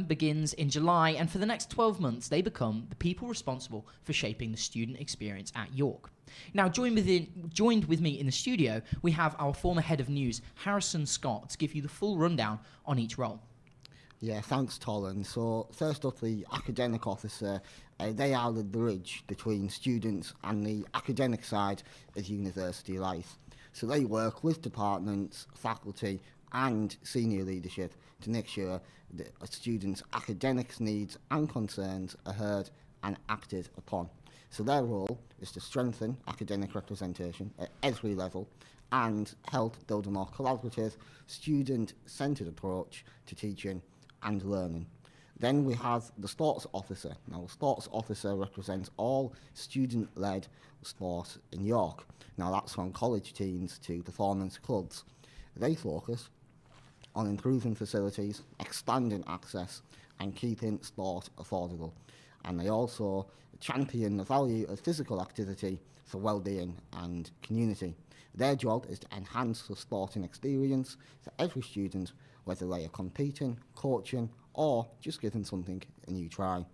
begins in July, and for the next 12 months, they become the people responsible for shaping the student experience at York. Now, joined with me in the studio, we have our former head of news, Harrison Scott, to give you the full rundown on each role. Yeah, thanks, Tolan. So, first up, the academic officer. They are the bridge between students and the academic side of university life. So they work with departments, faculty and senior leadership to make sure that a student's academic needs and concerns are heard and acted upon. So their role is to strengthen academic representation at every level and help build a more collaborative, student-centred approach to teaching and learning. Then we have the sports officer. Now, the sports officer represents all student-led sport in York. Now, that's from college teams to performance clubs. They focus on improving facilities, expanding access, and keeping sport affordable. And they also champion the value of physical activity for well-being and community. Their job is to enhance the sporting experience for every student, whether they are competing, coaching, or just giving something a new try.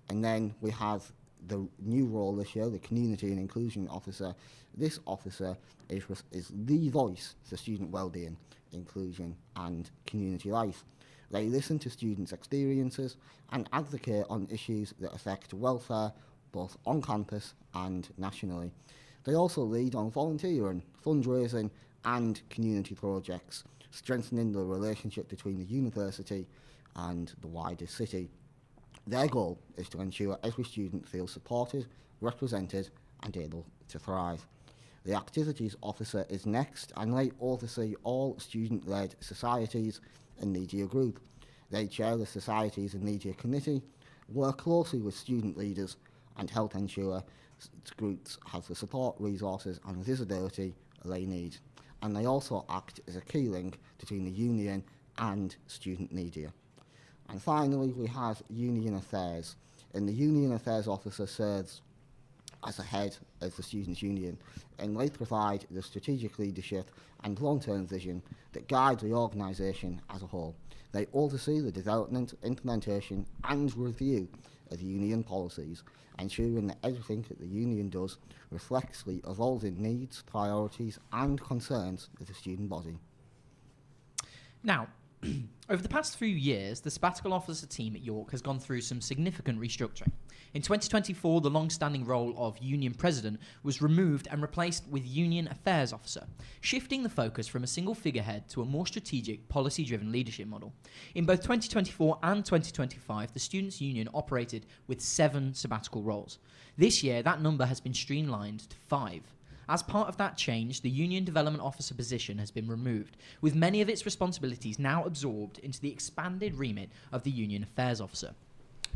And then we have the new role this year, the Community and Inclusion Officer. This officer is the voice for student wellbeing, inclusion and community life. They listen to students' experiences and advocate on issues that affect welfare both on campus and nationally. They also lead on volunteering, fundraising and community projects, strengthening the relationship between the university and the wider city. Their goal is to ensure every student feels supported, represented and able to thrive. The Activities Officer is next, and they oversee all student-led societies and media group. They chair the Societies and Media Committee, work closely with student leaders and help ensure groups have the support, resources and visibility they need. And they also act as a key link between the union and student media. And finally, we have Union Affairs. And the Union Affairs Officer serves as a head of the Students' Union, and they provide the strategic leadership and long-term vision that guide the organisation as a whole. They oversee the development, implementation and review of union policies, ensuring that everything that the union does reflects the evolving needs, priorities and concerns of the student body. Now, over the past few years, the sabbatical officer team at York has gone through some significant restructuring. In 2024, the long-standing role of union president was removed and replaced with union affairs officer, shifting the focus from a single figurehead to a more strategic, policy-driven leadership model. In both 2024 and 2025, the Students' Union operated with 7 sabbatical roles. This year, that number has been streamlined to 5. As part of that change, the Union Development Officer position has been removed, with many of its responsibilities now absorbed into the expanded remit of the Union Affairs Officer.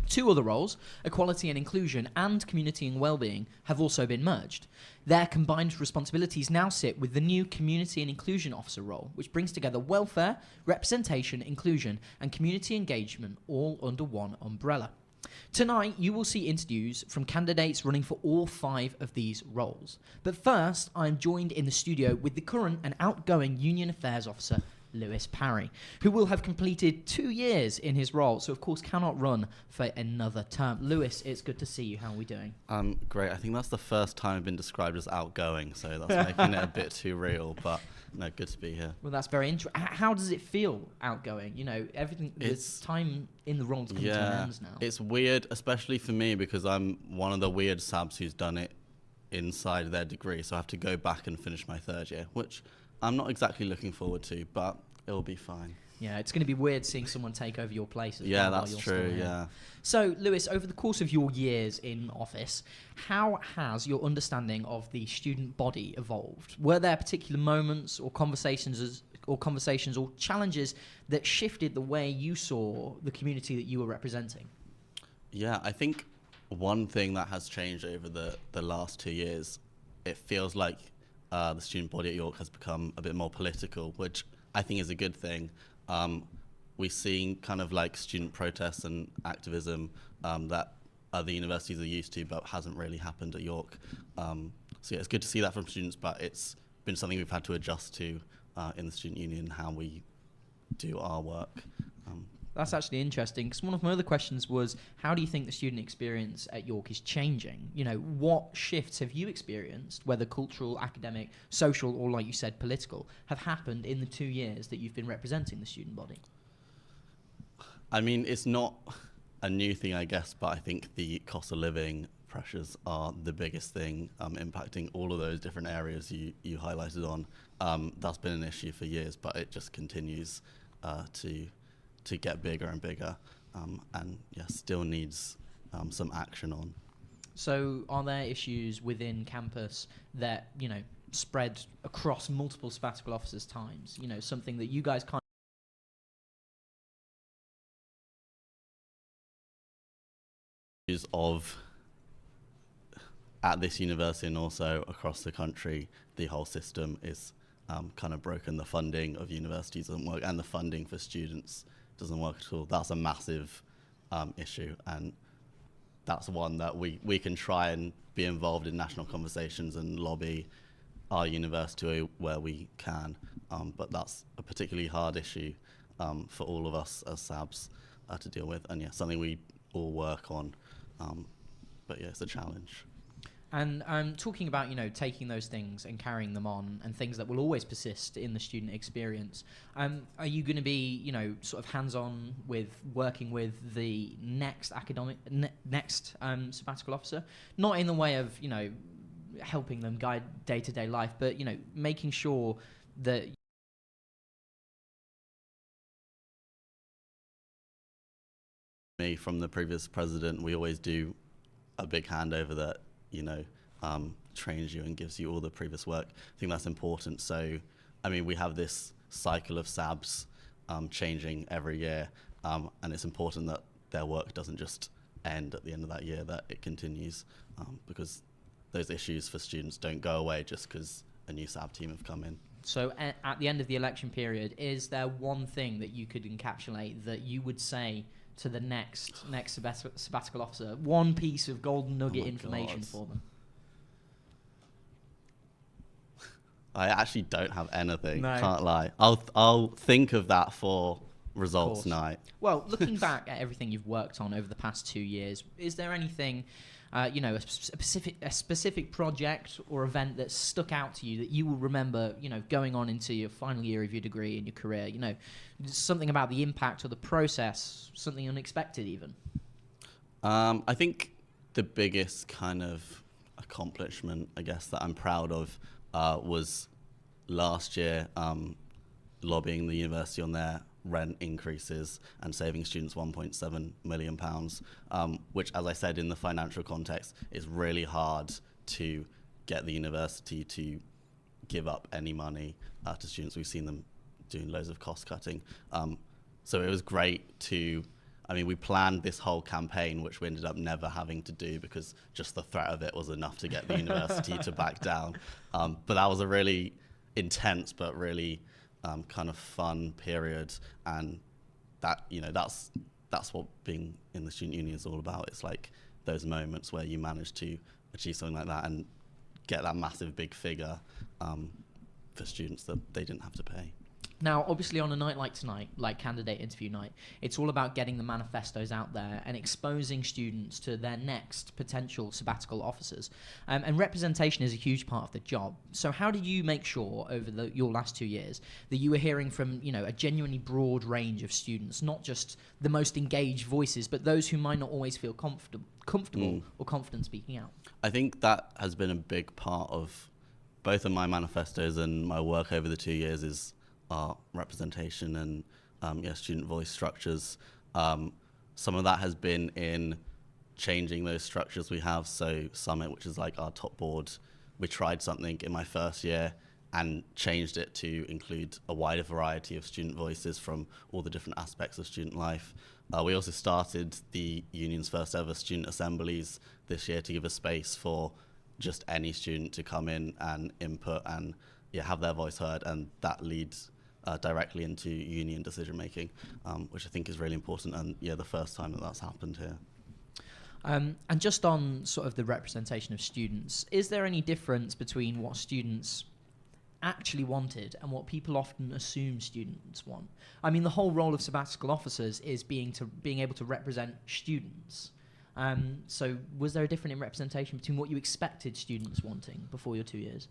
2 other roles, Equality and Inclusion and Community and Wellbeing, have also been merged. Their combined responsibilities now sit with the new Community and Inclusion Officer role, which brings together welfare, representation, inclusion and community engagement all under one umbrella. Tonight, you will see interviews from candidates running for all 5 of these roles. But first, I am joined in the studio with the current and outgoing Union Affairs Officer, Lewis Parry, who will have completed 2 years in his role, so of course cannot run for another term. Lewis, it's good to see you. How are we doing? Great. I think that's the first time I've been described as outgoing, so that's making it a bit too real, but no, good to be here. Well, that's very interesting. How does it feel outgoing? You know, everything, this time in the role's coming to an end now. It's weird, especially for me, because I'm one of the weird SABs who's done it inside their degree, so I have to go back and finish my 3rd year, which I'm not exactly looking forward to, but it'll be fine. Yeah, it's going to be weird seeing someone take over your place as well. Yeah, that's true, yeah. So, Lewis, over the course of your years in office, how has your understanding of the student body evolved? Were there particular moments or conversations or challenges that shifted the way you saw the community that you were representing? Yeah, I think one thing that has changed over the last 2 years, it feels like the student body at York has become a bit more political, which I think is a good thing. We're seeing kind of like student protests and activism that other universities are used to, but hasn't really happened at York. So yeah, it's good to see that from students, but it's been something we've had to adjust to in the student union, how we do our work. That's actually interesting, because one of my other questions was, how do you think the student experience at York is changing? You know, what shifts have you experienced, whether cultural, academic, social, or like you said, political, have happened in the 2 years that you've been representing the student body? I mean, it's not a new thing, I guess, but I think the cost of living pressures are the biggest thing impacting all of those different areas you highlighted on. That's been an issue for years, but it just continues to get bigger and bigger, and still needs some action on. So are there issues within campus that, you know, spread across multiple sabbatical officers' times? You know, something that you guys can't of at this university and also across the country, the whole system is kind of broken. The funding of universities doesn't work, and the funding for students doesn't work at all. That's a massive issue, and that's one that we can try and be involved in national conversations and lobby our university where we can, but that's a particularly hard issue for all of us as SABs to deal with, and something we all work on, but it's a challenge. And talking about, you know, taking those things and carrying them on, and things that will always persist in the student experience, are you going to be, you know, sort of hands-on with working with the next sabbatical officer? Not in the way of, you know, helping them guide day-to-day life, but, you know, making sure that from the previous president, we always do a big handover that, you know, trains you and gives you all the previous work. I think that's important. So, I mean, we have this cycle of SABs changing every year, and it's important that their work doesn't just end at the end of that year, that it continues, because those issues for students don't go away just because a new SAB team have come in. So at the end of the election period, is there one thing that you could encapsulate that you would say to the next sabbatical officer, one piece of golden nugget information for them? I actually don't have anything. No. Can't lie. I'll think of that for results night. Well, looking back at everything you've worked on over the past 2 years, is there anything, you know, a specific project or event that stuck out to you that you will remember, you know, going on into your final year of your degree and your career? You know, something about the impact or the process, something unexpected even. I think the biggest kind of accomplishment, I guess, that I'm proud of was last year lobbying the university on their rent increases and saving students £1.7 million, which, as I said, in the financial context, is really hard to get the university to give up any money to students. We've seen them doing loads of cost cutting. So it was great to, I mean, we planned this whole campaign, which we ended up never having to do because just the threat of it was enough to get the university to back down. But that was a really intense but really kind of fun period, and that, you know, that's what being in the student union is all about. It's like those moments where you manage to achieve something like that and get that massive big figure for students that they didn't have to pay. Now, obviously, on a night like tonight, like candidate interview night, it's all about getting the manifestos out there and exposing students to their next potential sabbatical officers. And representation is a huge part of the job. So how did you make sure over your last 2 years that you were hearing from, you know, a genuinely broad range of students, not just the most engaged voices, but those who might not always feel comfortable or confident speaking out? I think that has been a big part of both of my manifestos and my work over the 2 years is our representation and student voice structures. Some of that has been in changing those structures we have. So Summit, which is like our top board, we tried something in my first year and changed it to include a wider variety of student voices from all the different aspects of student life. We also started the union's first ever student assemblies this year to give a space for just any student to come in and input and have their voice heard, and that leads directly into union decision making, which I think is really important, and the first time that that's happened here. And just on sort of the representation of students, is there any difference between what students actually wanted and what people often assume students want. I mean, the whole role of sabbatical officers is being able to represent students. So was there a difference in representation between what you expected students wanting before your 2 years?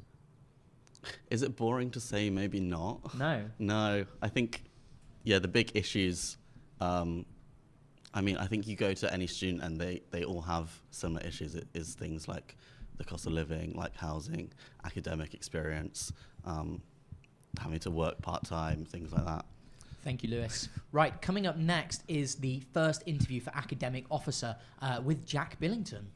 Is it boring to say maybe not? No. No, I think, yeah, the big issues, I mean, I think you go to any student and they all have similar issues. It is things like the cost of living, like housing, academic experience, having to work part-time, things like that. Thank you, Lewis. Right, coming up next is the first interview for academic officer with Jack Billington.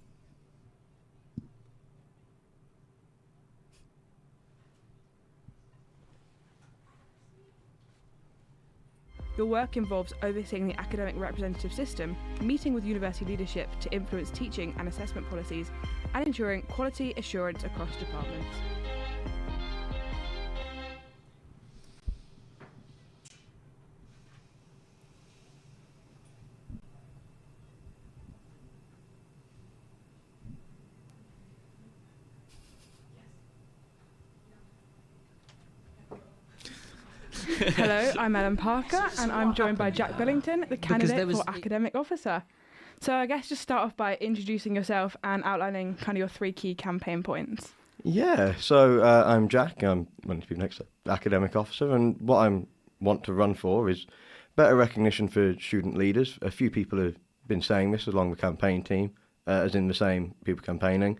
Your work involves overseeing the academic representative system, meeting with university leadership to influence teaching and assessment policies, and ensuring quality assurance across departments. Hello, I'm Ellen Parker, and I'm joined by Jack Billington, the candidate for academic officer. So I guess just start off by introducing yourself and outlining kind of your 3 key campaign points. Yeah, so I'm Jack. I'm going to be next academic officer, and what I want to run for is better recognition for student leaders. A few people have been saying this along the campaign team, as in the same people campaigning,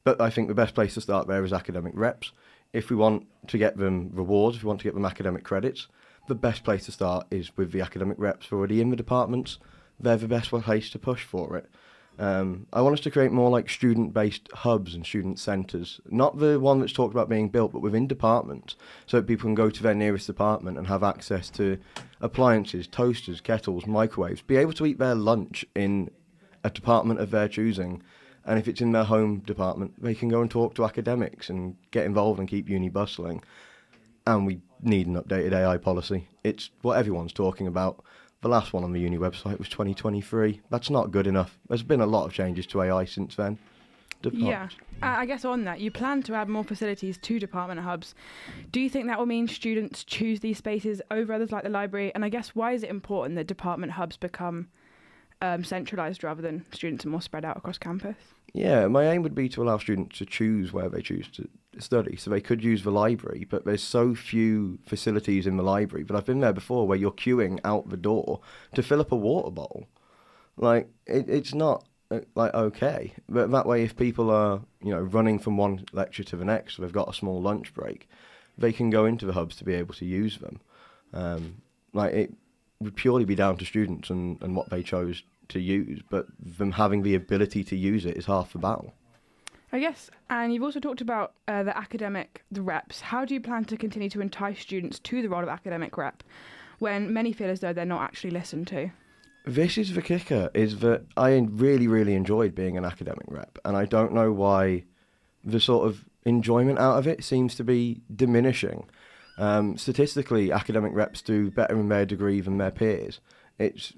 but I think the best place to start there is academic reps. If we want to get them rewards, if we want to get them academic credits, the best place to start is with the academic reps already in the departments. They're the best place to push for it. I want us to create more like student-based hubs and student centres, not the one that's talked about being built, but within departments, so that people can go to their nearest department and have access to appliances, toasters, kettles, microwaves, be able to eat their lunch in a department of their choosing. And if it's in their home department, they can go and talk to academics and get involved and keep uni bustling. And we need an updated AI policy. It's what everyone's talking about. The last one on the uni website was 2023. That's not good enough. There's been a lot of changes to AI since then. Yeah, I guess on that, you plan to add more facilities to department hubs. Do you think that will mean students choose these spaces over others like the library? And I guess why is it important that department hubs become centralised rather than students are more spread out across campus? Yeah, my aim would be to allow students to choose where they choose to study. So they could use the library, but there's so few facilities in the library. But I've been there before where you're queuing out the door to fill up a water bottle. Like, it's not, okay. But that way, if people are, running from one lecture to the next, so they've got a small lunch break, they can go into the hubs to be able to use them. It would purely be down to students and what they chose to use, but them having the ability to use it is half the battle. I guess, and you've also talked about the reps. How do you plan to continue to entice students to the role of academic rep when many feel as though they're not actually listened to? This is the kicker, is that I really, really enjoyed being an academic rep, and I don't know why the sort of enjoyment out of it seems to be diminishing. Statistically, academic reps do better in their degree than their peers. It's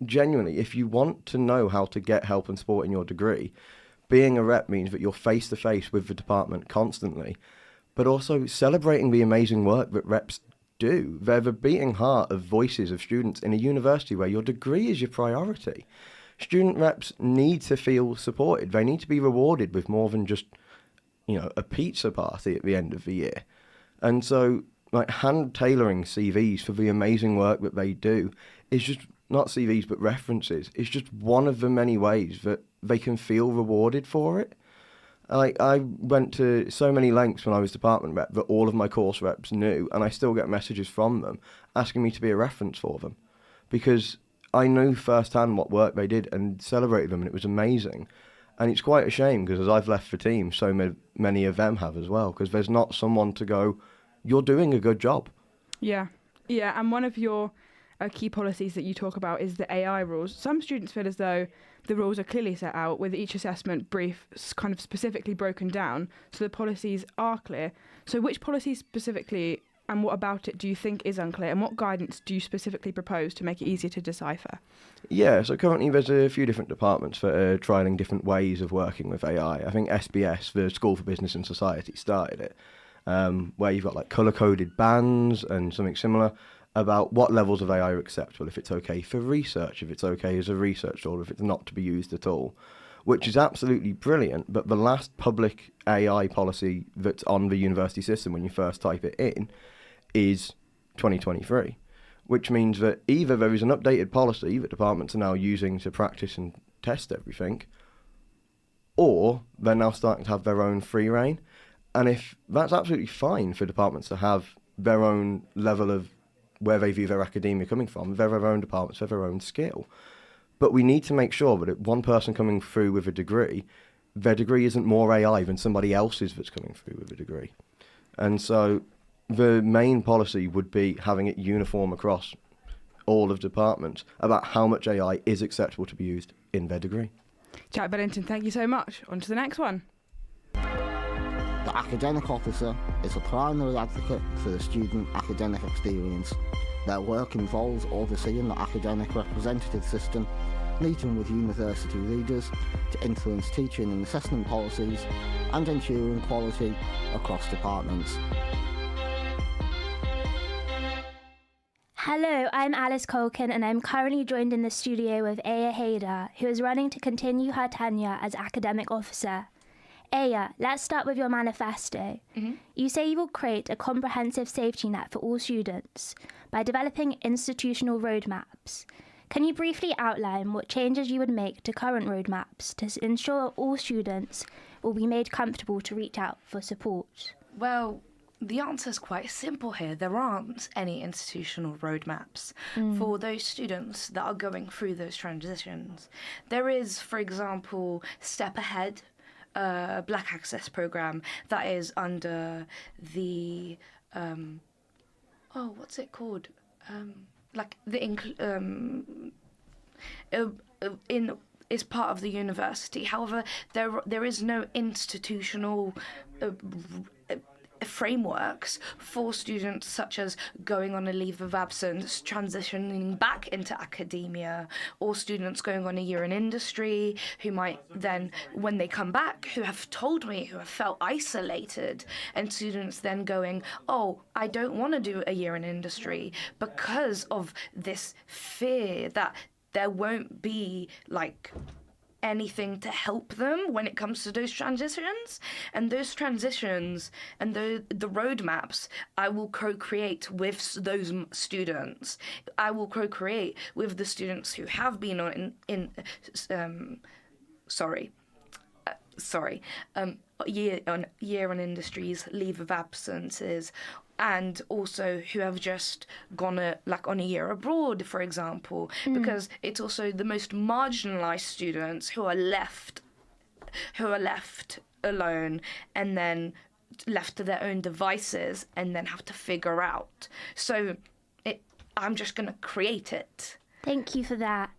genuinely, if you want to know how to get help and support in your degree, being a rep means that you're face-to-face with the department constantly, but also celebrating the amazing work that reps do. They're the beating heart of voices of students in a university where your degree is your priority. Student reps need to feel supported. They need to be rewarded with more than just, a pizza party at the end of the year. And so, hand-tailoring CVs for the amazing work that they do is just not CVs but references. It's just one of the many ways that they can feel rewarded for it. I went to so many lengths when I was department rep that all of my course reps knew, and I still get messages from them asking me to be a reference for them because I knew firsthand what work they did and celebrated them, and it was amazing. And it's quite a shame because as I've left the team, so many of them have as well, because there's not someone to go, you're doing a good job. Yeah, and one of your key policies that you talk about is the AI rules. Some students feel as though the rules are clearly set out with each assessment brief kind of specifically broken down, so the policies are clear. So which policies specifically and what about it do you think is unclear, and what guidance do you specifically propose to make it easier to decipher? Yeah, so currently there's a few different departments that are trialling different ways of working with AI. I think SBS, the School for Business and Society, started it. where you've got like colour-coded bands and something similar about what levels of AI are acceptable, if it's okay for research, if it's okay as a research tool, if it's not to be used at all, which is absolutely brilliant. But the last public AI policy that's on the university system when you first type it in is 2023, which means that either there is an updated policy that departments are now using to practice and test everything, or they're now starting to have their own free reign. And if that's absolutely fine for departments to have their own level of where they view their academia coming from, they're their own departments, they're their own skill. But we need to make sure that one person coming through with a degree, their degree isn't more AI than somebody else's that's coming through with a degree. And so the main policy would be having it uniform across all of departments about how much AI is acceptable to be used in their degree. Jack Bennington, thank you so much. On to the next one. The academic officer is a primary advocate for the student academic experience. Their work involves overseeing the academic representative system, meeting with university leaders to influence teaching and assessment policies, and ensuring quality across departments. Hello, I'm Alice Colkin and I'm currently joined in the studio with Aya Hader, who is running to continue her tenure as academic officer. Aya, let's start with your manifesto. You say you will create a comprehensive safety net for all students by developing institutional roadmaps. Can you briefly outline what changes you would make to current roadmaps to ensure all students will be made comfortable to reach out for support? Well, the answer is quite simple here. There aren't any institutional roadmaps for those students that are going through those transitions. There is, for example, Step Ahead, Black Access program that is under the what's it called? Is part of the university. However, there is no institutional frameworks for students such as going on a leave of absence, transitioning back into academia, or students going on a year in industry who might then, when they come back, who have told me, who have felt isolated, and students then going, oh, I don't want to do a year in industry because of this fear that there won't be anything to help them when it comes to those transitions. And those transitions and the roadmaps I will co-create with those students. I will co-create with the students who have been on year on industries, leave of absences, and also who have just gone on a year abroad, for example, because it's also the most marginalised students who are left alone and then left to their own devices and then have to figure out. So I'm just going to create it. Thank you for that.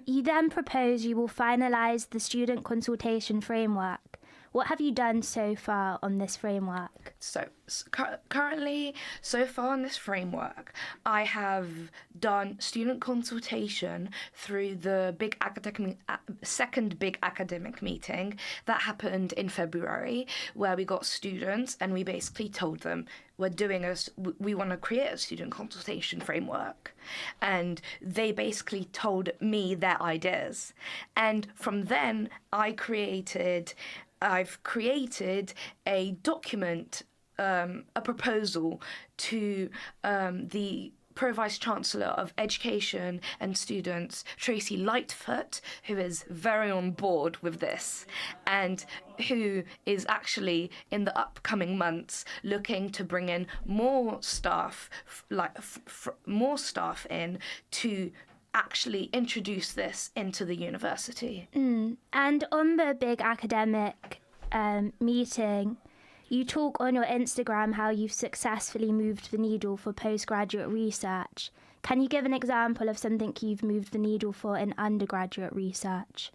You then propose you will finalise the student consultation framework. What have you done so far on this framework? So currently, so far on this framework, I have done student consultation through the second big academic meeting that happened in February, where we got students and we basically told them we want to create a student consultation framework, and they basically told me their ideas, and from then I've created a document, a proposal to the Pro-Vice Chancellor of Education and Students, Tracy Lightfoot, who is very on board with this and who is actually in the upcoming months looking to bring in more staff, more staff in to actually introduce this into the university. And on the big academic meeting, you talk on your Instagram how you've successfully moved the needle for postgraduate research. Can you give an example of something you've moved the needle for in undergraduate research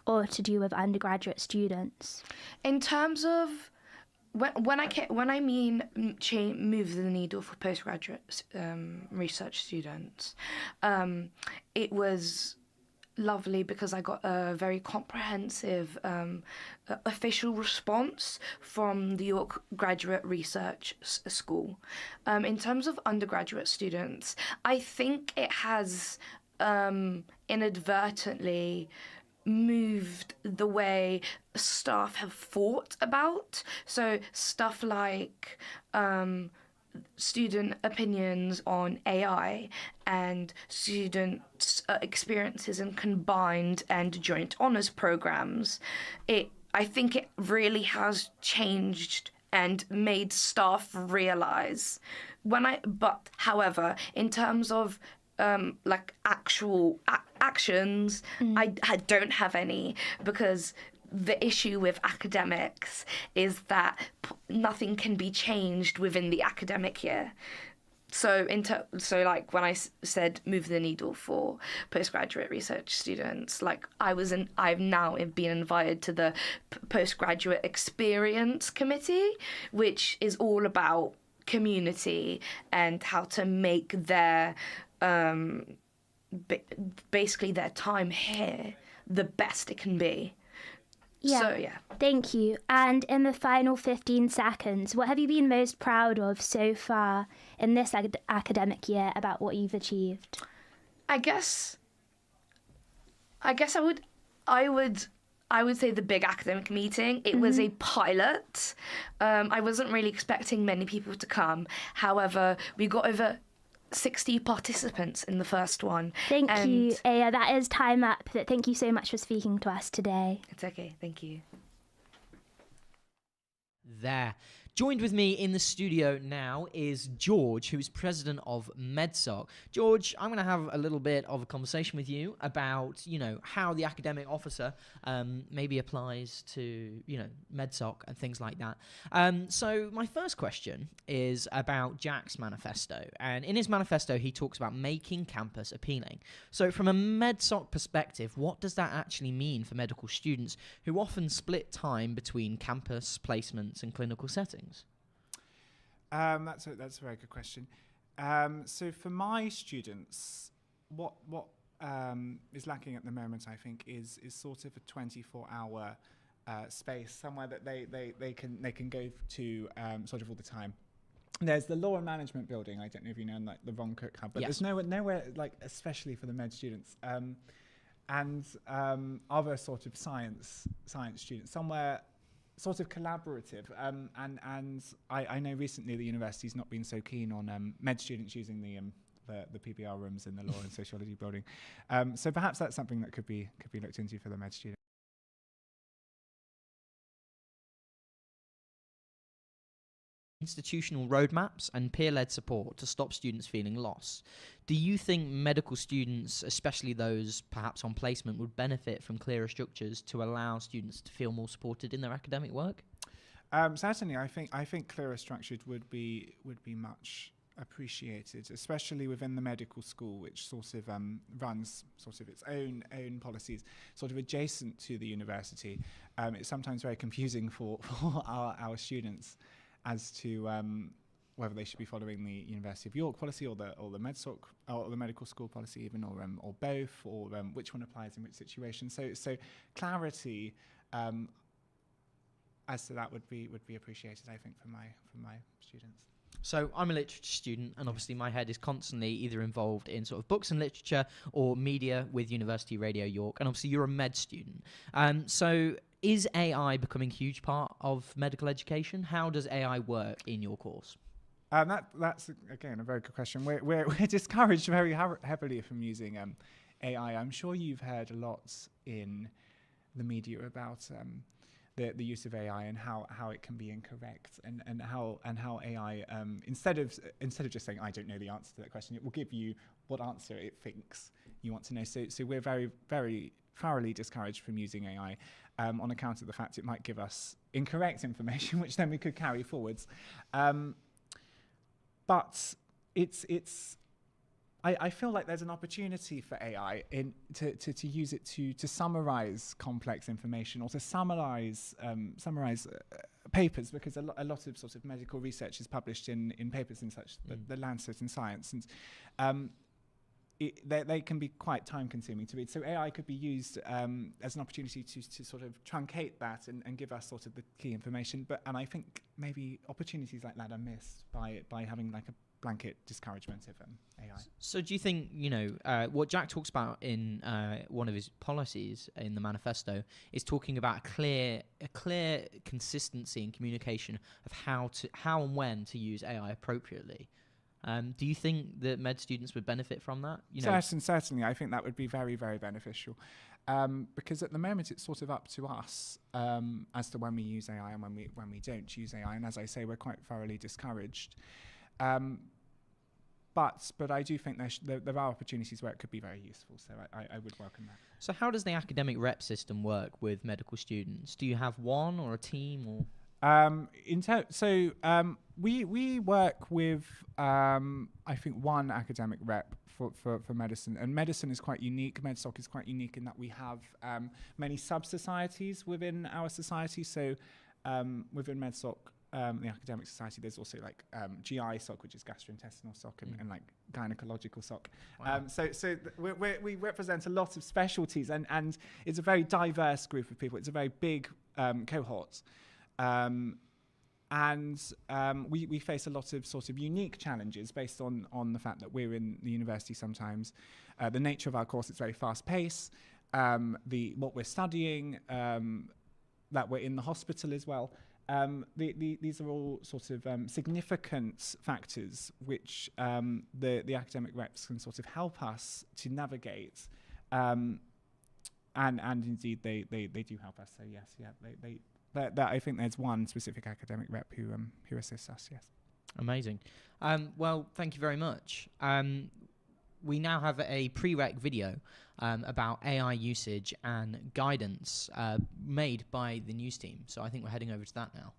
or to do with undergraduate students? In terms of when I mean move the needle for postgraduate research students, it was lovely because I got a very comprehensive official response from the York Graduate Research School. In terms of undergraduate students, I think it has inadvertently moved the way staff have thought about. So stuff like student opinions on AI and student experiences in combined and joint honours programs. I think it really has changed and made staff realise however, in terms of like actual actions, I don't have any, because the issue with academics is that nothing can be changed within the academic year. So like when I said move the needle for postgraduate research students, like I've now been invited to the postgraduate experience committee, which is all about community and how to make their basically their time here the best it can be. Yeah. So, yeah. Thank you. And in the final 15 seconds, what have you been most proud of so far in this academic year about what you've achieved? I guess I would say the big academic meeting. It was a pilot. I wasn't really expecting many people to come. However, we got over 60 participants in the first one. Thank you, Aya. That is time up. Thank you so much for speaking to us today. It's okay. Thank you. There. Joined with me in the studio now is George, who is president of MedSoc. George, I'm going to have a little bit of a conversation with you about, how the academic officer maybe applies to, MedSoc and things like that. So my first question is about Jack's manifesto. And in his manifesto, he talks about making campus appealing. So from a MedSoc perspective, what does that actually mean for medical students who often split time between campus, placements, and clinical settings? That's a very good question. So for my students, what is lacking at the moment, I think, is sort of a 24-hour space, somewhere that they can go to sort of all the time. There's the Law and Management building. I don't know if you know, like the Ron Cook Hub, but yes. There's nowhere like especially for the med students and other sort of science students somewhere sort of collaborative, and I know recently the university's not been so keen on med students using the PBR rooms in the Law and Sociology building, so perhaps that's something that could be looked into for the med students. Institutional roadmaps and peer-led support to stop students feeling lost. Do you think medical students, especially those perhaps on placement, would benefit from clearer structures to allow students to feel more supported in their academic work? Certainly, I think clearer structured would be much appreciated, especially within the medical school, which sort of runs sort of its own policies, sort of adjacent to the university. It's sometimes very confusing for our students as to whether they should be following the University of York policy or the MedSoc or the medical school policy even, or both, or which one applies in which situation. So clarity as to that would be appreciated, I think, for my students. So I'm a literature student, and obviously my head is constantly either involved in sort of books and literature or media with University Radio York, and obviously you're a med student. So is AI becoming a huge part of medical education? How does AI work in your course? That's again a very good question. We're discouraged very heavily from using AI. I'm sure you've heard a lot in the media about the use of AI and how it can be incorrect, and how AI instead of just saying I don't know the answer to that question, it will give you what answer it thinks you want to know. So we're very, very thoroughly discouraged from using AI on account of the fact it might give us incorrect information, which then we could carry forwards. But I feel like there's an opportunity for AI to use it to summarize complex information, or to summarize papers, because a lot of sort of medical research is published in papers in such the Lancet and Science, and they can be quite time consuming to read. So AI could be used as an opportunity to sort of truncate that and give us sort of the key information. And I think maybe opportunities like that are missed by having like a blanket discouragement of AI. So do you think, what Jack talks about in one of his policies in the manifesto is talking about a clear consistency in communication of how and when to use AI appropriately? Do you think that med students would benefit from that? Certainly, I think that would be very, very beneficial. Because at the moment it's sort of up to us as to when we use AI and when we don't use AI. And as I say, we're quite thoroughly discouraged. But I do think there are opportunities where it could be very useful, so I would welcome that. So how does the academic rep system work with medical students? Do you have one or a team or? We work with I think one academic rep for medicine, and medicine is quite unique. MedSoc is quite unique in that we have many sub-societies within our society. So within MedSoc, the academic society, there's also like GI SOC, which is gastrointestinal SOC, and like gynecological SOC. Wow. We represent a lot of specialties, and it's a very diverse group of people. It's a very big cohort. We face a lot of sort of unique challenges based on the fact that we're in the university sometimes. The nature of our course is very fast-paced. What we're studying, that we're in the hospital as well. These are all sort of significant factors which the academic reps can sort of help us to navigate. And indeed, they do help us. So yes, that I think there's one specific academic rep who assists us. Yes. Amazing. Well, thank you very much. We now have a prereq video about AI usage and guidance made by the news team. So I think we're heading over to that now.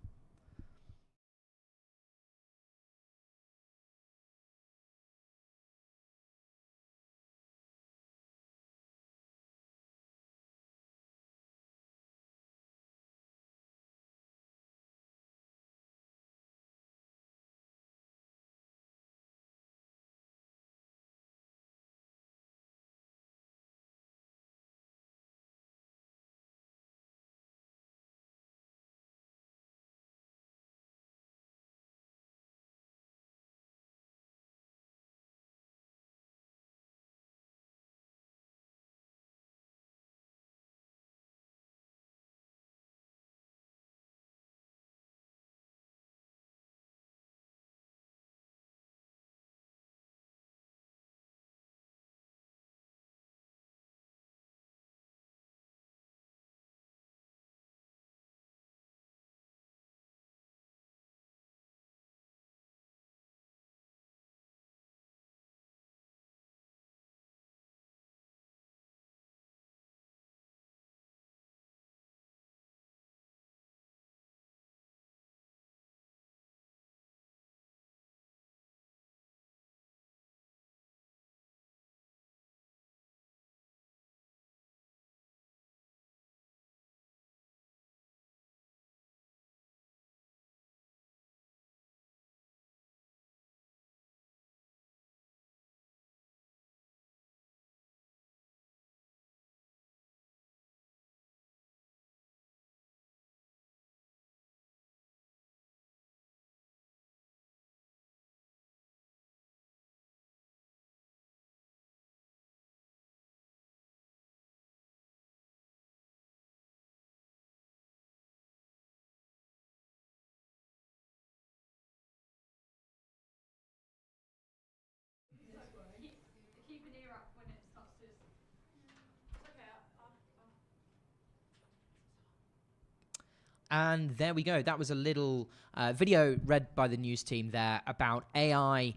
And there we go. That was a little video read by the news team there about AI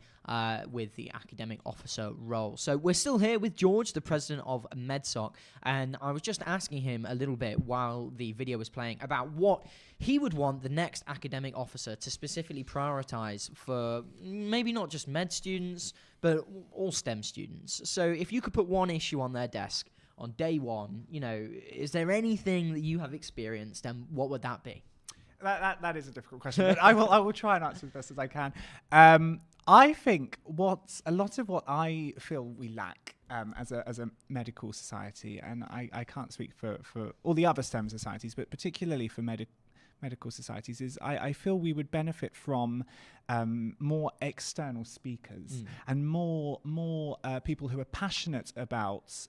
with the academic officer role. So we're still here with George, the president of MedSoc, and I was just asking him a little bit while the video was playing about what he would want the next academic officer to specifically prioritize for maybe not just med students, but all STEM students. So if you could put one issue on their desk on day one, is there anything that you have experienced, and what would that be? That is a difficult question, but I will try and answer as best as I can. I think a lot of what I feel we lack as a medical society, and I can't speak for all the other STEM societies, but particularly for medical societies, is I feel we would benefit from more external speakers and more people who are passionate about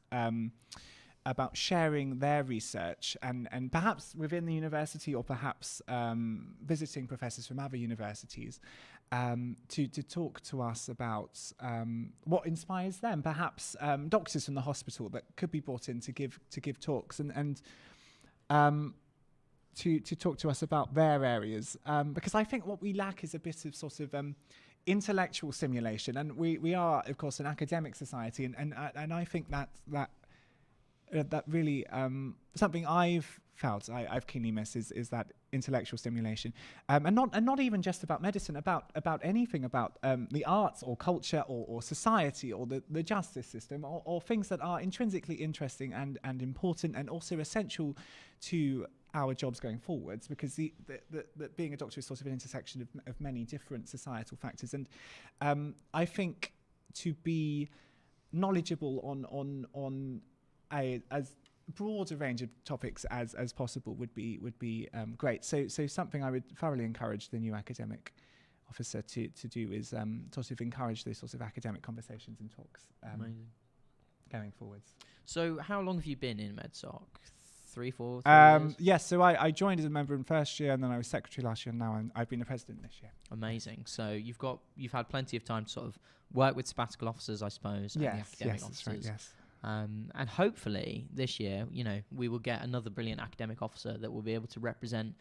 sharing their research and perhaps within the university, or perhaps visiting professors from other universities to talk to us about what inspires them. Perhaps doctors from the hospital that could be brought in to give talks and to talk to us about their areas, because I think what we lack is a bit of sort of intellectual stimulation, and we are, of course, an academic society, and I think that really something I've felt I've keenly missed is that intellectual stimulation, and not even just about medicine, about anything, about the arts or culture or society or the justice system, or things that are intrinsically interesting and important and also essential to our jobs going forwards, because the being a doctor is sort of an intersection of many different societal factors, and I think to be knowledgeable on as broad a range of topics as possible would be great. So something I would thoroughly encourage the new academic officer to do is sort of encourage those sorts of academic conversations and talks going forwards. So how long have you been in MedSoc? 3 years? Yes, so I joined as a member in first year, and then I was secretary last year, and now I've been a president this year. Amazing. So you've had plenty of time to sort of work with sabbatical officers, I suppose, and the academic officers. That's right, yes. And hopefully this year, we will get another brilliant academic officer that will be able to represent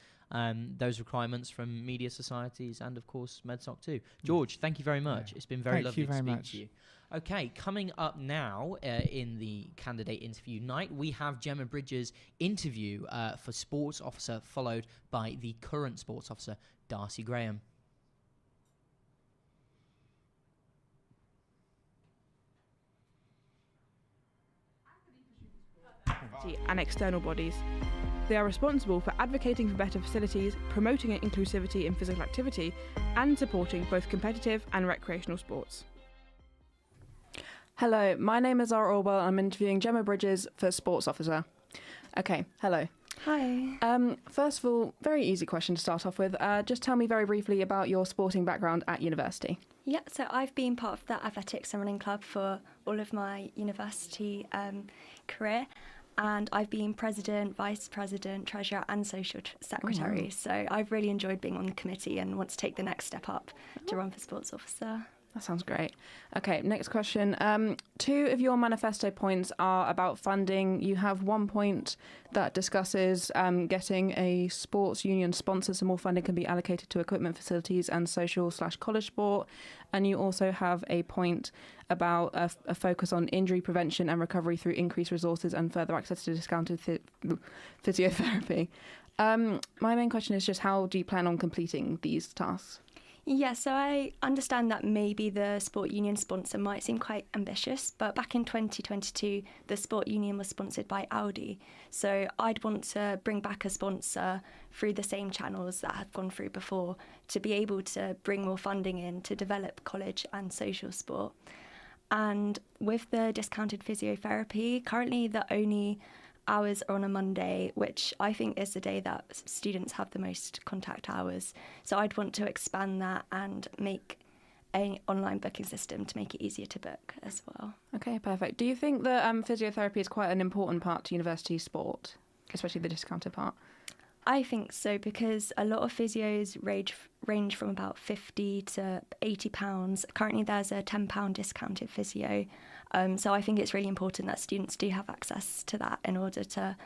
those requirements from media societies and, of course, MedSoc too. George, thank you very much. Yeah. It's been very lovely to speak to you. Okay, coming up now in the candidate interview night, we have Gemma Bridges' interview for sports officer, followed by the current sports officer, Darcy Graham. And external bodies. They are responsible for advocating for better facilities, promoting inclusivity in physical activity, and supporting both competitive and recreational sports. Hello, my name is Zara Orwell. I'm interviewing Gemma Bridges for Sports Officer. Okay, hello. Hi. First of all, very easy question to start off with. Just tell me very briefly about your sporting background at university. Yeah, so I've been part of the athletics and running club for all of my university career. And I've been president, vice president, treasurer and social secretary. Oh, wow. So I've really enjoyed being on the committee and want to take the next step up to run for sports officer. That sounds great. Okay, next question. 2 of your manifesto points are about funding. You have 1 point that discusses getting a sports union sponsor so more funding can be allocated to equipment, facilities and social/college sport. And you also have a point about a focus on injury prevention and recovery through increased resources and further access to discounted physiotherapy. My main question is just how do you plan on completing these tasks? Yeah, so I understand that maybe the sport union sponsor might seem quite ambitious, but back in 2022, the sport union was sponsored by Audi. So I'd want to bring back a sponsor through the same channels that have gone through before to be able to bring more funding in to develop college and social sport. And with the discounted physiotherapy, currently the only hours are on a Monday, which I think is the day that students have the most contact hours. So I'd want to expand that and make an online booking system to make it easier to book as well. Okay, perfect. Do you think that physiotherapy is quite an important part to university sport, especially the discounted part? I think so, because a lot of physios range from about £50 to £80. Currently there's a £10 discounted physio. So I think it's really important that students do have access to that in order to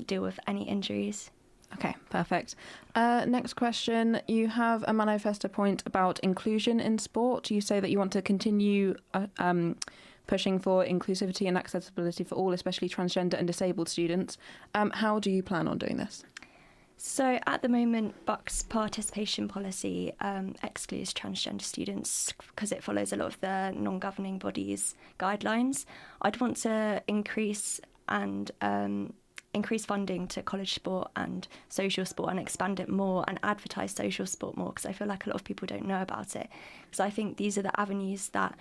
deal with any injuries. Okay, perfect. Next question. You have a manifesto point about inclusion in sport. You say that you want to continue pushing for inclusivity and accessibility for all, especially transgender and disabled students. How do you plan on doing this? So at the moment, Buck's participation policy excludes transgender students because it follows a lot of the non-governing bodies' guidelines. I'd want to increase funding to college sport and social sport and expand it more and advertise social sport more, because I feel like a lot of people don't know about it. Because I think these are the avenues that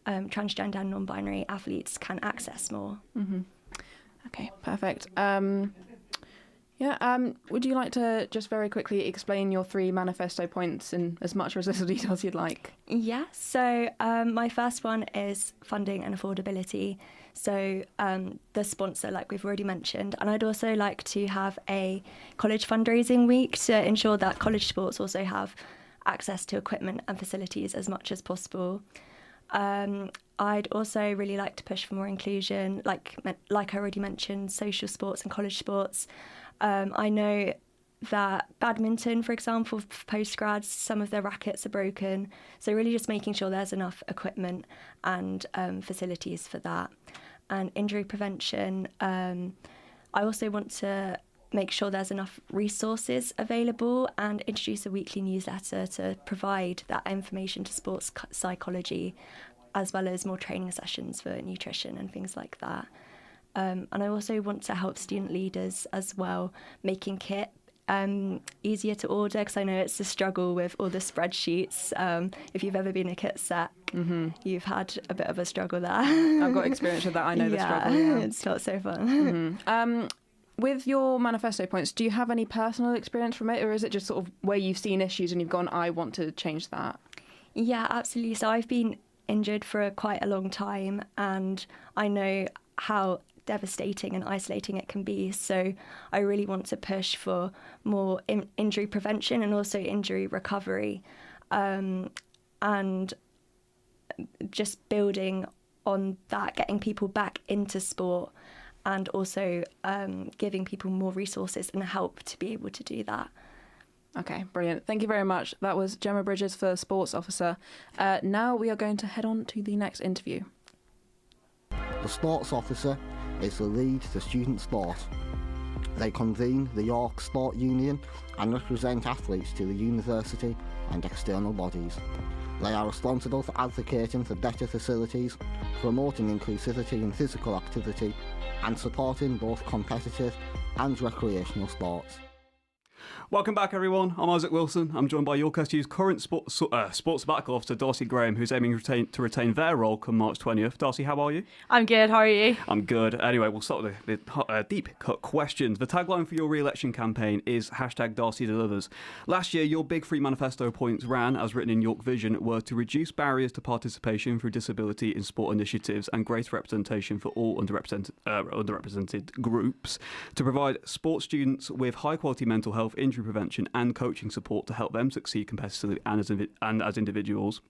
transgender and non-binary athletes can access more. Okay, perfect. Would you like to just very quickly explain your 3 manifesto points in as much or as little detail as you'd like? Yeah, so my first one is funding and affordability. So the sponsor, like we've already mentioned, and I'd also like to have a college fundraising week to ensure that college sports also have access to equipment and facilities as much as possible. I'd also really like to push for more inclusion, like I already mentioned, social sports and college sports. I know that badminton, for example, for postgrads, some of their rackets are broken. So really just making sure there's enough equipment and facilities for that. And injury prevention, I also want to make sure there's enough resources available and introduce a weekly newsletter to provide that information to sports psychology, as well as more training sessions for nutrition and things like that. And I also want to help student leaders as well, making kit easier to order, because I know it's a struggle with all the spreadsheets. If you've ever been a kit sec, you've had a bit of a struggle there. I've got experience with that. I know the struggle. Yeah. It's not so fun. With your manifesto points, do you have any personal experience from it, or is it just sort of where you've seen issues and you've gone, I want to change that? Yeah, absolutely. So I've been injured for quite a long time, and I know how devastating and isolating it can be. So I really want to push for more injury prevention and also injury recovery, and just building on that, getting people back into sport, and also giving people more resources and help to be able to do that. Okay, brilliant. Thank you very much. That was Gemma Bridges for Sports Officer. Now we are going to head on to the next interview. The Sports Officer is the lead to student sport. They convene the York Sport Union and represent athletes to the university and external bodies. They are responsible for advocating for better facilities, promoting inclusivity in physical activity, and supporting both competitive and recreational sports. Welcome back, everyone. I'm Isaac Wilson. I'm joined by York SU's current sports sabbatical officer, Darcy Graham, who's aiming to retain their role come March 20th. Darcy, how are you? I'm good. How are you? I'm good. Anyway, we'll start with the deep cut questions. The tagline for your re-election campaign is #DarcyDelivers. Last year, your big 3 manifesto points ran, as written in York Vision, were to reduce barriers to participation through disability in sport initiatives and greater representation for all underrepresented groups, to provide sports students with high-quality mental health, injury prevention and coaching support to help them succeed competitively and as individuals,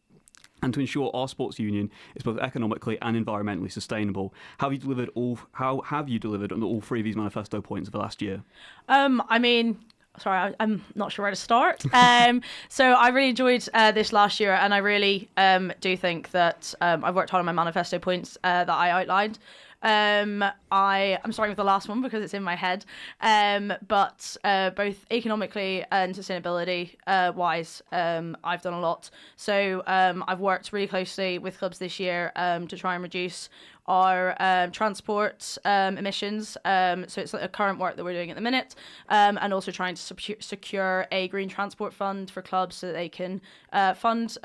and to ensure our sports union is both economically and environmentally sustainable. How have you delivered on all 3 of these manifesto points of the last year? Sorry, I'm not sure where to start. So I really enjoyed this last year, and I really do think that I've worked hard on my manifesto points that I outlined. I'm starting with the last one because it's in my head, but both economically and sustainability wise, I've done a lot. So I've worked really closely with clubs this year to try and reduce our transport emissions. So it's like a current work that we're doing at the minute, and also trying to secure a green transport fund for clubs so that they can fund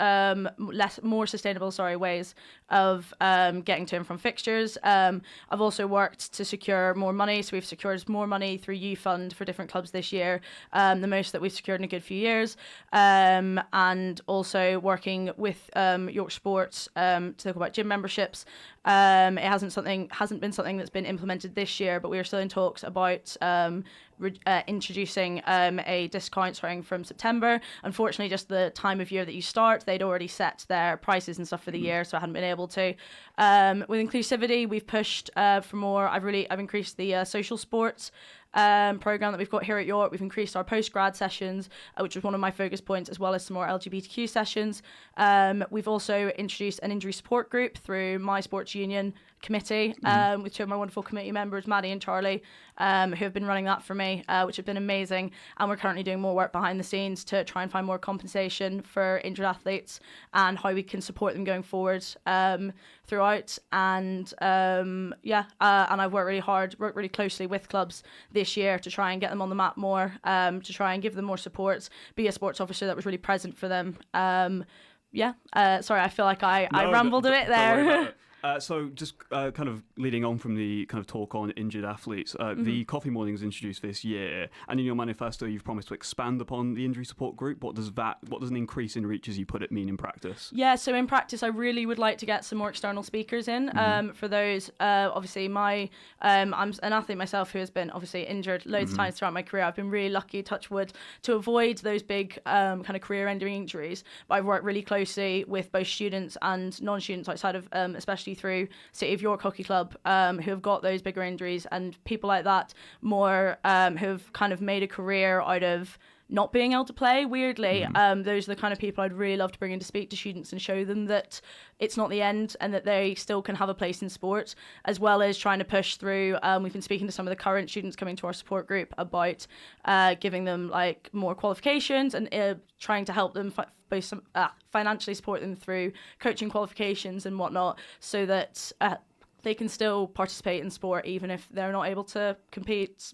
more sustainable ways of getting to and from fixtures. I've also worked to secure more money, so we've secured more money through U Fund for different clubs this year, the most that we've secured in a good few years, and also working with York Sports to talk about gym memberships. It hasn't been something that's been implemented this year, but we are still in talks about introducing a discount starting from September. Unfortunately, just the time of year that you start, they'd already set their prices and stuff for the year, so I hadn't been able to. With inclusivity, we've pushed for more. I've increased the social sports program that we've got here at York. We've increased our post-grad sessions, which was one of my focus points, as well as some more LGBTQ sessions. We've also introduced an injury support group through my sports union committee, with 2 of my wonderful committee members, Maddie and Charlie, who have been running that for me, which have been amazing. And we're currently doing more work behind the scenes to try and find more compensation for injured athletes and how we can support them going forward throughout. And and I've worked really closely with clubs this year to try and get them on the map more, to try and give them more support, be a sports officer that was really present for them. yeah. Sorry, I feel like I No, rambled a bit don't worry there. about it. So just kind of leading on from the kind of talk on injured athletes, the Coffee Morning was introduced this year, and in your manifesto you've promised to expand upon the injury support group. What does an increase in reach, as you put it, mean in practice? Yeah, so in practice, I really would like to get some more external speakers in. For those, obviously, I'm an athlete myself who has been obviously injured loads of times throughout my career. I've been really lucky, touch wood, to avoid those big kind of career-ending injuries. But I've worked really closely with both students and non-students outside of, especially through City of York Hockey Club, who have got those bigger injuries, and people like that more who have kind of made a career out of not being able to play, weirdly. Those are the kind of people I'd really love to bring in to speak to students and show them that it's not the end and that they still can have a place in sport, as well as trying to push through. We've been speaking to some of the current students coming to our support group about giving them like more qualifications and trying to help them both financially support them through coaching qualifications and whatnot, so that they can still participate in sport even if they're not able to compete.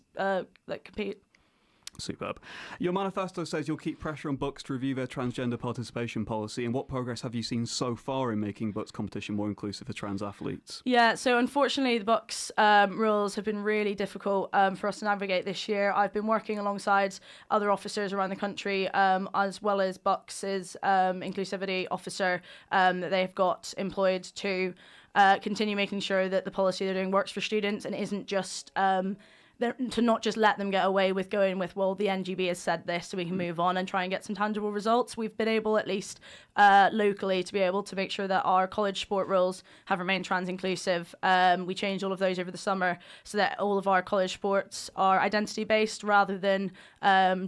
Superb. Your manifesto says you'll keep pressure on BUCS to review their transgender participation policy. And what progress have you seen so far in making BUCS competition more inclusive for trans athletes? Yeah, so unfortunately the BUCS rules have been really difficult for us to navigate this year. I've been working alongside other officers around the country, as well as BUCS's inclusivity officer that they've got employed to continue making sure that the policy they're doing works for students and isn't just to not just let them get away with going with, well, the NGB has said this, so we can move on and try and get some tangible results. We've been able, at least locally, to be able to make sure that our college sport rules have remained trans inclusive. We changed all of those over the summer so that all of our college sports are identity based rather than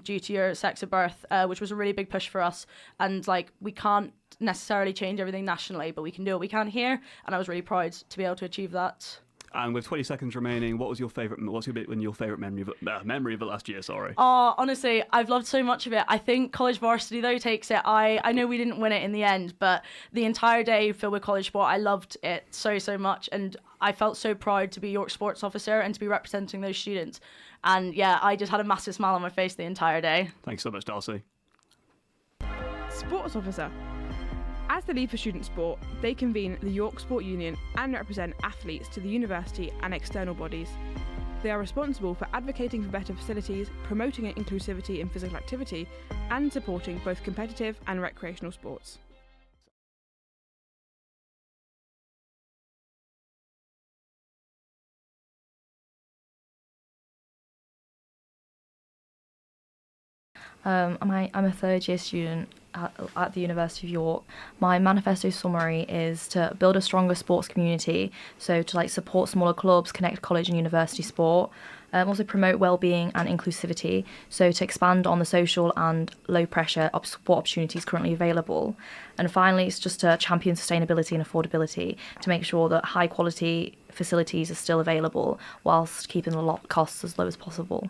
due to your sex of birth, which was a really big push for us. And like, we can't necessarily change everything nationally, but we can do what we can here, and I was really proud to be able to achieve that. And with 20 seconds remaining, what's your favourite memory of the last year? Sorry. Oh, honestly, I've loved so much of it. I think college varsity though takes it. I know we didn't win it in the end, but the entire day filled with college sport, I loved it so much, and I felt so proud to be York sports officer and to be representing those students. And yeah, I just had a massive smile on my face the entire day. Thanks so much, Darcy. Sports officer. As the lead for student sport, they convene the York Sport Union and represent athletes to the university and external bodies. They are responsible for advocating for better facilities, promoting inclusivity in physical activity, and supporting both competitive and recreational sports. I'm a third year student at the University of York. My manifesto summary is to build a stronger sports community, so to like support smaller clubs, connect college and university sport, also promote well-being and inclusivity, so to expand on the social and low pressure sport opportunities currently available. And finally, it's just to champion sustainability and affordability to make sure that high quality facilities are still available whilst keeping the costs as low as possible.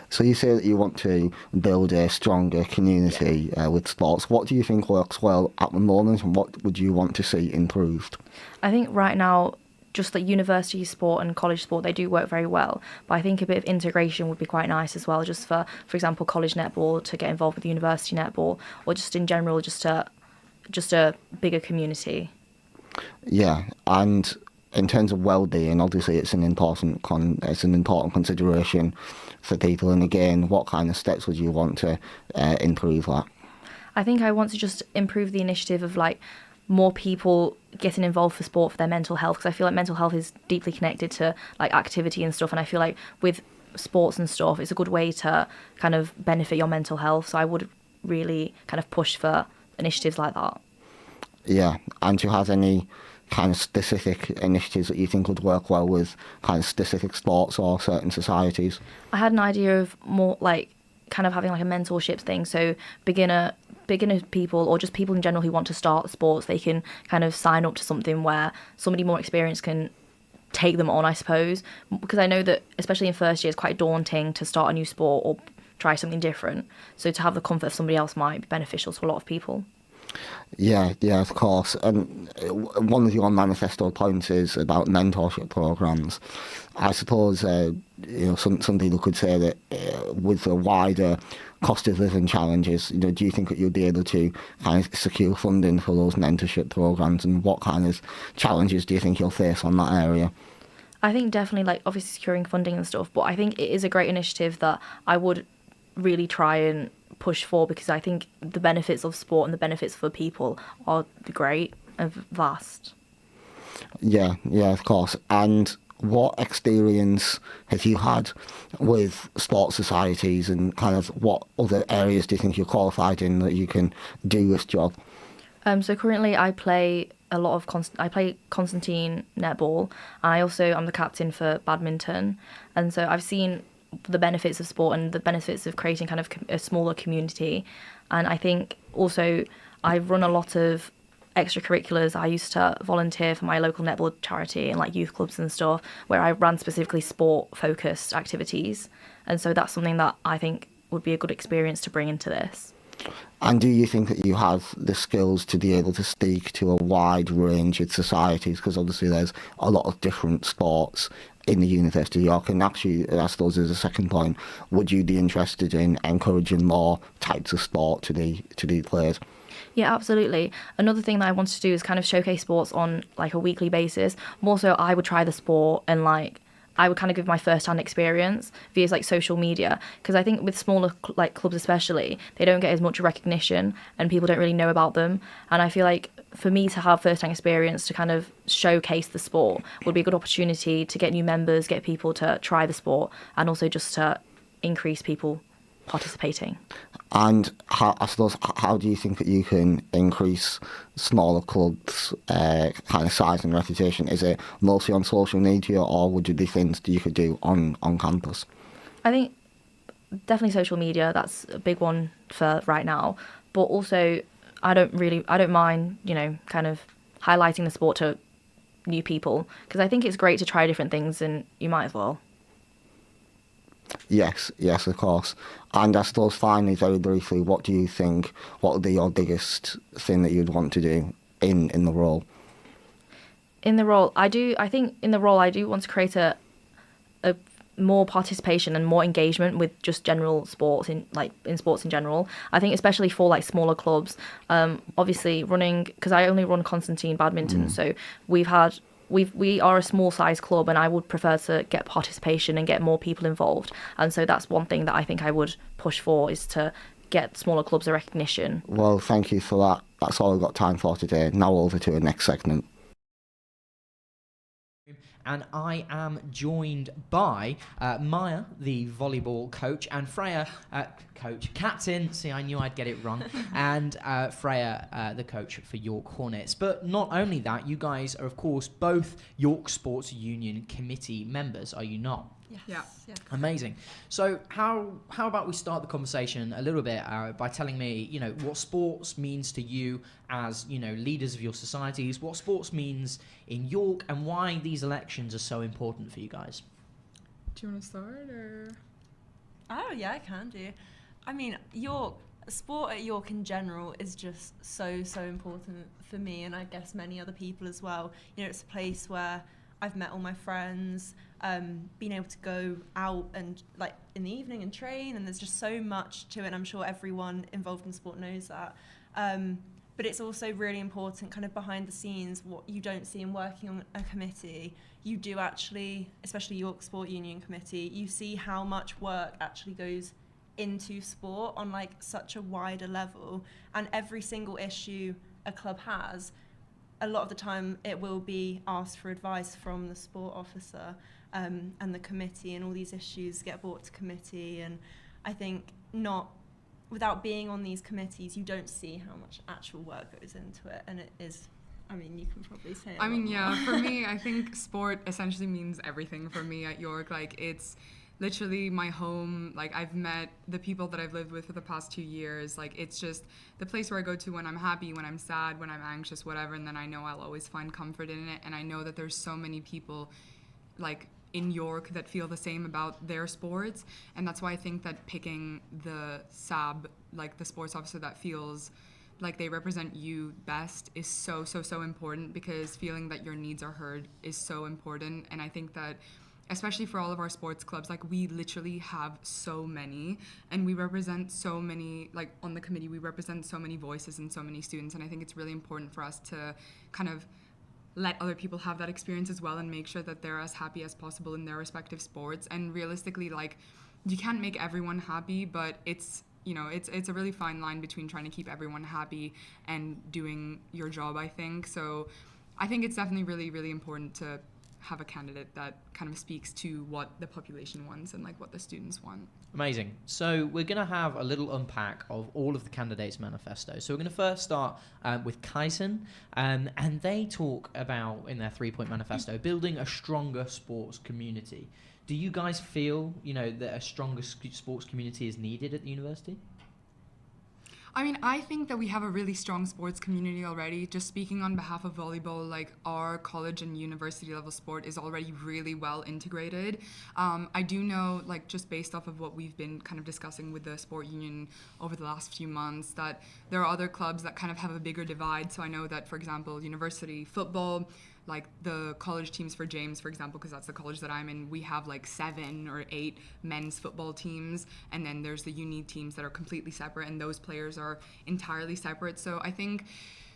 So you say that you want to build a stronger community with sports. What do you think works well at the moment, and what would you want to see improved? I think right now, just that university sport and college sport, they do work very well. But I think a bit of integration would be quite nice as well, just for example, college netball to get involved with university netball, or just in general, just a bigger community. Yeah, and in terms of well-being, obviously it's an important consideration for people. And again, what kind of steps would you want to improve that? I think I want to just improve the initiative of like more people getting involved for sport for their mental health, because I feel like mental health is deeply connected to like activity and stuff, and I feel like with sports and stuff, it's a good way to kind of benefit your mental health. So I would really kind of push for initiatives like that. Yeah, and do you have any kind of specific initiatives that you think would work well with kind of specific sports or certain societies? I had an idea of more like kind of having like a mentorship thing, so beginner people or just people in general who want to start sports, they can kind of sign up to something where somebody more experienced can take them on, I suppose, because I know that especially in first year it's quite daunting to start a new sport or try something different, so to have the comfort of somebody else might be beneficial to a lot of people. Yeah, of course. And one of your manifesto points is about mentorship programs. I suppose some people could say that with the wider cost of living challenges, do you think that you'll be able to kind of secure funding for those mentorship programs, and what kind of challenges do you think you'll face on that area? I think definitely, like, obviously securing funding and stuff, but I think it is a great initiative that I would really try and push for, because I think the benefits of sport and the benefits for people are great and vast. Yeah, of course. And what experience have you had with sports societies, and kind of what other areas do you think you're qualified in that you can do this job? So currently I play a lot of Constantine netball, and I'm the captain for badminton, and so I've seen the benefits of sport and the benefits of creating kind of a smaller community. And I think also I've run a lot of extracurriculars. I used to volunteer for my local netball charity and like youth clubs and stuff, where I ran specifically sport focused activities, and so that's something that I think would be a good experience to bring into this. And do you think that you have the skills to be able to speak to a wide range of societies? Because obviously there's a lot of different sports in the University of York. And actually, I suppose as a second point, would you be interested in encouraging more types of sport to be played? Yeah, absolutely. Another thing that I wanted to do is kind of showcase sports on like a weekly basis. More so, I would try the sport and like I would kind of give my first-hand experience via like social media, because I think with smaller like clubs especially, they don't get as much recognition and people don't really know about them. And I feel like for me to have first-hand experience to kind of showcase the sport would be a good opportunity to get new members, get people to try the sport, and also just to increase people participating. And I suppose, how do you think that you can increase smaller clubs' kind of size and reputation? Is it mostly on social media, or would there be things that you could do on campus? I think definitely social media. That's a big one for right now. But also, I don't mind, kind of highlighting the sport to new people, because I think it's great to try different things, and you might as well. Yes, of course. And I suppose finally, very briefly, what do you think, what would be your biggest thing that you'd want to do in the role? In the role, I do want to create a more participation and more engagement with just general sports in sports in general. I think especially for like smaller clubs, obviously running, because I only run Constantine badminton, so we are a small size club, and I would prefer to get participation and get more people involved. And so that's one thing that I think I would push for, is to get smaller clubs a recognition. Well, thank you for that. That's all we've got time for today. Now over to the next segment. And I am joined by Maya, the volleyball coach, and Freya, captain. See, I knew I'd get it wrong. And Freya, the coach for York Hornets. But not only that, you guys are, of course, both York Sports Union committee members, are you not? Yes. Yeah. Amazing. So how about we start the conversation a little bit by telling me, what sports means to you as, leaders of your societies, what sports means in York, and why these elections are so important for you guys. Do you want to start, or? Oh, yeah, I can do. I mean, sport at York in general is just so important for me, and I guess many other people as well. It's a place where I've met all my friends, been able to go out and like in the evening and train, and there's just so much to it, and I'm sure everyone involved in sport knows that. But it's also really important kind of behind the scenes, what you don't see in working on a committee. You do actually, especially York Sport Union Committee, you see how much work actually goes into sport on like such a wider level, and every single issue a club has, a lot of the time it will be asked for advice from the sport officer, and the committee, and all these issues get brought to committee. And I think without being on these committees, you don't see how much actual work goes into it, and it is, I mean, you can probably say it. For me, I think sport essentially means everything for me at York. Like, it's literally my home. Like, I've met the people that I've lived with for the past 2 years. Like, it's just the place where I go to when I'm happy, when I'm sad, when I'm anxious, whatever, and then I know I'll always find comfort in it. And I know that there's so many people like in York that feel the same about their sports, and that's why I think that picking the SAB, like the sports officer that feels like they represent you best, is so important, because feeling that your needs are heard is so important. And I think that especially for all of our sports clubs, like we literally have so many, and we represent so many, like on the committee, we represent so many voices and so many students, and I think it's really important for us to kind of let other people have that experience as well and make sure that they're as happy as possible in their respective sports. And realistically, like, you can't make everyone happy, but it's a really fine line between trying to keep everyone happy and doing your job, I think. So I think it's definitely really, really important to have a candidate that kind of speaks to what the population wants and like what the students want. Amazing. So we're going to have a little unpack of all of the candidates' manifestos. So we're going to first start with Kaisen, and they talk about, in their 3-point manifesto, building a stronger sports community. Do you guys feel, that a stronger sports community is needed at the university? I mean, I think that we have a really strong sports community already. Just speaking on behalf of volleyball, like our college and university level sport is already really well integrated. I do know, like just based off of what we've been kind of discussing with the sport union over the last few months, that there are other clubs that kind of have a bigger divide. So I know that, for example, university football, like the college teams for James, for example, because that's the college that I'm in, we have like 7 or 8 men's football teams, and then there's the uni teams that are completely separate, and those players are entirely separate. So I think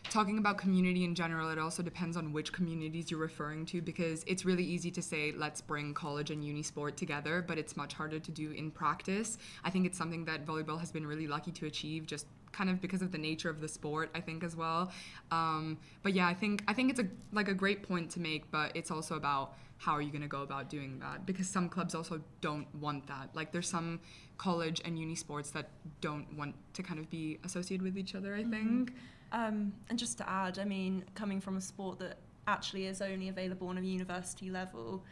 talking about community in general, it also depends on which communities you're referring to, because it's really easy to say, let's bring college and uni sport together, but it's much harder to do in practice. I think it's something that volleyball has been really lucky to achieve, just kind of because of the nature of the sport, I think, as well. But yeah, I think it's a great point to make, but it's also about how are you going to go about doing that, because some clubs also don't want that. Like there's some college and uni sports that don't want to kind of be associated with each other, I think. And just to add, I mean, coming from a sport that actually is only available on a university level,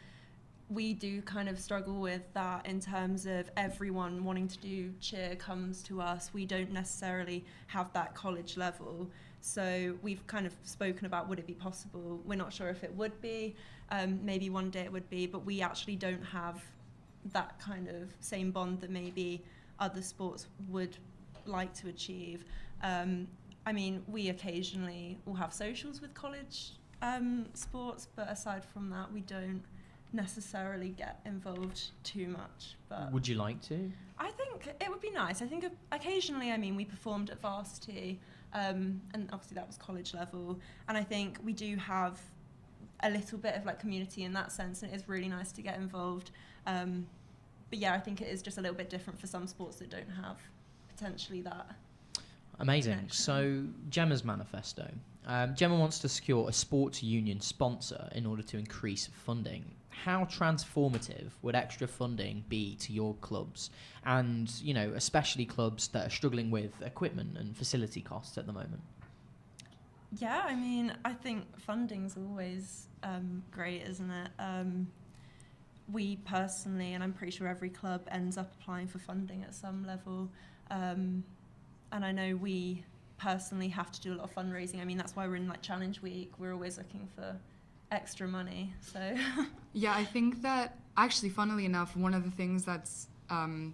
we do kind of struggle with that in terms of everyone wanting to do cheer comes to us. We don't necessarily have that college level. So we've kind of spoken about, would it be possible? We're not sure if it would be. Maybe one day it would be, but we actually don't have that kind of same bond that maybe other sports would like to achieve. I mean, we occasionally will have socials with college sports, but aside from that, we don't necessarily get involved too much. But would you like to? I think it would be nice. I think occasionally, I mean, we performed at varsity, and obviously that was college level, and I think we do have a little bit of like community in that sense, and it is really nice to get involved. But yeah, I think it is just a little bit different for some sports that don't have potentially that. Amazing. connection. So Gemma's manifesto. Gemma wants to secure a sports union sponsor in order to increase funding. How transformative would extra funding be to your clubs, and especially clubs that are struggling with equipment and facility costs at the moment? Yeah, I mean, I think funding's always great, isn't it? We personally, and I'm pretty sure every club ends up applying for funding at some level, and I know we personally have to do a lot of fundraising. I mean, that's why we're in like Challenge Week. We're always looking for extra money. So yeah, I think that actually, funnily enough, one of the things that's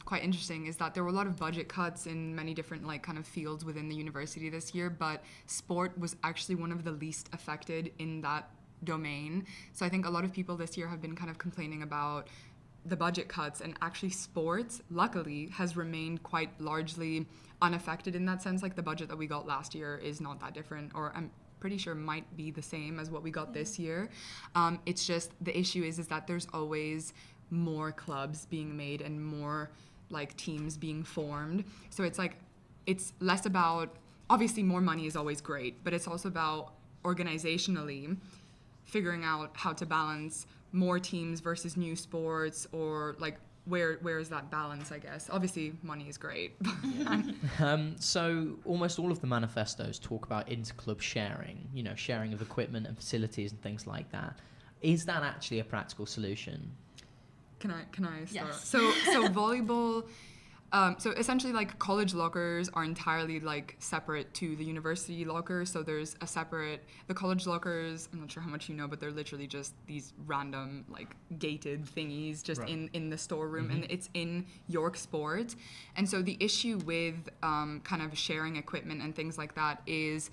quite interesting is that there were a lot of budget cuts in many different like kind of fields within the university this year, but sport was actually one of the least affected in that domain. So I think a lot of people this year have been kind of complaining about the budget cuts, and actually sports, luckily, has remained quite largely unaffected in that sense. Like the budget that we got last year is not that different, or I'm pretty sure might be the same as what we got this year. It's just the issue is that there's always more clubs being made and more like teams being formed. So it's like, it's less about, obviously more money is always great, but it's also about organizationally figuring out how to balance more teams versus new sports, or like where is that balance, I guess. Obviously money is great. So almost all of the manifestos talk about inter-club sharing, sharing of equipment and facilities and things like that. Is that actually a practical solution? Can I start? Yes. So volleyball, so essentially like college lockers are entirely like separate to the university lockers. So there's a separate, the college lockers, I'm not sure how much you know, but they're literally just these random like gated thingies just Right. in the storeroom, and it's in York Sport. And so the issue with kind of sharing equipment and things like that is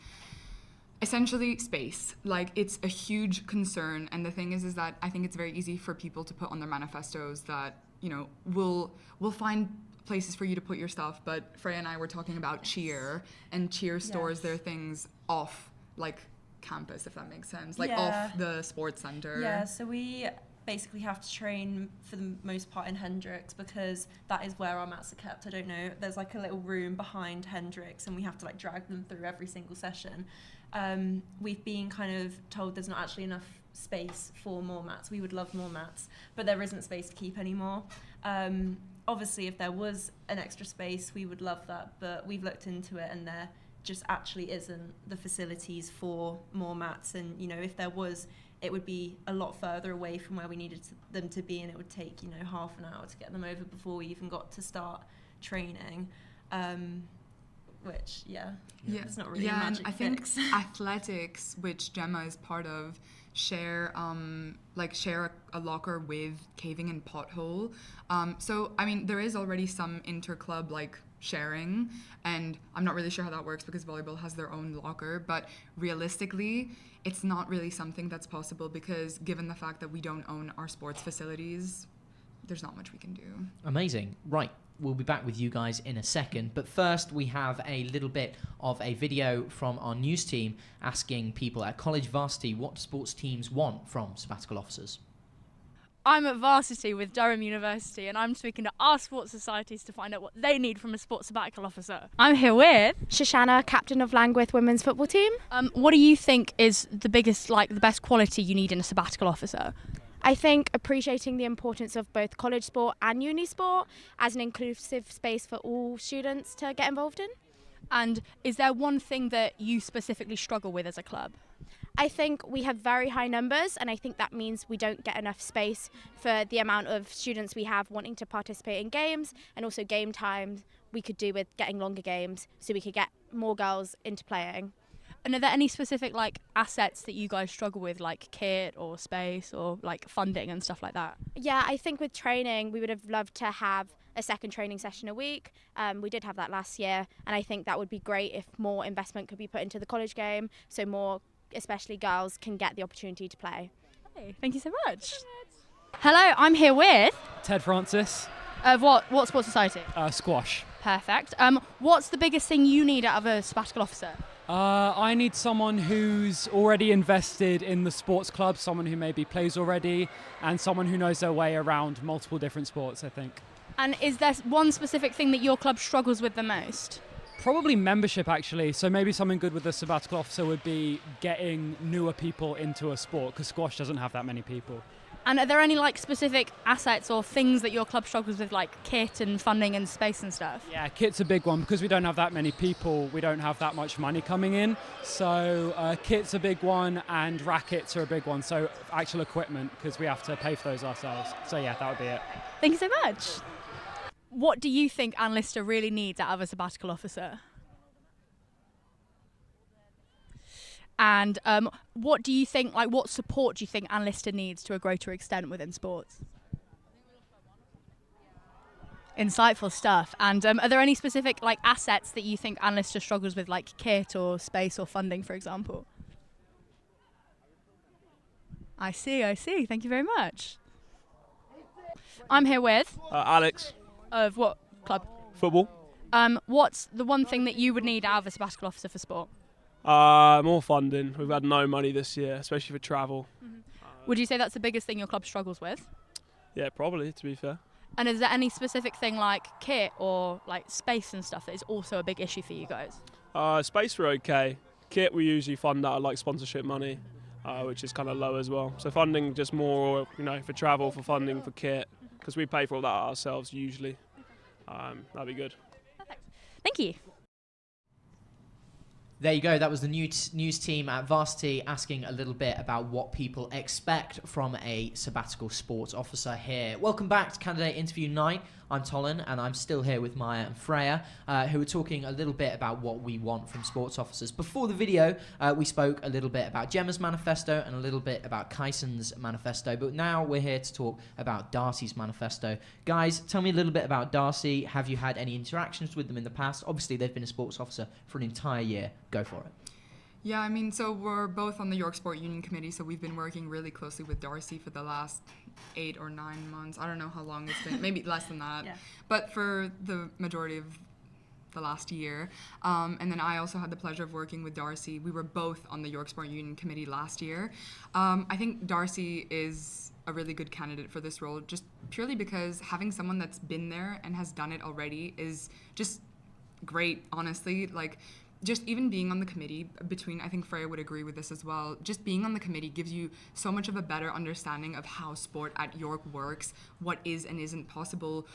essentially space. Like, it's a huge concern, and the thing is that I think it's very easy for people to put on their manifestos that, you know, we'll find places for you to put your stuff, but Freya and I were talking about Cheer, and Cheer stores their things off, like, campus, if that makes sense, like off the sports center. Yeah, so we basically have to train for the most part in Hendrix because that is where our mats are kept. I don't know, there's like a little room behind Hendrix and we have to like drag them through every single session. We've been kind of told there's not actually enough space for more mats. We would love more mats, but there isn't space to keep anymore. Obviously, if there was an extra space, we would love that, but we've looked into it and there just actually isn't the facilities for more mats. And, you know, if there was, it would be a lot further away from where we needed them to be, and it would take, you know, half an hour to get them over before we even got to start training. Which, it's not really a magic and I think fix. athletics, which Gemma is part of, share a locker with Caving and Pothole. So, I mean, there is already some interclub, like, sharing, and I'm not really sure how that works because volleyball has their own locker, but realistically, it's not really something that's possible because given the fact that we don't own our sports facilities, there's not much we can do. Amazing. Right. We'll be back with you guys in a second. But first, we have a little bit of a video from our news team asking people at college varsity what sports teams want from sabbatical officers. I'm at varsity with Durham University and I'm speaking to our sports societies to find out what they need from a sports sabbatical officer. I'm here with Shoshana, captain of Langwith women's football team. What do you think is the biggest, the best quality you need in a sabbatical officer? I think appreciating the importance of both college sport and uni sport as an inclusive space for all students to get involved in. And is there one thing that you specifically struggle with as a club? I think we have very high numbers, and I think that means we don't get enough space for the amount of students we have wanting to participate in games, and also game times we could do with getting longer games so we could get more girls into playing. And are there any specific assets that you guys struggle with, like kit or space or funding and stuff like that? Yeah, I think with training we would have loved to have a second training session a week. We did have that last year, and I think that would be great if more investment could be put into the college game so more, especially girls, can get the opportunity to play. Hey, thank you so much. Hello, I'm here with Ted Francis. Of what sports society? Squash. Perfect. What's the biggest thing you need out of a sabbatical officer? I need someone who's already invested in the sports club, someone who maybe plays already, and someone who knows their way around multiple different sports, I think. And is there one specific thing that your club struggles with the most? Probably membership, actually. So maybe something good with a sabbatical officer would be getting newer people into a sport, because squash doesn't have that many people. And are there any specific assets or things that your club struggles with, like kit and funding and space and stuff? Yeah, kit's a big one. Because we don't have that many people, we don't have that much money coming in. So kit's a big one, and rackets are a big one. So actual equipment, because we have to pay for those ourselves. So yeah, that would be it. Thank you so much. What do you think Anne Lister really needs out of a sabbatical officer? And what do you think, what support do you think Anne Lister needs to a greater extent within sports? Insightful stuff. And are there any specific assets that you think Anne Lister struggles with, like kit or space or funding, for example? I see. Thank you very much. I'm here with Alex. Of what club? Football. What's the one thing that you would need out of a sabbatical officer for sport? More funding. We've had no money this year, especially for travel. Mm-hmm. Would you say that's the biggest thing your club struggles with? Yeah, probably, to be fair. And is there any specific thing like kit or space and stuff that is also a big issue for you guys? Space we're okay. Kit we usually fund out of sponsorship money, which is kind of low as well. So funding just more, for travel, for funding, for kit, because we pay for all that ourselves usually. That'd be good. Perfect. Thank you. There you go. That was the news team at Varsity asking a little bit about what people expect from a sabbatical sports officer here. Welcome back to Candidate Interview Night. I'm Tolan, and I'm still here with Maya and Freya, who are talking a little bit about what we want from sports officers. Before the video, we spoke a little bit about Gemma's manifesto and a little bit about Kyson's manifesto, but now we're here to talk about Darcy's manifesto. Guys, tell me a little bit about Darcy. Have you had any interactions with them in the past? Obviously, they've been a sports officer for an entire year. Go for it. Yeah, I mean, so we're both on the York Sport Union Committee, so we've been working really closely with Darcy for the last 8 or 9 months. I don't know how long it's been, maybe less than that. Yeah. But for the majority of the last year. And then I also had the pleasure of working with Darcy. We were both on the York Sport Union Committee last year. I think Darcy is a really good candidate for this role, just purely because having someone that's been there and has done it already is just great, honestly. Like, just even being on the committee, I think Freya would agree with this as well, just being on the committee gives you so much of a better understanding of how sport at York works, what is and isn't possible,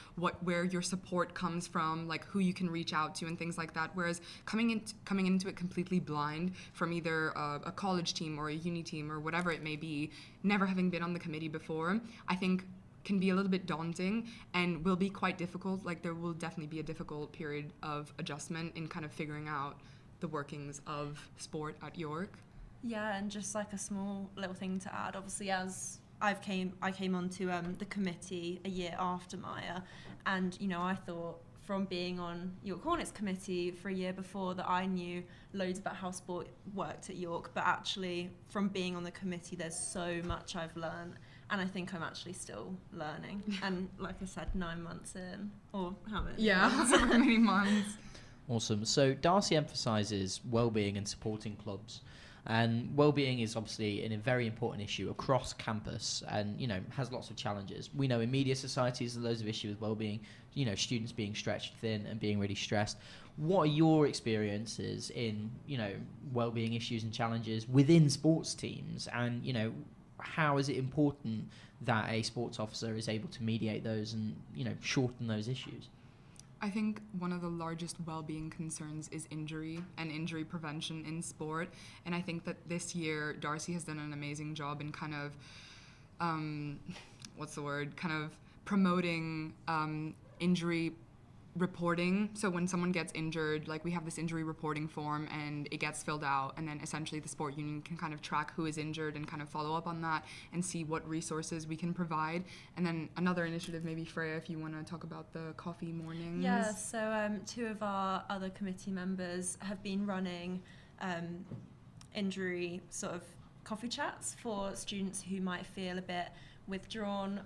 where your support comes from, like who you can reach out to and things like that. Whereas coming into it completely blind from either a college team or a uni team or whatever it may be, never having been on the committee before, I think can be a little bit daunting and will be quite difficult. Like, there will definitely be a difficult period of adjustment in kind of figuring out the workings of sport at York. Yeah, and just like a small little thing to add, obviously, as I came onto the committee a year after Maya, and I thought from being on York Hornets committee for a year before that I knew loads about how sport worked at York, but actually from being on the committee there's so much I've learned, and I think I'm actually still learning. And like I said, 9 months in, or how many? Yeah, so many months. Awesome. So Darcy emphasises well-being and supporting clubs. And well-being is obviously a very important issue across campus and, has lots of challenges. We know in media societies there's loads of issues with well-being, students being stretched thin and being really stressed. What are your experiences in, well-being issues and challenges within sports teams? And, how is it important that a sports officer is able to mediate those and, shorten those issues? I think one of the largest well-being concerns is injury and injury prevention in sport. And I think that this year, Darcy has done an amazing job in kind of, promoting injury reporting. So when someone gets injured, like, we have this injury reporting form and it gets filled out, and then essentially the sport union can kind of track who is injured and kind of follow up on that and see what resources we can provide. And then another initiative, maybe Freya, if you want to talk about the coffee mornings. Yeah, so 2 of our other committee members have been running injury sort of coffee chats for students who might feel a bit withdrawn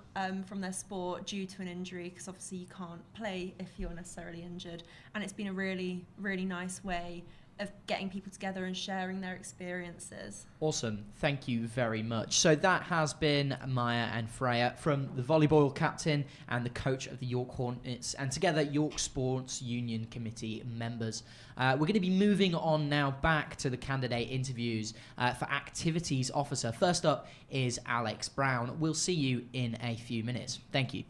from their sport due to an injury, because obviously you can't play if you're necessarily injured, and it's been a really, really nice way of getting people together and sharing their experiences. Awesome. Thank you very much. So that has been Maya and Freya from the volleyball captain and the coach of the York Hornets, and together York Sports Union Committee members. We're going to be moving on now back to the candidate interviews for activities officer. First up is Alex Brown. We'll see you in a few minutes. Thank you.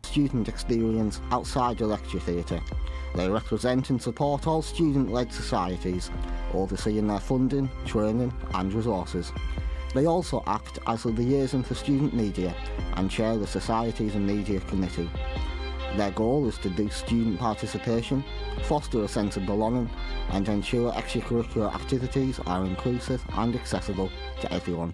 Student experience outside the lecture theatre. They represent and support all student-led societies, overseeing their funding, training and resources. They also act as the liaison for student media and chair the Societies and Media Committee. Their goal is to boost student participation, foster a sense of belonging and ensure extracurricular activities are inclusive and accessible to everyone.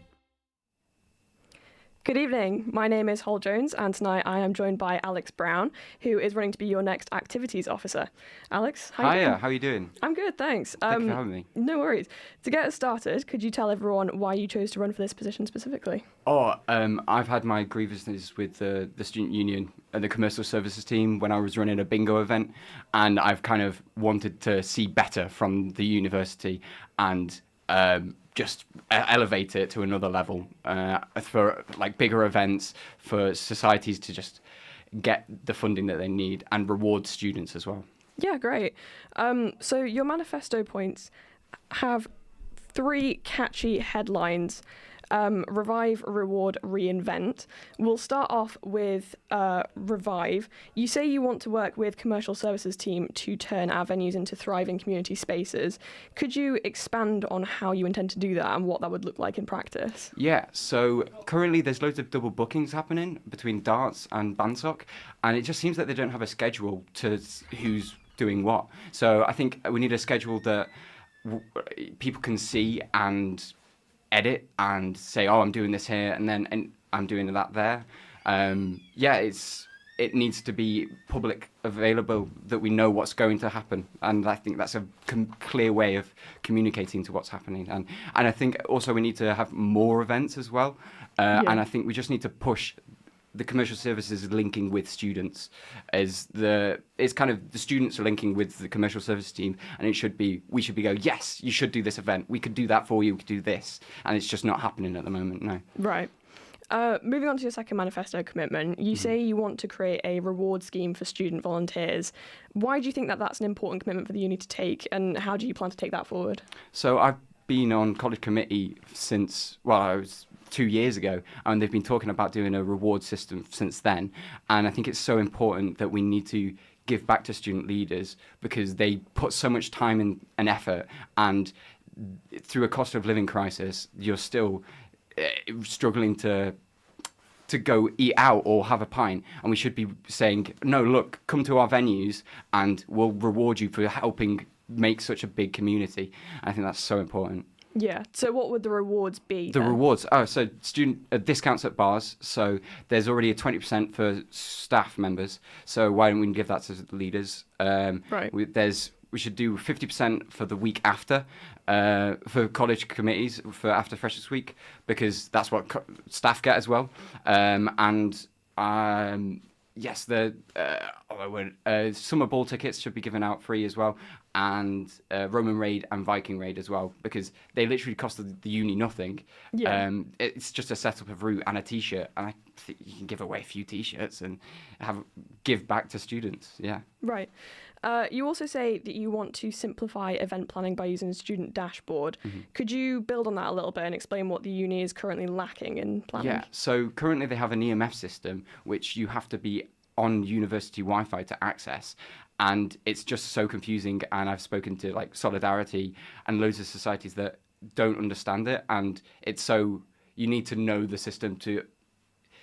Good evening, my name is Hol Jones and tonight I am joined by Alex Brown, who is running to be your next activities officer. Alex, how are you doing? Hiya, how are you doing? I'm good, thanks. Thank you for having me. No worries. To get us started, could you tell everyone why you chose to run for this position specifically? I've had my grievances with the student union and the commercial services team when I was running a bingo event, and I've kind of wanted to see better from the university and just elevate it to another level for like bigger events, for societies to just get the funding that they need and reward students as well. Yeah, great. So your manifesto points have 3 catchy headlines. Revive, Reward, Reinvent. We'll start off with Revive. You say you want to work with commercial services team to turn our venues into thriving community spaces. Could you expand on how you intend to do that and what that would look like in practice? Yeah, so currently there's loads of double bookings happening between Darts and Bansock, and it just seems that they don't have a schedule to who's doing what. So I think we need a schedule that people can see and edit and say, oh, I'm doing this here and I'm doing that there. it needs to be public available, that we know what's going to happen. And I think that's a clear way of communicating to what's happening. And I think also we need to have more events as well. And I think we just need to push the commercial services linking with students. It's kind of the students are linking with the commercial service team, and we should be go, yes, you should do this event. We could do that for you. We could do this. And it's just not happening at the moment, no. Right. Moving on to your second manifesto commitment, you say you want to create a reward scheme for student volunteers. Why do you think that that's an important commitment for the uni to take, and how do you plan to take that forward? So I've been on college committee since, I was 2 years ago, and they've been talking about doing a reward system since then. And I think it's so important that we need to give back to student leaders, because they put so much time and effort, and through a cost of living crisis, you're still struggling to go eat out or have a pint, and we should be saying, no, look, come to our venues and we'll reward you for helping make such a big community. I think that's so important. Yeah, so what would the rewards be? The rewards, so student discounts at bars. So there's already a 20% for staff members, so why don't we give that to the leaders? Right. We should do 50% for the week after, for college committees for after Freshers Week, because that's what staff get as well. Yes, the summer ball tickets should be given out free as well, and Roman Raid and Viking Raid as well, because they literally cost the uni nothing. Yeah. It's just a setup of route and a T-shirt, and I think you can give away a few T-shirts and give back to students. Yeah. Right. You also say that you want to simplify event planning by using a student dashboard. Mm-hmm. Could you build on that a little bit and explain what the uni is currently lacking in planning? Yeah, so currently they have an EMF system, which you have to be on university Wi-Fi to access. And it's just so confusing. And I've spoken to like Solidarity and loads of societies that don't understand it. And you need to know the system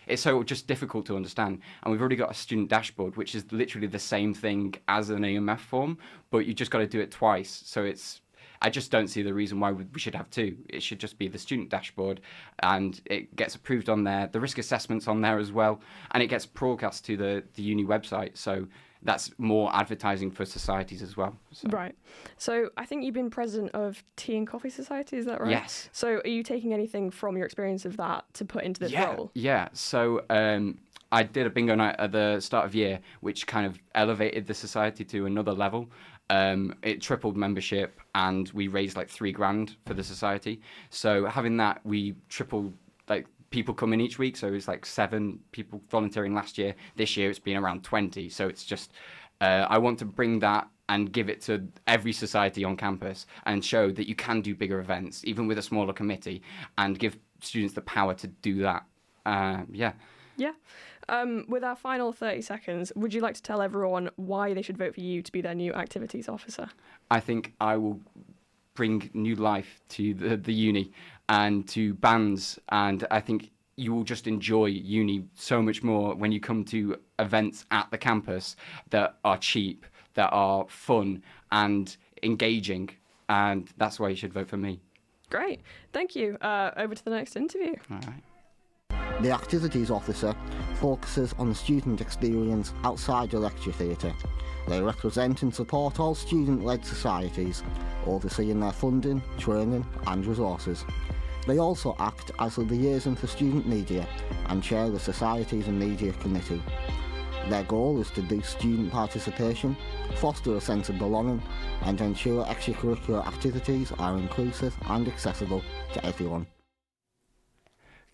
it's so just difficult to understand. And we've already got a student dashboard, which is literally the same thing as an EMF form, but you just got to do it twice. So I just don't see the reason why we should have two. It should just be the student dashboard, and it gets approved on there. The risk assessment's on there as well, and it gets broadcast to the uni website. So that's more advertising for societies as well. So. Right. So I think you've been president of Tea and Coffee Society, is that right? Yes. So are you taking anything from your experience of that to put into this role? Yeah. So I did a bingo night at the start of year, which kind of elevated the society to another level. It tripled membership, and we raised like $3,000 for the society. So having that, we tripled people come in each week. So it's like 7 people volunteering last year. This year it's been around 20. So it's just, I want to bring that and give it to every society on campus and show that you can do bigger events, even with a smaller committee, and give students the power to do that. Yeah. With our final 30 seconds, would you like to tell everyone why they should vote for you to be their new activities officer? I think I will bring new life to the uni and to bands, and I think you will just enjoy uni so much more when you come to events at the campus that are cheap, that are fun and engaging, and that's why you should vote for me. Great, thank you. Over to the next interview. All right. The activities officer focuses on the student experience outside the lecture theatre. They represent and support all student-led societies, overseeing their funding, training and resources. They also act as the liaison for student media and chair the Societies and Media Committee. Their goal is to boost student participation, foster a sense of belonging, and ensure extracurricular activities are inclusive and accessible to everyone.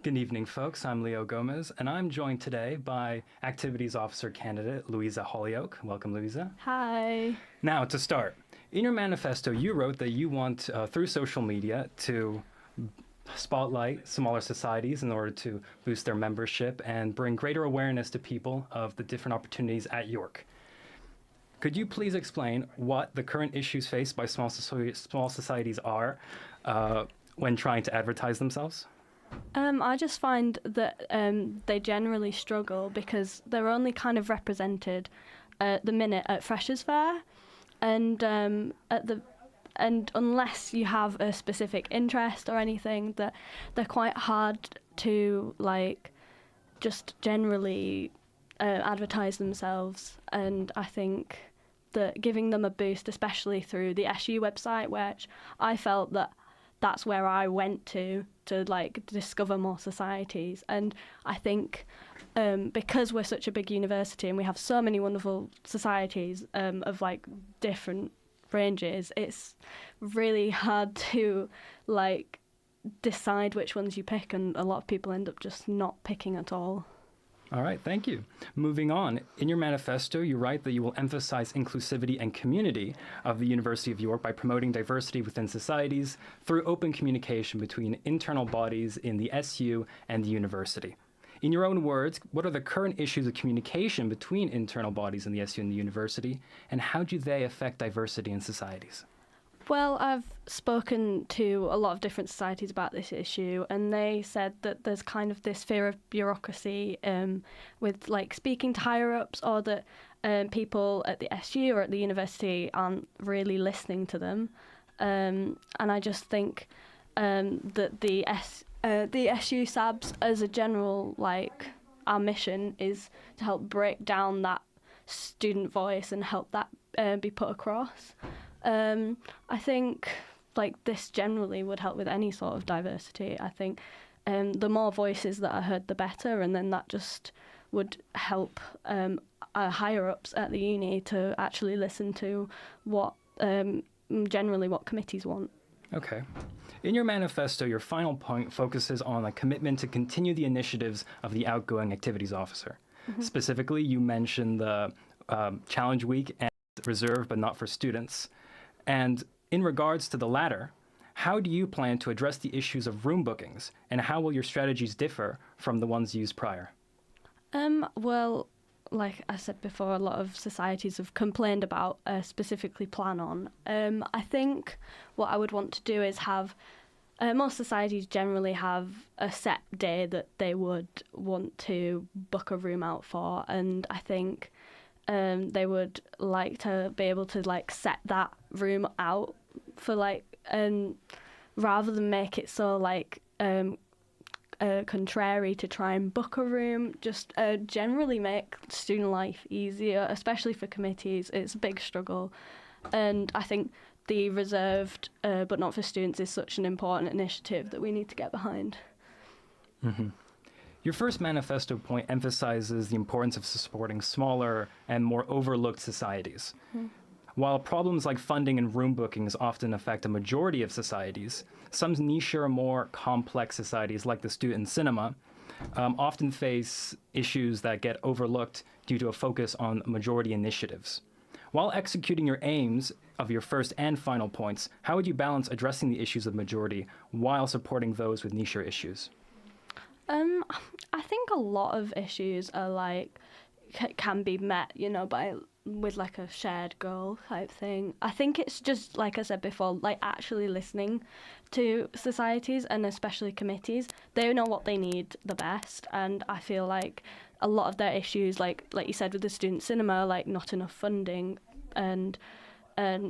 Good evening, folks. I'm Leo Gomez, and I'm joined today by Activities Officer candidate Louisa Hollyoak. Welcome, Louisa. Hi. Now, to start, in your manifesto, you wrote that you want, through social media, to spotlight smaller societies in order to boost their membership and bring greater awareness to people of the different opportunities at York. Could you please explain what the current issues faced by small societies are when trying to advertise themselves? I just find that they generally struggle because they're only kind of represented at the minute at Freshers' Fair, and unless you have a specific interest or anything, that they're quite hard to just generally advertise themselves, and I think that giving them a boost, especially through the SU website, which I felt that that's where I went to like discover more societies. And I think because we're such a big university and we have so many wonderful societies of like different ranges, it's really hard to like decide which ones you pick, and a lot of people end up just not picking at all. All right, thank you. Moving on, in your manifesto, you write that you will emphasize inclusivity and community of the University of York by promoting diversity within societies through open communication between internal bodies in the SU and the university. In your own words, what are the current issues of communication between internal bodies in the SU and the university, and how do they affect diversity in societies? Well, I've spoken to a lot of different societies about this issue, and they said that there's kind of this fear of bureaucracy with like speaking to higher ups, or that people at the SU or at the university aren't really listening to them. And I just think that the SU SABs as a general, like, our mission is to help break down that student voice and help that be put across. I think like this generally would help with any sort of diversity. I think the more voices that are heard, the better, and then that just would help higher ups at the uni to actually listen to what generally what committees want. Okay. In your manifesto, your final point focuses on a commitment to continue the initiatives of the outgoing activities officer. Mhm. Specifically, you mentioned the Challenge Week and reserved but not for students. And in regards to the latter, how do you plan to address the issues of room bookings, and how will your strategies differ from the ones used prior? Well, like I said before, a lot of societies have complained about specifically plan on. I think what I would want to do is have most societies generally have a set day that they would want to book a room out for, and I think they would like to be able to like set that room out for like rather than make it so like contrary to try and book a room, just generally make student life easier, especially for committees. It's a big struggle, and I think the reserved but not for students is such an important initiative that we need to get behind. Mm-hmm. Your first manifesto point emphasizes the importance of supporting smaller and more overlooked societies. Mhm. While problems like funding and room bookings often affect a majority of societies, some niche or more complex societies like the student cinema often face issues that get overlooked due to a focus on majority initiatives. While executing your aims of your first and final points, how would you balance addressing the issues of majority while supporting those with niche issues? I think a lot of issues are like can be met, you know, by with like a shared goal type thing. I think it's just like I said before, like actually listening to societies and especially committees. They know what they need the best, and I feel like a lot of their issues, like you said with the student cinema, like not enough funding and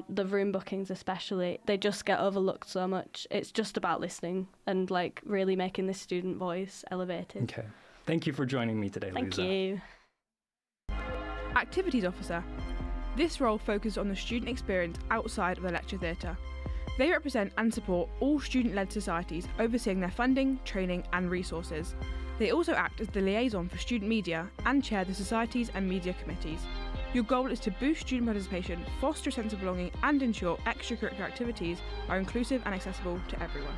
the room bookings especially, they just get overlooked so much. It's just about listening and like really making the student voice elevated. Okay. Thank you for joining me today, Thank Lisa. you. Activities Officer. This role focuses on the student experience outside of the lecture theatre. They represent and support all student-led societies, overseeing their funding, training and resources. They also act as the liaison for student media and chair the societies and media committees. Your goal is to boost student participation, foster a sense of belonging and ensure extracurricular activities are inclusive and accessible to everyone.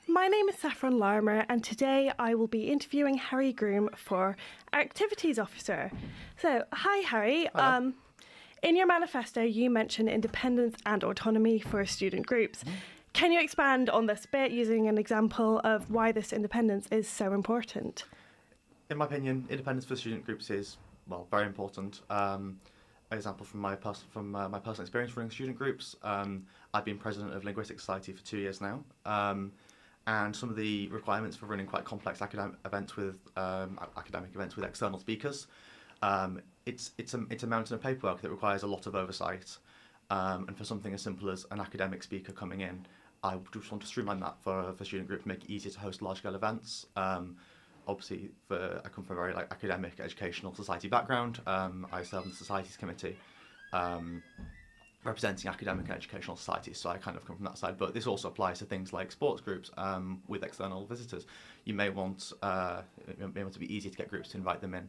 My name is Saffron Larmer, and today I will be interviewing Harry Groom for Activities Officer. So, hi Harry. Hello. In your manifesto, you mention independence and autonomy for student groups. Can you expand on this bit using an example of why this independence is so important? In my opinion, independence for student groups is, well, very important. An example from my personal experience running student groups, I've been president of Linguistic Society for 2 years now. And some of the requirements for running quite complex academic events with external speakers, it's a mountain of paperwork that requires a lot of oversight. And for something as simple as an academic speaker coming in, I just want to streamline that for student groups, make it easier to host large-scale events. obviously, I come from a very academic, educational society background. I serve on the Societies Committee, representing academic and educational societies, so I kind of come from that side. But this also applies to things like sports groups with external visitors. You may want it to be easier to get groups to invite them in.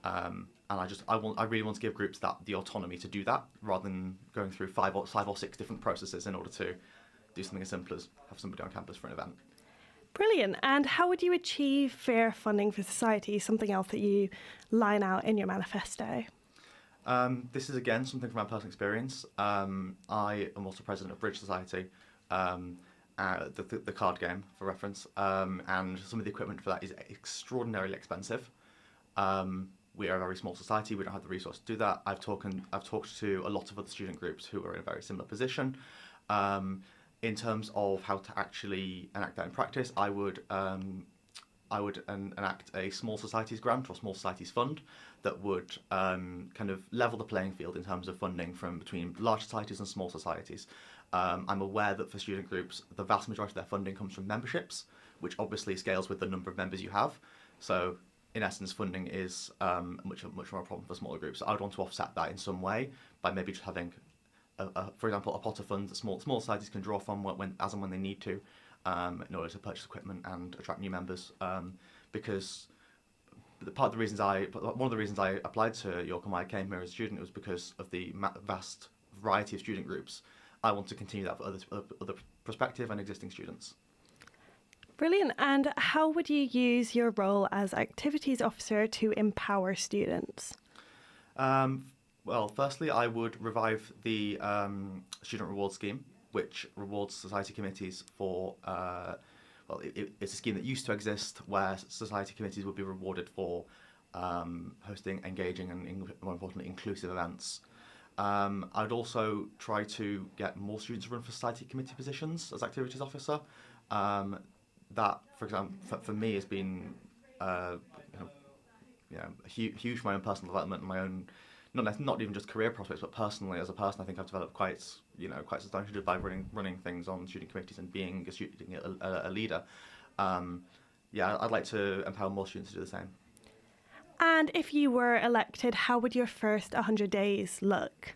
And I really want to give groups the autonomy to do that, rather than going through five or six different processes in order to do something as simple as have somebody on campus for an event. Brilliant. And how would you achieve fair funding for society? Something else that you line out in your manifesto? This is again something from my personal experience. I am also president of Bridge Society, the card game for reference, and some of the equipment for that is extraordinarily expensive. We are a very small society. We don't have the resources to do that. I've talked to a lot of other student groups who are in a very similar position. In terms of how to actually enact that in practice, I would enact a small societies grant or small societies fund that would kind of level the playing field in terms of funding from between large societies and small societies. I'm aware that for student groups, the vast majority of their funding comes from memberships, which obviously scales with the number of members you have. So in essence, funding is much more a problem for smaller groups. So I would want to offset that in some way by maybe just having, for example, a pot of funds that small societies can draw from as and when they need to, in order to purchase equipment and attract new members. Because one of the reasons I applied to York and why I came here as a student was because of the vast variety of student groups. I want to continue that for other prospective and existing students. Brilliant. And how would you use your role as activities officer to empower students? Well, firstly, I would revive the student reward scheme, which rewards society committees for, it's a scheme that used to exist where society committees would be rewarded for hosting engaging and, more importantly, inclusive events. I'd also try to get more students to run for society committee positions as activities officer. That, for example, for me has been huge for my own personal development and my own, not even just career prospects, but personally as a person, I think I've developed quite substantially by running things on student committees and being a leader. I'd like to empower more students to do the same. And if you were elected, how would your first 100 days look?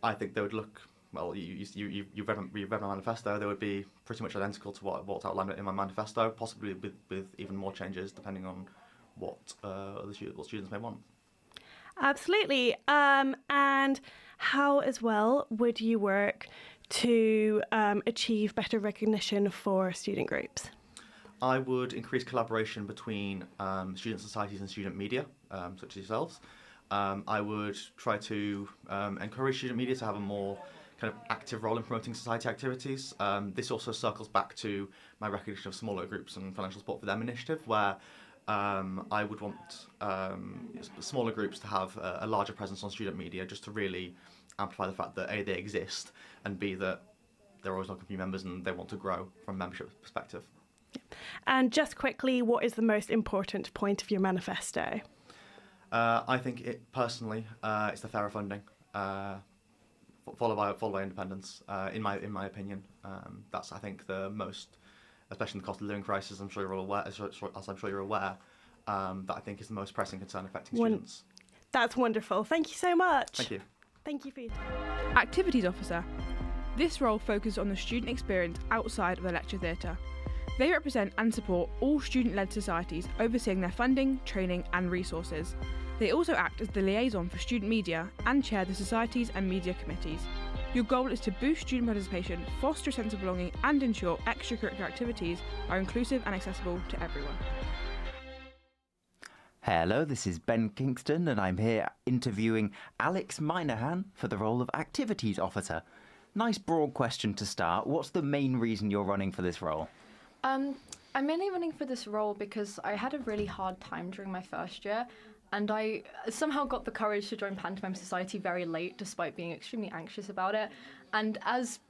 I think they would look, well, you've read my manifesto. They would be pretty much identical to what's outlined in my manifesto, possibly with even more changes depending on what students may want. Absolutely. And how as well would you work to achieve better recognition for student groups? I would increase collaboration between student societies and student media, such as yourselves. I would try to encourage student media to have a more kind of active role in promoting society activities. This also circles back to my recognition of smaller groups and financial support for them initiative, where I would want smaller groups to have a larger presence on student media, just to really amplify the fact that A, they exist, and B, that they're always not going to be members and they want to grow from a membership perspective. And just quickly, what is the most important point of your manifesto? I think it's the fairer funding, followed by independence. In my opinion, that's, I think, the most, especially in the cost of living crisis. I'm sure you're all aware, as I'm sure you're aware, that I think is the most pressing concern affecting students. That's wonderful. Thank you so much. Thank you. Thank you for your time. Activities Officer. This role focuses on the student experience outside of the lecture theatre. They represent and support all student-led societies, overseeing their funding, training and resources. They also act as the liaison for student media and chair the societies and media committees. Your goal is to boost student participation, foster a sense of belonging and ensure extracurricular activities are inclusive and accessible to everyone. Hello, this is Ben Kingston and I'm here interviewing Alex Minahan for the role of Activities Officer. Nice broad question to start. What's the main reason you're running for this role? I'm mainly running for this role because I had a really hard time during my first year, and I somehow got the courage to join Pantomime Society very late, despite being extremely anxious about it. And as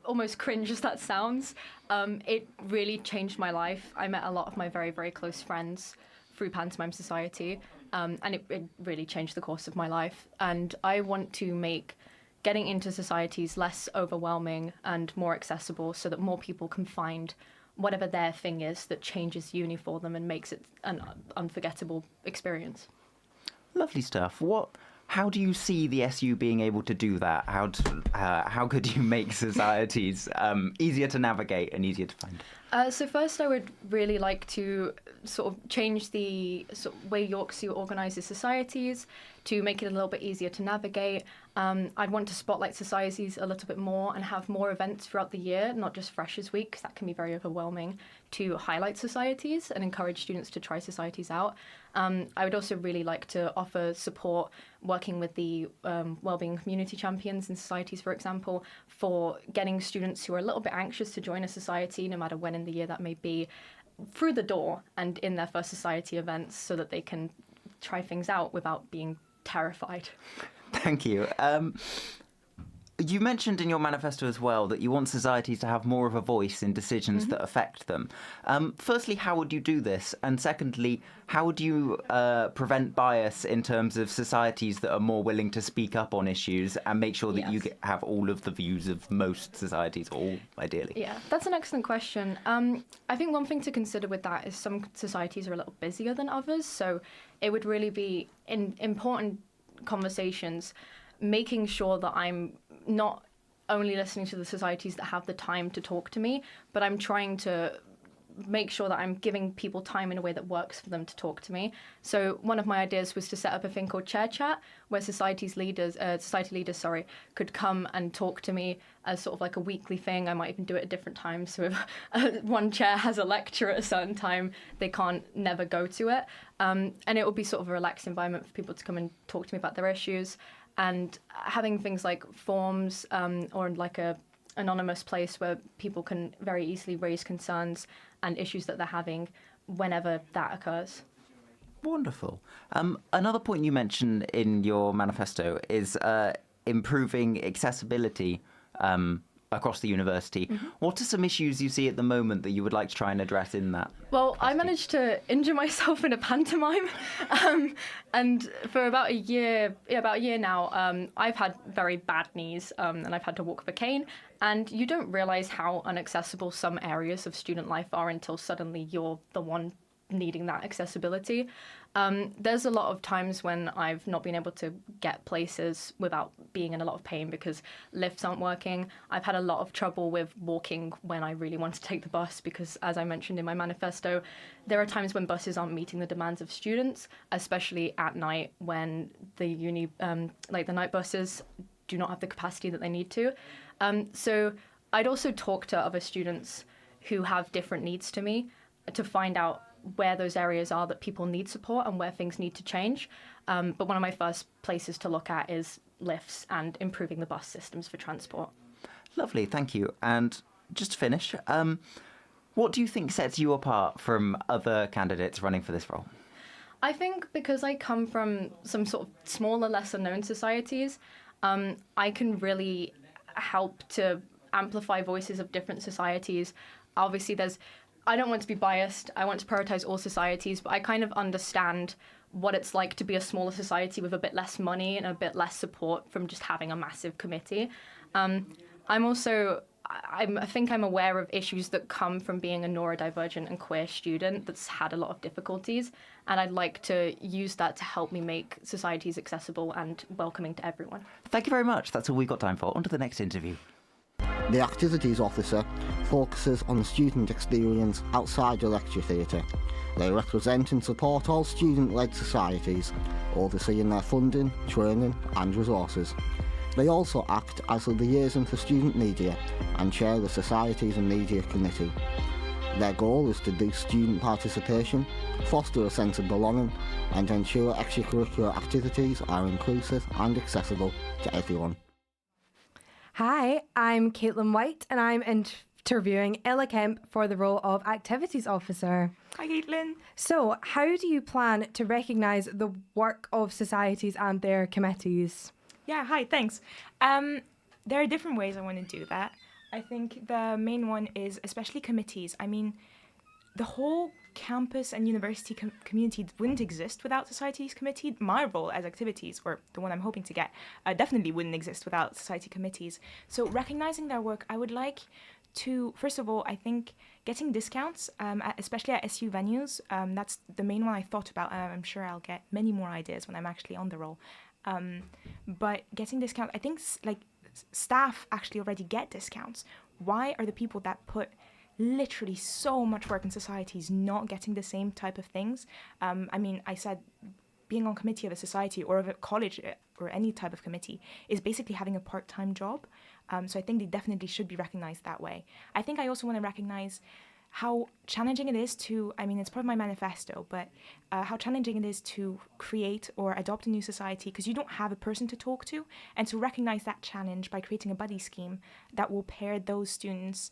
almost cringe as that sounds, it really changed my life. I met a lot of my very, very close friends through Pantomime Society, and it really changed the course of my life. And I want to make getting into societies less overwhelming and more accessible so that more people can find whatever their thing is that changes uni for them and makes it an unforgettable experience. Lovely stuff. How do you see the SU being able to do that? How could you make societies easier to navigate and easier to find? So first, I would really like to sort of change the way York SU organises societies to make it a little bit easier to navigate. I'd want to spotlight societies a little bit more and have more events throughout the year, not just Freshers Week, because that can be very overwhelming, to highlight societies and encourage students to try societies out. I would also really like to offer support working with the Wellbeing Community Champions in societies, for example, for getting students who are a little bit anxious to join a society, no matter when in the year that may be, through the door and in their first society events so that they can try things out without being terrified. Thank you. You mentioned in your manifesto as well that you want societies to have more of a voice in decisions that affect them. Firstly, how would you do this? And secondly, how would you prevent bias in terms of societies that are more willing to speak up on issues and make sure that you have all of the views of most societies, all ideally? Yeah, that's an excellent question. I think one thing to consider with that is some societies are a little busier than others, so it would really be in important conversations making sure that I'm not only listening to the societies that have the time to talk to me, but I'm trying to make sure that I'm giving people time in a way that works for them to talk to me. So one of my ideas was to set up a thing called Chair Chat, where society leaders, could come and talk to me as sort of like a weekly thing. I might even do it at different times. So if one chair has a lecture at a certain time, they can't never go to it. And it would be sort of a relaxed environment for people to come and talk to me about their issues. And having things like forms or like a anonymous place where people can very easily raise concerns and issues that they're having whenever that occurs. Wonderful. Another point you mentioned in your manifesto is improving accessibility across the university. What are some issues you see at the moment that you would like to try and address in that? Well, I managed to injure myself in a pantomime, and for about a year now, I've had very bad knees, and I've had to walk with a cane. And you don't realise how inaccessible some areas of student life are until suddenly you're the one needing that accessibility. There's a lot of times when I've not been able to get places without being in a lot of pain because lifts aren't working. I've had a lot of trouble with walking when I really want to take the bus because, as I mentioned in my manifesto, there are times when buses aren't meeting the demands of students, especially at night when the the night buses do not have the capacity that they need to. So I'd also talk to other students who have different needs to me to find out where those areas are that people need support and where things need to change. But one of my first places to look at is lifts and improving the bus systems for transport. Lovely, thank you. And just to finish, what do you think sets you apart from other candidates running for this role? I think because I come from some sort of smaller, lesser-known societies, I can really help to amplify voices of different societies. Obviously, I don't want to be biased. I want to prioritize all societies, but I kind of understand what it's like to be a smaller society with a bit less money and a bit less support from just having a massive committee. I think I'm aware of issues that come from being a neurodivergent and queer student that's had a lot of difficulties, and I'd like to use that to help me make societies accessible and welcoming to everyone. Thank you very much. That's all we've got time for. On to the next interview. The Activities Officer focuses on the student experience outside the lecture theatre. They represent and support all student-led societies, overseeing their funding, training and resources. They also act as a liaison for student media and chair the Societies and Media Committee. Their goal is to boost student participation, foster a sense of belonging and ensure extracurricular activities are inclusive and accessible to everyone. Hi, I'm Caitlin White and I'm interviewing Ella Kemp for the role of Activities Officer. Hi Caitlin. So, how do you plan to recognise the work of societies and their committees? Yeah, hi, thanks. There are different ways I want to do that. I think the main one is especially committees. I mean, the whole campus and university community wouldn't exist without societies committee. My role as activities, or the one I'm hoping to get, definitely wouldn't exist without society committees. So recognizing their work, I would like to, first of all, I think getting discounts, especially at SU venues, that's the main one I thought about. I'm sure I'll get many more ideas when I'm actually on the roll. But getting discounts, I think staff actually already get discounts. Why are the people that put literally so much work in societies not getting the same type of things? I mean, I said being on committee of a society or of a college or any type of committee is basically having a part-time job. So I think they definitely should be recognized that way. I think I also want to recognize how challenging it is to, I mean, it's part of my manifesto, but how challenging it is to create or adopt a new society because you don't have a person to talk to, and to recognize that challenge by creating a buddy scheme that will pair those students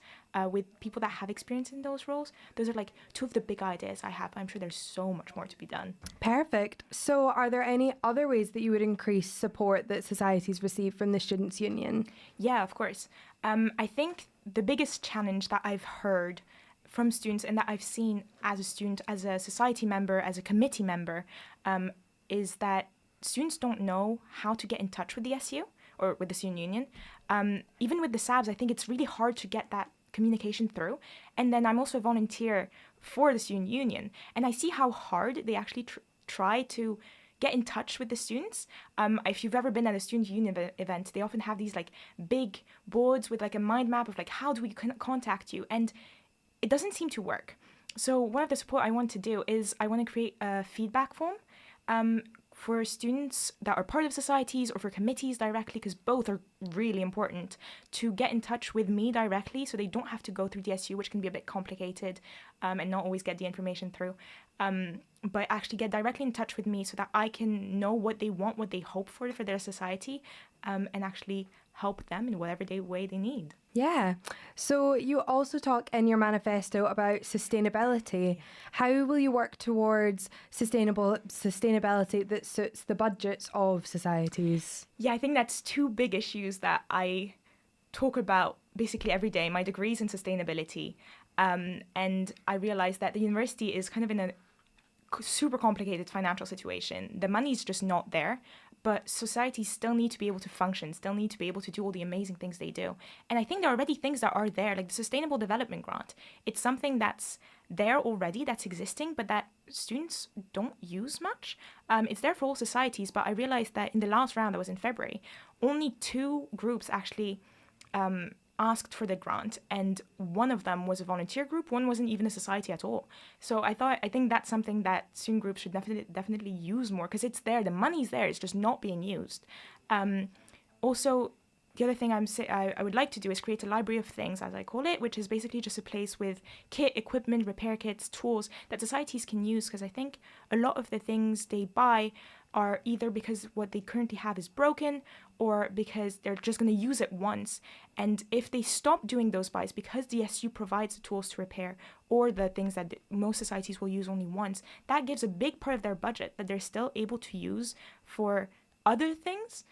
with people that have experience in those roles. Those are like two of the big ideas I have. I'm sure there's so much more to be done. Perfect. So are there any other ways that you would increase support that societies receive from the Students' Union? Yeah, of course. I think the biggest challenge that I've heard from students and that I've seen as a student, as a society member, as a committee member, is that students don't know how to get in touch with the SU or with the Student Union. Even with the SABs, I think it's really hard to get that communication through. And then I'm also a volunteer for the Student Union, and I see how hard they actually try to get in touch with the students. If you've ever been at a Student Union event, they often have these like big boards with like a mind map of like, how do we contact you? And it doesn't seem to work. So one of the support I want to do is I want to create a feedback form for students that are part of societies or for committees directly, because both are really important, to get in touch with me directly so they don't have to go through DSU, which can be a bit complicated and not always get the information through. But actually get directly in touch with me so that I can know what they want, what they hope for their society, and actually help them in whatever way they need. Yeah. So you also talk in your manifesto about sustainability. How will you work towards sustainability that suits the budgets of societies? Yeah, I think that's two big issues that I talk about basically every day. My degree's in sustainability. And I realized that the university is kind of in a super complicated financial situation. The money's just not there, but societies still need to be able to function, still need to be able to do all the amazing things they do. And I think there are already things that are there, like the Sustainable Development Grant. It's something that's there already, that's existing, but that students don't use much. It's there for all societies, but I realized that in the last round, that was in February, only 2 groups actually asked for the grant, and one of them was a volunteer group, one wasn't even a society at all. So I think that's something that student groups should definitely use more, because it's there, the money's there, it's just not being used. Also, the other thing I would like to do is create a library of things, as I call it, which is basically just a place with kit, equipment, repair kits, tools that societies can use, because I think a lot of the things they buy are either because what they currently have is broken or because they're just going to use it once. And if they stop doing those buys because the SU provides the tools to repair or the things that most societies will use only once, that gives a big part of their budget that they're still able to use for other things.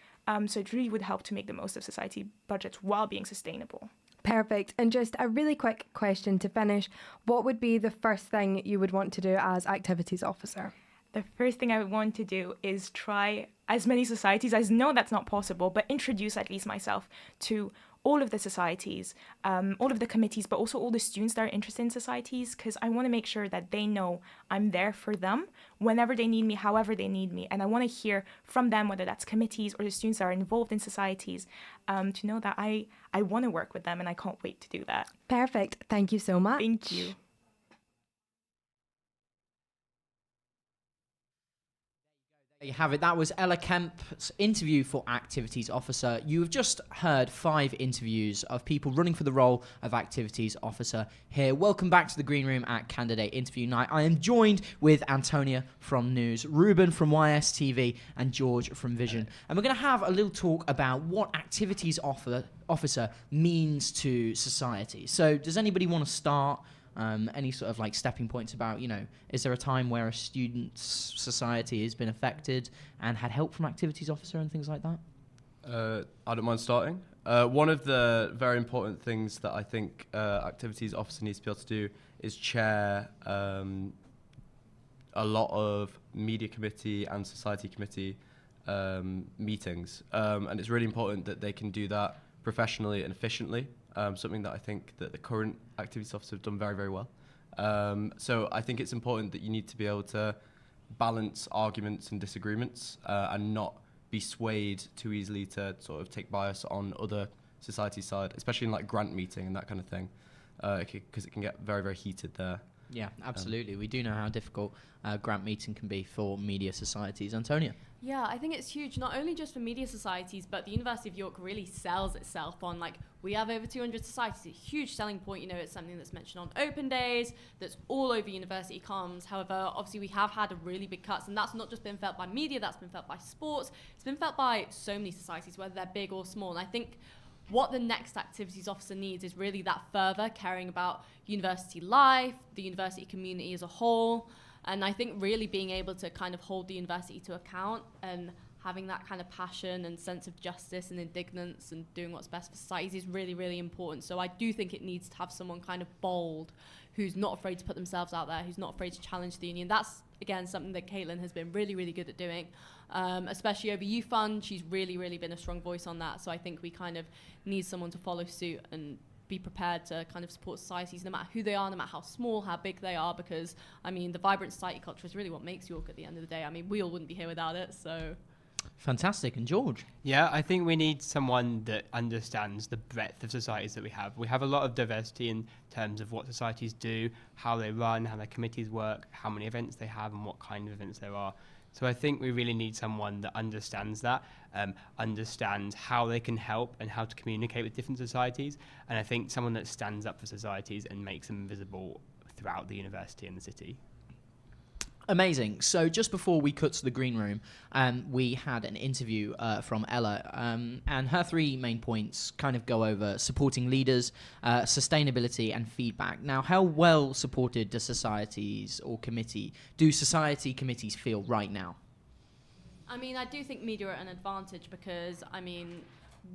So it really would help to make the most of society budgets while being sustainable. Perfect. And just a really quick question to finish. What would be the first thing you would want to do as activities officer? The first thing I would want to do is try as many societies. I know that's not possible, but introduce at least myself to all of the societies, all of the committees, but also all the students that are interested in societies, because I want to make sure that they know I'm there for them whenever they need me, however they need me. And I want to hear from them, whether that's committees or the students that are involved in societies, to know that I want to work with them, and I can't wait to do that. Perfect. Thank you so much. Thank you. There you have it. That was Ella Kemp's interview for Activities Officer. You have just heard 5 interviews of people running for the role of Activities Officer here. Welcome back to the Green Room at Candidate Interview Night. I am joined with Antonia from News, Ruben from YSTV, and George from Vision. And we're going to have a little talk about what Activities Officer means to society. So does anybody want to start? Any sort of like stepping points about, is there a time where a student's society has been affected and had help from Activities Officer and things like that? I don't mind starting. One of the very important things that I think Activities Officer needs to be able to do is chair a lot of media committee and society committee meetings. And it's really important that they can do that professionally and efficiently. something that I think that the current activities officers have done very, very well. So I think it's important that you need to be able to balance arguments and disagreements and not be swayed too easily to sort of take bias on other society's side, especially in like grant meeting and that kind of thing, because it can get very, very heated there. Yeah, absolutely. We do know how difficult grant meeting can be for media societies. Antonia? Yeah, I think it's huge, not only just for media societies, but the University of York really sells itself on, like, we have over 200 societies, a huge selling point. You know, it's something that's mentioned on open days, that's all over university comms. However, obviously we have had a really big cuts, and that's not just been felt by media, that's been felt by sports. It's been felt by so many societies, whether they're big or small. And I think what the next activities officer needs is really that further caring about university life, the university community as a whole. And I think really being able to kind of hold the university to account and having that kind of passion and sense of justice and indignance and doing what's best for society is really, really important. So I do think it needs to have someone kind of bold, who's not afraid to put themselves out there, who's not afraid to challenge the union. That's, again, something that Caitlin has been really, really good at doing, especially over Youth Fund. She's really, really been a strong voice on that. So I think we kind of need someone to follow suit and be prepared to kind of support societies, no matter who they are, no matter how small, how big they are, because, I mean, the vibrant society culture is really what makes York at the end of the day. I mean, we all wouldn't be here without it, so... Fantastic. And George? Yeah, I think we need someone that understands the breadth of societies that we have. We have a lot of diversity in terms of what societies do, how they run, how their committees work, how many events they have, and what kind of events there are. So I think we really need someone that understands that, understands how they can help and how to communicate with different societies. And I think someone that stands up for societies and makes them visible throughout the university and the city. Amazing. So just before we cut to the green room, we had an interview from Ella, and her three main points kind of go over supporting leaders, sustainability, and feedback. Now, how well supported do society committees feel right now? I mean, I do think media are at an advantage because, I mean,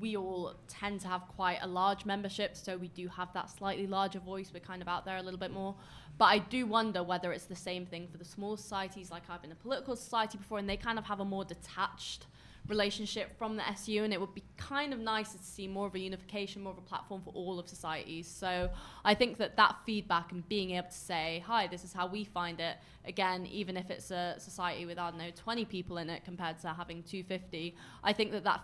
we all tend to have quite a large membership, so we do have that slightly larger voice. We're kind of out there a little bit more. But I do wonder whether it's the same thing for the small societies, like I've been a political society before, and they kind of have a more detached relationship from the SU, and it would be kind of nice to see more of a unification, more of a platform for all of societies. So I think that feedback and being able to say, hi, this is how we find it, again, even if it's a society with, I don't know, 20 people in it compared to having 250, I think that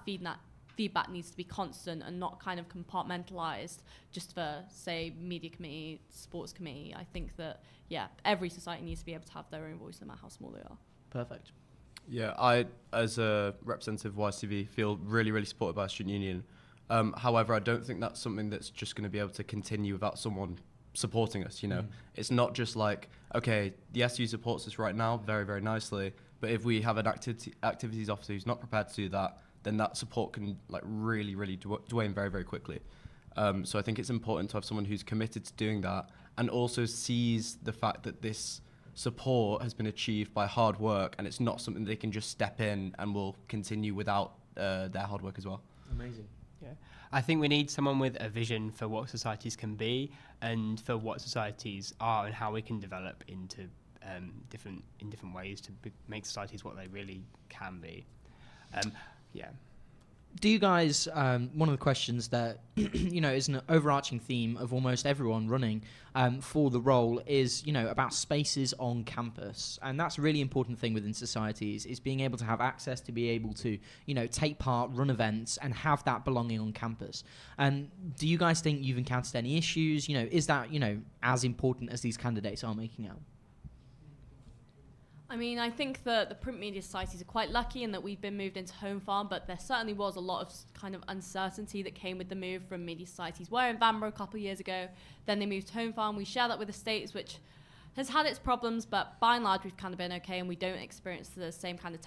feedback needs to be constant and not kind of compartmentalized just for, say, media committee, sports committee. I think that, yeah, every society needs to be able to have their own voice no matter how small they are. Perfect. Yeah, I, as a representative of YCV, feel really, really supported by the student union. However, I don't think that's something that's just going to be able to continue without someone supporting us, you know. It's not just like, okay, the SU supports us right now very, very nicely, but if we have an activities officer who's not prepared to do that, then that support can like really, really wane very, very quickly. So I think it's important to have someone who's committed to doing that and also sees the fact that this support has been achieved by hard work and it's not something they can just step in and will continue without their hard work as well. Amazing. Yeah, I think we need someone with a vision for what societies can be and for what societies are and how we can develop into different ways to make societies what they really can be. Yeah. Do you guys, one of the questions that, you know, is an overarching theme of almost everyone running for the role is, you know, about spaces on campus. And that's a really important thing within societies, is being able to have access to be able to, you know, take part, run events, and have that belonging on campus. And do you guys think you've encountered any issues? You know, is that, you know, as important as these candidates are making out? I mean, I think that the print media societies are quite lucky in that we've been moved into Home Farm, but there certainly was a lot of kind of uncertainty that came with the move from media societies. We're in Vanbrugh a couple of years ago, then they moved to Home Farm. We share that with the States, which has had its problems, but by and large we've kind of been okay, and we don't experience the same kind of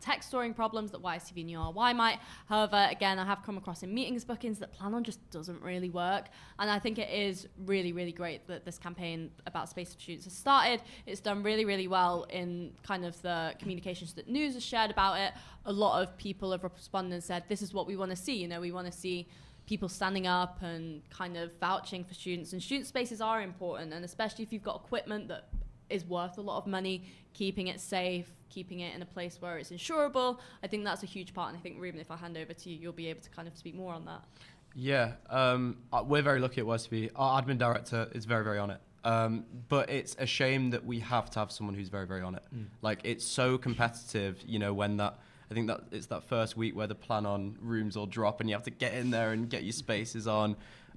text storing problems that YCV and URY might. However, again, I have come across in meetings bookings that Plan On just doesn't really work. And I think it is really, really great that this campaign about Space for Students has started. It's done really, really well in kind of the communications that news has shared about it. A lot of people have responded and said, this is what we want to see. You know, we want to see people standing up and kind of vouching for students. And student spaces are important, and especially if you've got equipment that is worth a lot of money, keeping it safe, keeping it in a place where it's insurable. I think that's a huge part, and I think, Ruben, if I hand over to you, you'll be able to kind of speak more on that. Yeah, we're very lucky at YSTV. Our admin director is very, very on it. But it's a shame that we have to have someone who's very, very on it. Like, it's so competitive, you know, when I think that it's that first week where the plan on rooms will drop and you have to get in there and get your spaces on.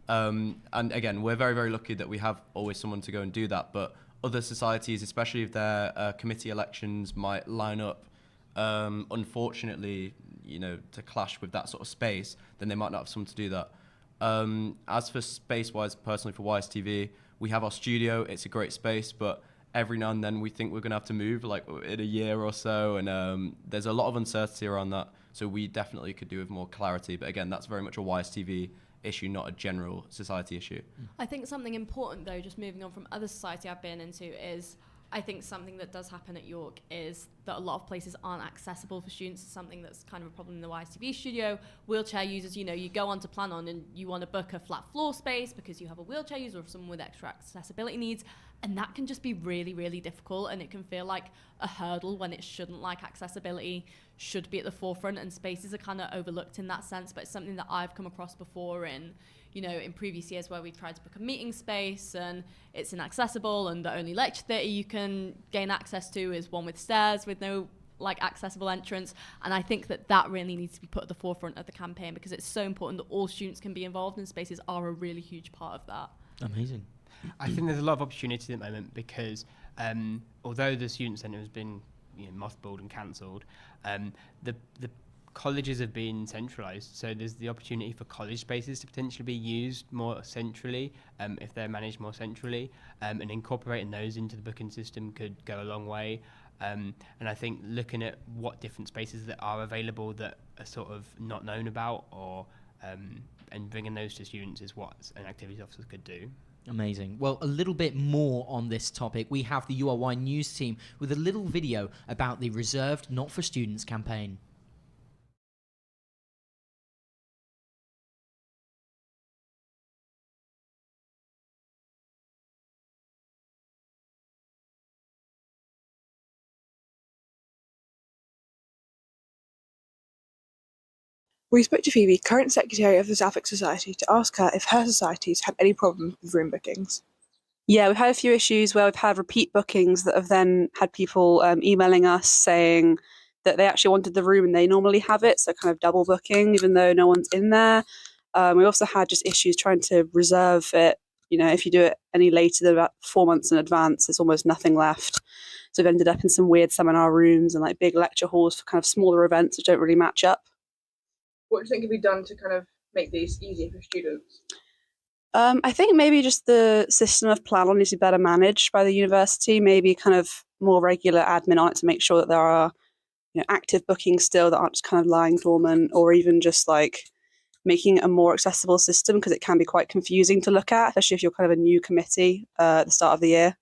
And again, we're very, very lucky that we have always someone to go and do that. But other societies, especially if their committee elections might line up, unfortunately, you know, to clash with that sort of space, then they might not have someone to do that. As for space-wise, personally for YSTV, we have our studio. It's a great space, but every now and then we think we're going to have to move, like in a year or so, and there's a lot of uncertainty around that. So we definitely could do with more clarity. But again, that's very much a YSTV issue, not a general society issue. I think something important, though, just moving on from other society I've been into, is I think something that does happen at York is that a lot of places aren't accessible for students. It's something that's kind of a problem in the YSTV studio. Wheelchair users, you know, you go on to Plan On and you want to book a flat floor space because you have a wheelchair user or someone with extra accessibility needs, and that can just be really, really difficult, and it can feel like a hurdle when it shouldn't. Like, accessibility should be at the forefront, and spaces are kind of overlooked in that sense, but it's something that I've come across before in previous years where we've tried to book a meeting space and it's inaccessible, and the only lecture theatre you can gain access to is one with stairs with no accessible entrance. And I think that really needs to be put at the forefront of the campaign, because it's so important that all students can be involved, and spaces are a really huge part of that. Amazing. I think there's a lot of opportunity at the moment, because although the student centre has been mothballed and cancelled, the colleges have been centralised, so there's the opportunity for college spaces to potentially be used more centrally, if they're managed more centrally, and incorporating those into the booking system could go a long way. And I think looking at what different spaces that are available that are sort of not known about, or and bringing those to students is what an activities officer could do. Amazing. Well, a little bit more on this topic. We have the URY News team with a little video about the Reserved Not for Students campaign. We spoke to Phoebe, current secretary of the Suffolk Society, to ask her if her societies had any problems with room bookings. Yeah, we've had a few issues where we've had repeat bookings that have then had people emailing us saying that they actually wanted the room and they normally have it, so kind of double booking even though no one's in there. We also had just issues trying to reserve it. You know, if you do it any later than about 4 months in advance, there's almost nothing left. So we've ended up in some weird seminar rooms and big lecture halls for kind of smaller events which don't really match up. What do you think could be done to kind of make these easier for students? I think maybe just the system of Plan On needs to be better managed by the university, maybe kind of more regular admin on it to make sure that there are active bookings still that aren't just kind of lying dormant, or even just making a more accessible system, because it can be quite confusing to look at, especially if you're kind of a new committee at the start of the year.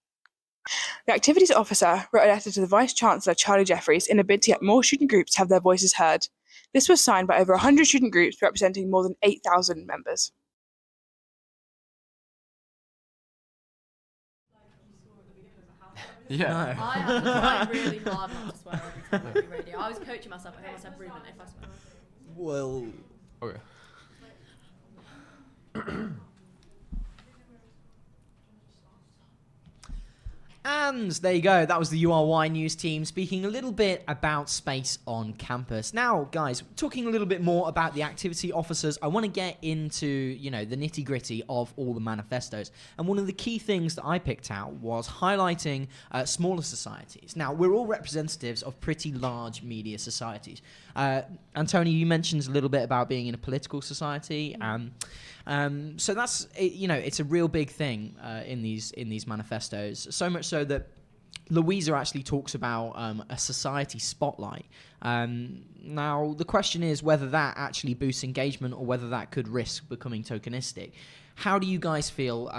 The activities officer wrote a letter to the Vice-Chancellor, Charlie Jeffries, in a bid to get more student groups to have their voices heard. This was signed by over 100 student groups representing more than 8,000 members. Yeah. No. I have to try really hard not to swear every time I do radio. I was coaching myself. I think I said Ruben if I swear. Well, okay. And there you go. That was the URY News team speaking a little bit about space on campus. Now, guys, talking a little bit more about the activity officers, I want to get into, the nitty-gritty of all the manifestos. And one of the key things that I picked out was highlighting smaller societies. Now, we're all representatives of pretty large media societies. Antonio, you mentioned a little bit about being in a political society. So that's, it's a real big thing in these manifestos. So much so that Louisa actually talks about a society spotlight. Now, the question is whether that actually boosts engagement or whether that could risk becoming tokenistic. How do you guys feel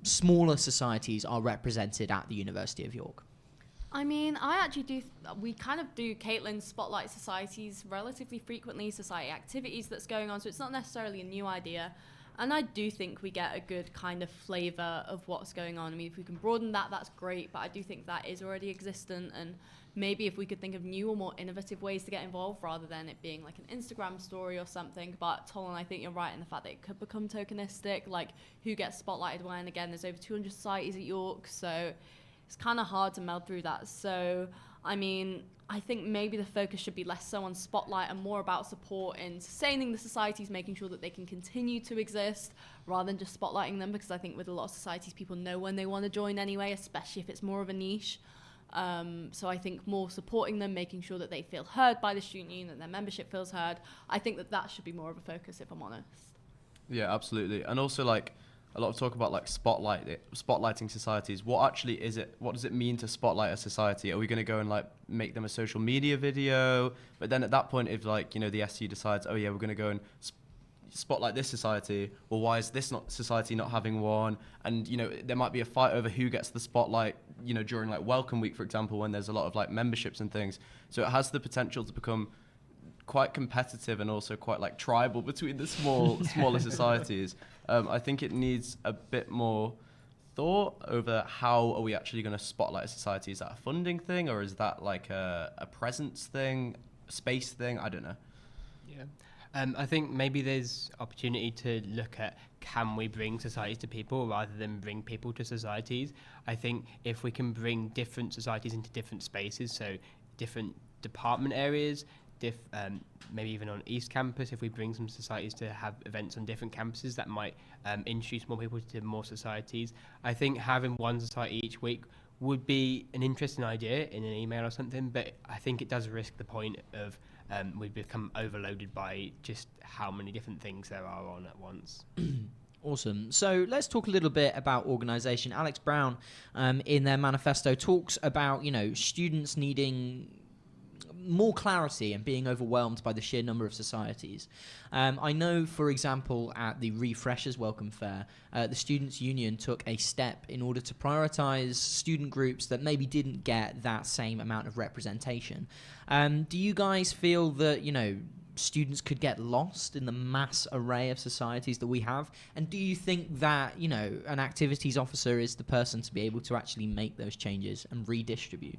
smaller societies are represented at the University of York? I mean, I actually we kind of do Caitlin's Spotlight Societies relatively frequently, society activities that's going on, so it's not necessarily a new idea. And I do think we get a good kind of flavour of what's going on. I mean, if we can broaden that, that's great, but I do think that is already existent, and maybe if we could think of new or more innovative ways to get involved rather than it being like an Instagram story or something. But Tolan, I think you're right in the fact that it could become tokenistic, like who gets spotlighted when. Again, there's over 200 societies at York, so it's kind of hard to meld through that. So, I mean, I think maybe the focus should be less so on spotlight and more about support in sustaining the societies, making sure that they can continue to exist rather than just spotlighting them, because I think with a lot of societies, people know when they want to join anyway, especially if it's more of a niche. So I think more supporting them, making sure that they feel heard by the student union, that their membership feels heard. I think that that should be more of a focus, if I'm honest. Yeah, absolutely. And also, like, a lot of talk about like spotlighting societies. What actually is it? What does it mean to spotlight a society? Are we going to go and like make them a social media video? But then at that point, if like, you know, the SU decides, oh yeah, we're going to go and spotlight this society, well, why is this society not having one? And, you know, there might be a fight over who gets the spotlight, you know, during like Welcome Week, for example, when there's a lot of like memberships and things. So it has the potential to become quite competitive and also quite like tribal between the smaller societies. I think it needs a bit more thought over how are we actually going to spotlight a society. Is that a funding thing, or is that like a presence thing, a space thing? I don't know. Yeah. I think maybe there's opportunity to look at, can we bring societies to people rather than bring people to societies? I think if we can bring different societies into different spaces, so different department areas, maybe even on East Campus, if we bring some societies to have events on different campuses, that might introduce more people to more societies. I think having one society each week would be an interesting idea in an email or something, but I think it does risk the point of we become overloaded by just how many different things there are on at once. Awesome. So let's talk a little bit about organisation. Alex Brown, in their manifesto, talks about, you know, students needing more clarity and being overwhelmed by the sheer number of societies. I know, for example, at the Refreshers Welcome Fair, the Students' Union took a step in order to prioritise student groups that maybe didn't get that same amount of representation. Do you guys feel that, you know, students could get lost in the mass array of societies that we have? And do you think that, you know, an activities officer is the person to be able to actually make those changes and redistribute?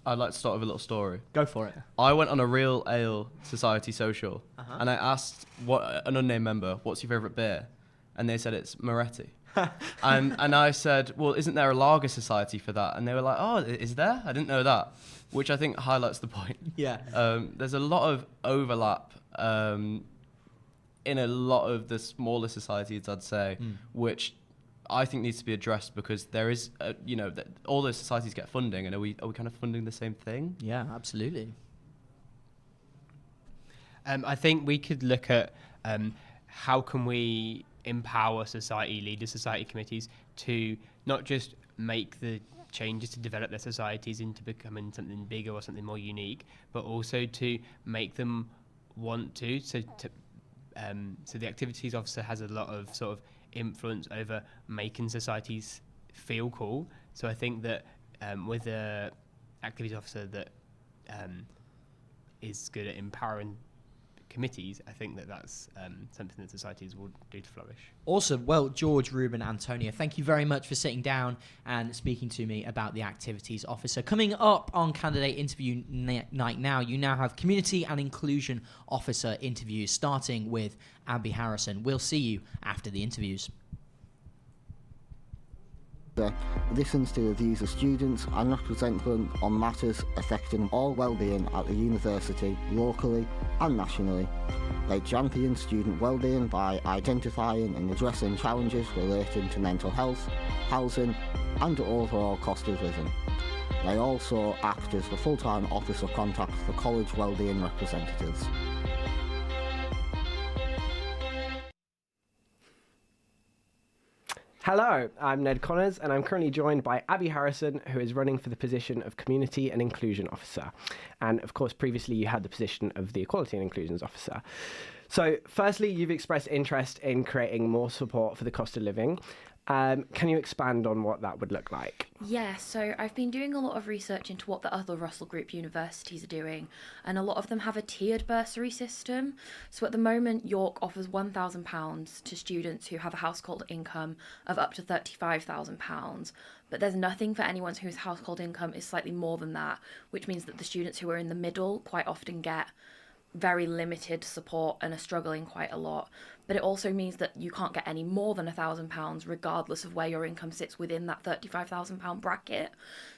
I'd like to start with a little story. Go for it. I went on a Real Ale Society social, and I asked an unnamed member, what's your favourite beer? And they said it's Moretti. and I said, well, isn't there a lager society for that? And they were like, oh, is there? I didn't know that, which I think highlights the point. Yeah. There's a lot of overlap in a lot of the smaller societies, I'd say, which I think needs to be addressed, because there is, you know, all those societies get funding, and are we kind of funding the same thing? Yeah, absolutely. I think we could look at how can we empower society leaders, society committees, to not just make the changes to develop their societies into becoming something bigger or something more unique, but also to make them want to. So the activities officer has a lot of sort of influence over making societies feel cool. So I think that with the activities officer that is good at empowering committees, I think that that's something that societies will do to flourish. Awesome. Well, George, Ruben, Antonia, thank you very much for sitting down and speaking to me about the activities officer. Coming up on candidate interview night now, you now have community and inclusion officer interviews, starting with Abby Harrison. We'll see you after the interviews. Listens to the views of students and represent them on matters affecting all well-being at the university, locally and nationally. They champion student well-being by identifying and addressing challenges relating to mental health, housing and overall cost of living. They also act as the full-time officer contact for college well-being representatives. Hello, I'm Ned Connors, and I'm currently joined by Abby Harrison, who is running for the position of Community and Inclusion Officer. And of course, previously you had the position of the Equality and Inclusions Officer. So, firstly, you've expressed interest in creating more support for the cost of living. Can you expand on what that would look like? Yeah, so I've been doing a lot of research into what the other Russell Group universities are doing, and a lot of them have a tiered bursary system. So at the moment, York offers £1,000 to students who have a household income of up to £35,000, but there's nothing for anyone whose household income is slightly more than that, which means that the students who are in the middle quite often get very limited support and are struggling quite a lot. But it also means that you can't get any more than £1,000 regardless of where your income sits within that £35,000 bracket.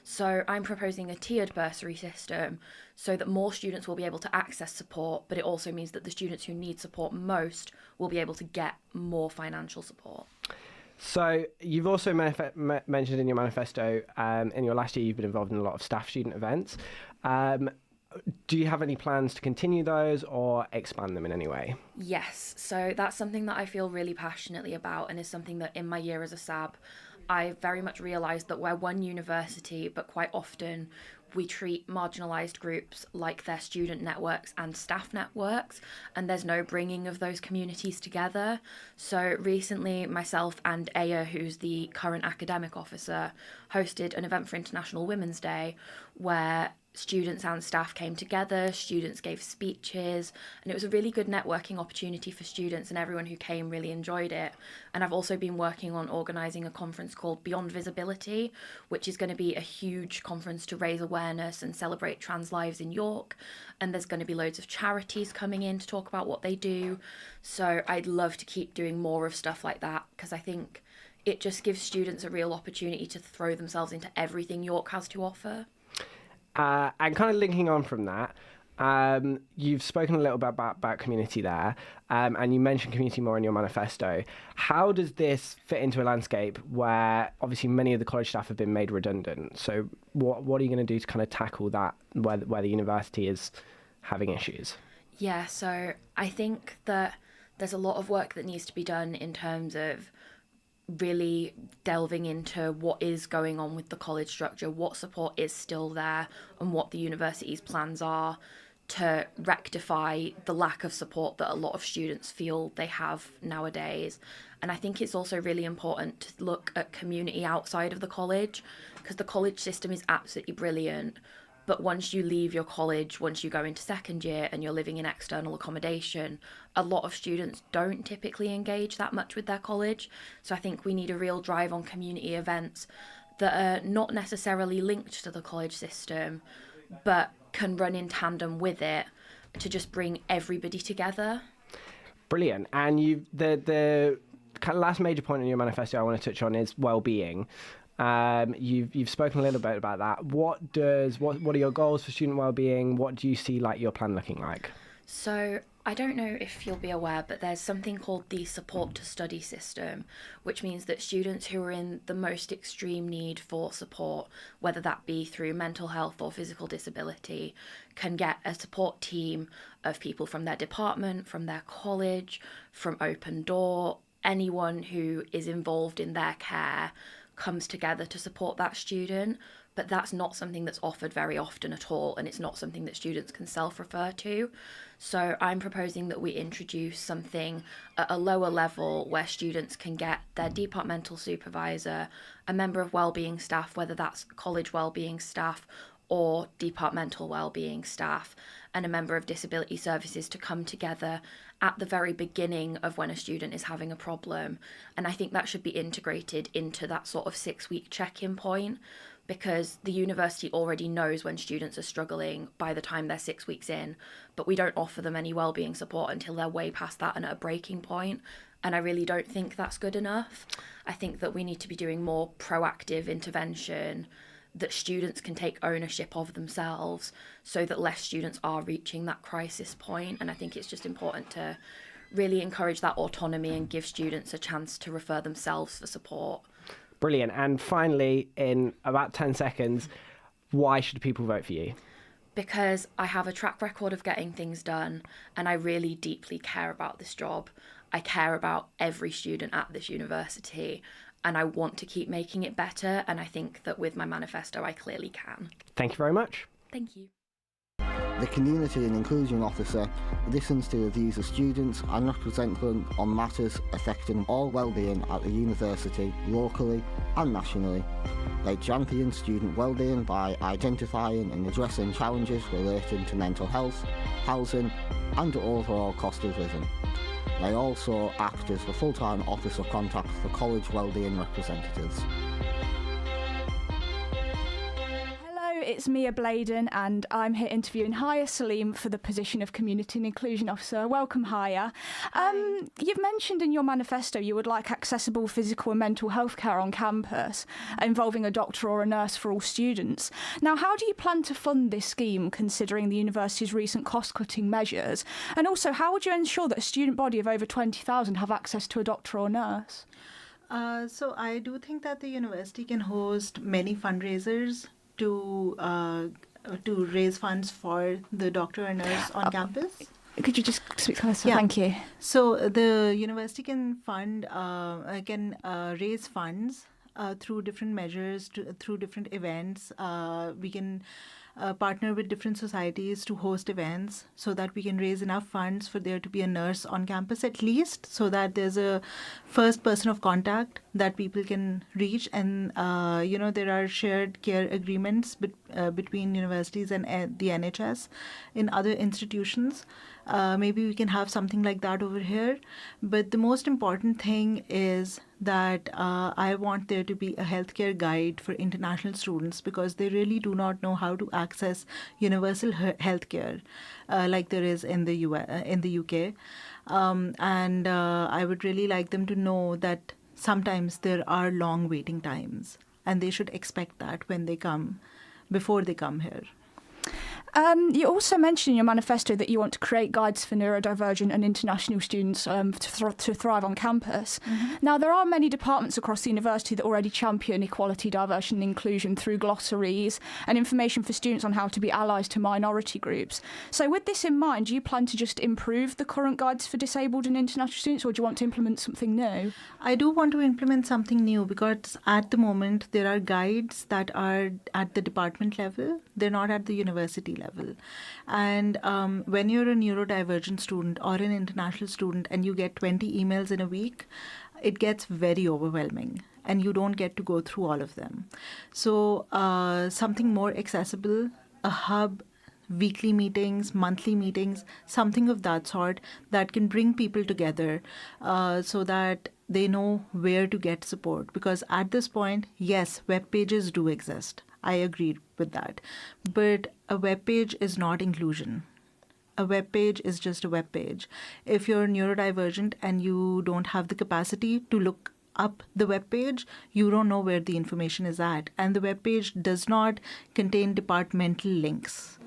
So I'm proposing a tiered bursary system so that more students will be able to access support, but it also means that the students who need support most will be able to get more financial support. So you've also mentioned in your manifesto, in your last year, you've been involved in a lot of staff-student events. Do you have any plans to continue those or expand them in any way? Yes, so that's something that I feel really passionately about, and is something that in my year as a SAB, I very much realised that we're one university, but quite often we treat marginalised groups like their student networks and staff networks, and there's no bringing of those communities together. So recently, myself and Aya, who's the current academic officer, hosted an event for International Women's Day where students and staff came together, students gave speeches, and it was a really good networking opportunity for students, and everyone who came really enjoyed it. And I've also been working on organising a conference called Beyond Visibility, which is going to be a huge conference to raise awareness and celebrate trans lives in York. And there's going to be loads of charities coming in to talk about what they do. So I'd love to keep doing more of stuff like that, because I think it just gives students a real opportunity to throw themselves into everything York has to offer. And kind of linking on from that, you've spoken a little bit about community there, and you mentioned community more in your manifesto. How does this fit into a landscape where obviously many of the college staff have been made redundant? So what are you going to do to kind of tackle that where the university is having issues? Yeah, so I think that there's a lot of work that needs to be done in terms of really delving into what is going on with the college structure, what support is still there, and what the university's plans are to rectify the lack of support that a lot of students feel they have nowadays. And I think it's also really important to look at community outside of the college, because the college system is absolutely brilliant. But once you leave your college, once you go into second year and you're living in external accommodation, a lot of students don't typically engage that much with their college. So I think we need a real drive on community events that are not necessarily linked to the college system, but can run in tandem with it to just bring everybody together. Brilliant. And the kind of last major point in your manifesto I want to touch on is well-being. You've spoken a little bit about that. What are your goals for student wellbeing? What do you see like your plan looking like? So I don't know if you'll be aware, but there's something called the support to study system, which means that students who are in the most extreme need for support, whether that be through mental health or physical disability, can get a support team of people from their department, from their college, from Open Door. Anyone who is involved in their care comes together to support that student, but that's not something that's offered very often at all, and it's not something that students can self-refer to. So I'm proposing that we introduce something at a lower level where students can get their departmental supervisor, a member of wellbeing staff, whether that's college wellbeing staff or departmental wellbeing staff, and a member of disability services to come together at the very beginning of when a student is having a problem. And I think that should be integrated into that sort of 6-week check-in point, because the university already knows when students are struggling by the time they're 6 weeks in, but we don't offer them any wellbeing support until they're way past that and at a breaking point. And I really don't think that's good enough. I think that we need to be doing more proactive intervention, that students can take ownership of themselves so that less students are reaching that crisis point. And I think it's just important to really encourage that autonomy and give students a chance to refer themselves for support. Brilliant. And finally, in about 10 seconds, why should people vote for you? Because I have a track record of getting things done, and I really deeply care about this job. I care about every student at this university, and I want to keep making it better, and I think that with my manifesto I clearly can. Thank you very much. Thank you. The Community and Inclusion Officer listens to the views of students and represents them on matters affecting all wellbeing at the university, locally and nationally. They champion student wellbeing by identifying and addressing challenges relating to mental health, housing and overall cost of living. They also act as the full-time office of contact for college wellbeing representatives. It's Mia Bladen and I'm here interviewing Haya Salim for the position of Community and Inclusion Officer. Welcome, Haya. You've mentioned in your manifesto you would like accessible physical and mental health care on campus, involving a doctor or a nurse for all students. Now, how do you plan to fund this scheme, considering the university's recent cost-cutting measures? And also, how would you ensure that a student body of over 20,000 have access to a doctor or nurse? So I do think that the university can host many fundraisers to raise funds for the doctor and nurse on campus. Could you just speak closer? Yeah. Thank you. So the university can raise funds through different measures, through different events. We can partner with different societies to host events so that we can raise enough funds for there to be a nurse on campus at least, so that there's a first person of contact that people can reach. And there are shared care agreements between universities and the NHS in other institutions. Maybe we can have something like that over here. But the most important thing is that I want there to be a healthcare guide for international students, because they really do not know how to access universal healthcare like there is in the UK. And I would really like them to know that sometimes there are long waiting times, and they should expect that when they come, before they come here. You also mentioned in your manifesto that you want to create guides for neurodivergent and international students to thrive on campus. Mm-hmm. Now, there are many departments across the university that already champion equality, diversion and inclusion through glossaries and information for students on how to be allies to minority groups. So with this in mind, do you plan to just improve the current guides for disabled and international students, or do you want to implement something new? I do want to implement something new, because at the moment there are guides that are at the department level. They're not at the university level. And when you're a neurodivergent student or an international student and you get 20 emails in a week, it gets very overwhelming and you don't get to go through all of them. So something more accessible, a hub, weekly meetings, monthly meetings, something of that sort that can bring people together so that they know where to get support. Because at this point, yes, web pages do exist. I agree with that. But a web page is not inclusion. A web page is just a web page. If you're neurodivergent and you don't have the capacity to look up the web page, you don't know where the information is at. And the web page does not contain departmental links.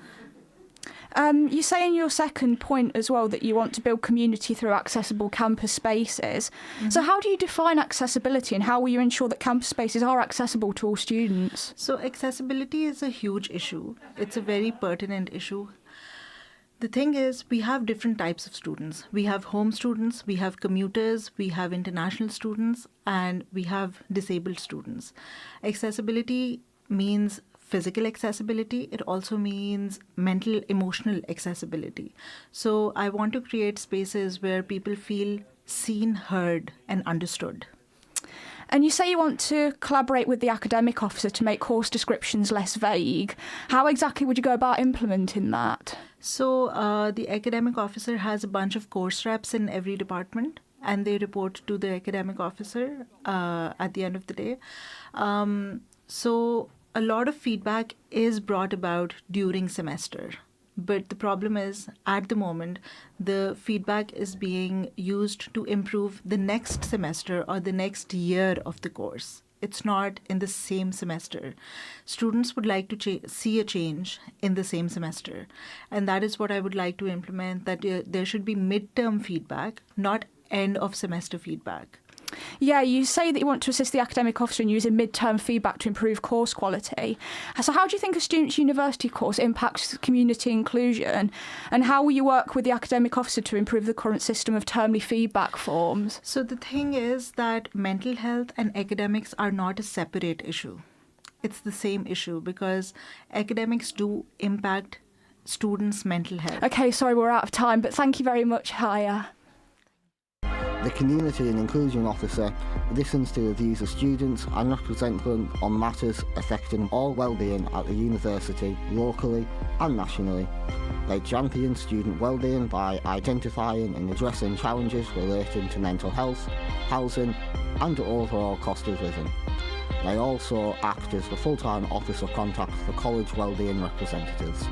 You say in your second point as well that you want to build community through accessible campus spaces. Mm-hmm. So how do you define accessibility, and how will you ensure that campus spaces are accessible to all students? So accessibility is a huge issue. It's a very pertinent issue. The thing is, we have different types of students. We have home students, we have commuters, we have international students, and we have disabled students. Accessibility means physical accessibility. It also means mental, emotional accessibility. So I want to create spaces where people feel seen, heard, and understood. And you say you want to collaborate with the academic officer to make course descriptions less vague. How exactly would you go about implementing that? So the academic officer has a bunch of course reps in every department, and they report to the academic officer at the end of the day. So a lot of feedback is brought about during semester. But the problem is, at the moment, the feedback is being used to improve the next semester or the next year of the course. It's not in the same semester. Students would like to see a change in the same semester. And that is what I would like to implement, that there should be midterm feedback, not end of semester feedback. Yeah, you say that you want to assist the academic officer in using mid-term feedback to improve course quality. So how do you think a student's university course impacts community inclusion, and how will you work with the academic officer to improve the current system of termly feedback forms? So the thing is that mental health and academics are not a separate issue. It's the same issue, because academics do impact students' mental health. Okay, sorry, we're out of time, but thank you very much, Haya. The Community and Inclusion Officer listens to the views of students and represents them on matters affecting all wellbeing at the university, locally and nationally. They champion student wellbeing by identifying and addressing challenges relating to mental health, housing and overall cost of living. They also act as the full-time office of contact for college wellbeing representatives.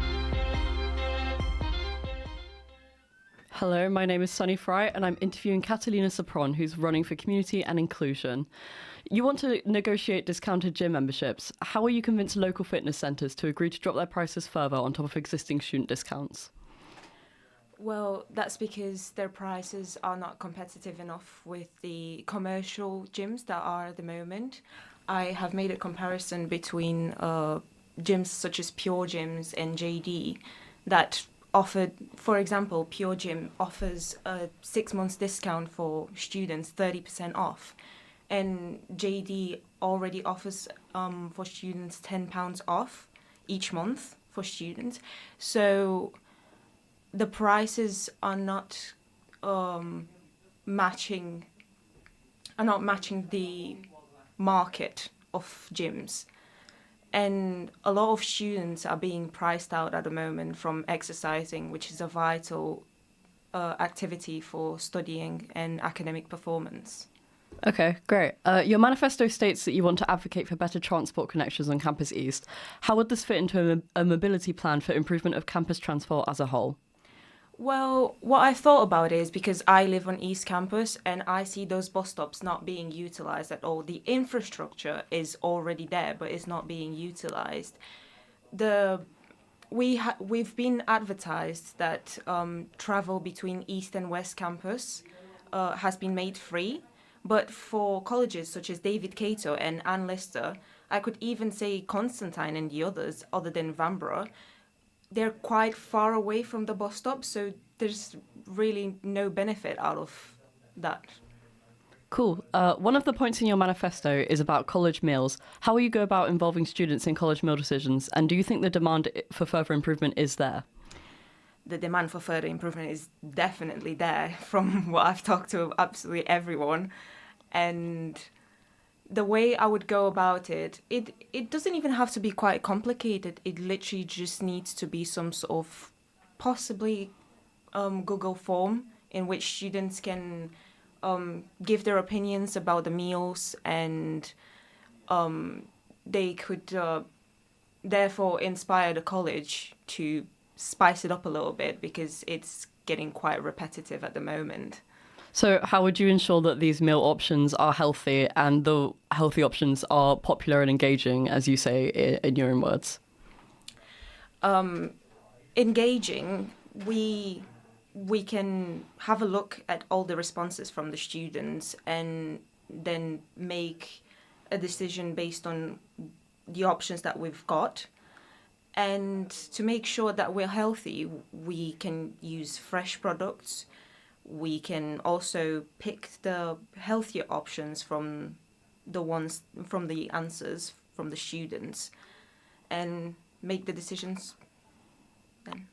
Hello, my name is Sunny Fry and I'm interviewing Catalina Sopron, who's running for Community and Inclusion. You want to negotiate discounted gym memberships. How will you convince local fitness centres to agree to drop their prices further on top of existing student discounts? Well, that's because their prices are not competitive enough with the commercial gyms that are at the moment. I have made a comparison between gyms such as Pure Gyms and JD that offered, for example, Pure Gym offers a 6 months discount for students, 30% off. And JD already offers for students £10 off each month for students. So the prices are not matching the market of gyms. And a lot of students are being priced out at the moment from exercising, which is a vital activity for studying and academic performance. Okay, great. Your manifesto states that you want to advocate for better transport connections on Campus East. How would this fit into a mobility plan for improvement of campus transport as a whole? Well, what I thought about is because I live on East Campus and I see those bus stops not being utilised at all. The infrastructure is already there, but it's not being utilised. We've been advertised that travel between East and West Campus has been made free, but for colleges such as David Cato and Anne Lister, I could even say Constantine and the others, other than Vanbrugh, they're quite far away from the bus stop, so there's really no benefit out of that. Cool. One of the points in your manifesto is about college meals. How will you go about involving students in college meal decisions, and do you think the demand for further improvement is there? The demand for further improvement is definitely there from what I've talked to absolutely everyone. And the way I would go about it doesn't even have to be quite complicated. It literally just needs to be some sort of possibly Google form in which students can give their opinions about the meals, and they could therefore inspire the college to spice it up a little bit because it's getting quite repetitive at the moment. So how would you ensure that these meal options are healthy and the healthy options are popular and engaging, as you say in your own words? Engaging, we can have a look at all the responses from the students and then make a decision based on the options that we've got. And to make sure that we're healthy, we can use fresh products. We can also pick the healthier options from the answers from the students and make the decisions then.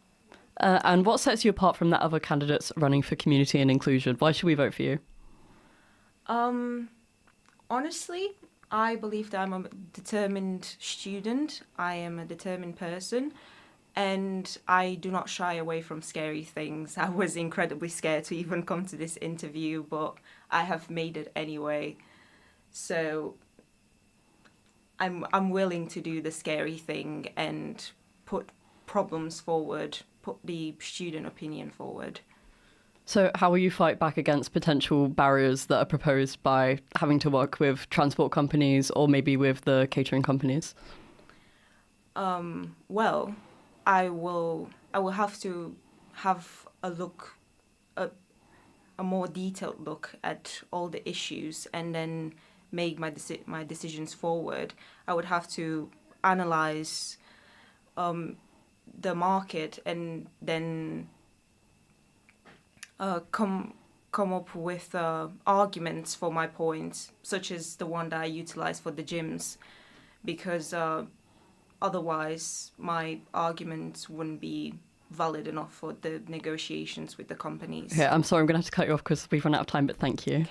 And what sets you apart from the other candidates running for Community and Inclusion? Why should we vote for you? Honestly, I believe that I'm a determined student. I am a determined person. And I do not shy away from scary things. I was incredibly scared to even come to this interview, but I have made it anyway. So I'm willing to do the scary thing and put problems forward, put the student opinion forward. So how will you fight back against potential barriers that are proposed by having to work with transport companies or maybe with the catering companies? Well, I will have to have a more detailed look at all the issues and then make my decisions forward. I would have to analyze the market and then come up with arguments for my points, such as the one that I utilize for the gyms, because otherwise my arguments wouldn't be valid enough for the negotiations with the companies. Yeah, I'm sorry, I'm going to have to cut you off because we've run out of time, but thank you.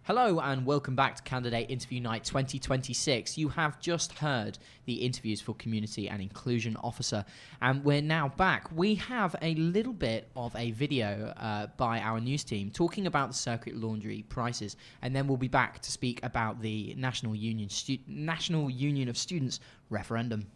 Hello and welcome back to Candidate Interview Night 2026. You have just heard the interviews for Community and Inclusion Officer, and we're now back. We have a little bit of a video by our news team talking about the circuit laundry prices, and then we'll be back to speak about the National Union of Students referendum.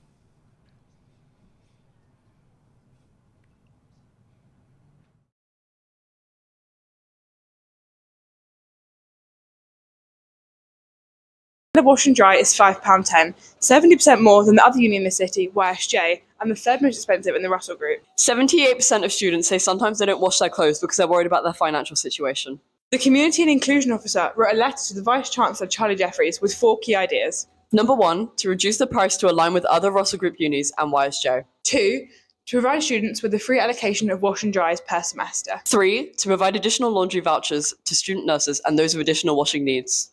The wash and dry is £5.10, 70% more than the other union in the city, YSJ, and the third most expensive in the Russell Group. 78% of students say sometimes they don't wash their clothes because they're worried about their financial situation. The Community and Inclusion Officer wrote a letter to the Vice-Chancellor, Charlie Jeffries, with 4 key ideas. Number 1, to reduce the price to align with other Russell Group unis and YSJ. 2, to provide students with a free allocation of wash and dries per semester. 3, to provide additional laundry vouchers to student nurses and those with additional washing needs.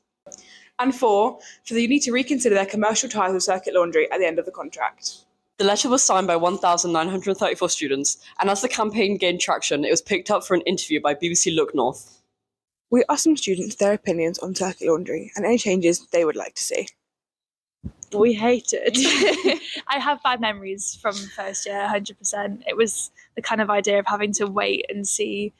And 4, for the uni to reconsider their commercial ties with Circuit Laundry at the end of the contract. The letter was signed by 1,934 students, and as the campaign gained traction, it was picked up for an interview by BBC Look North. We asked some students their opinions on Circuit Laundry and any changes they would like to see. We hate it. I have bad memories from first year, 100%. It was the kind of idea of having to wait and see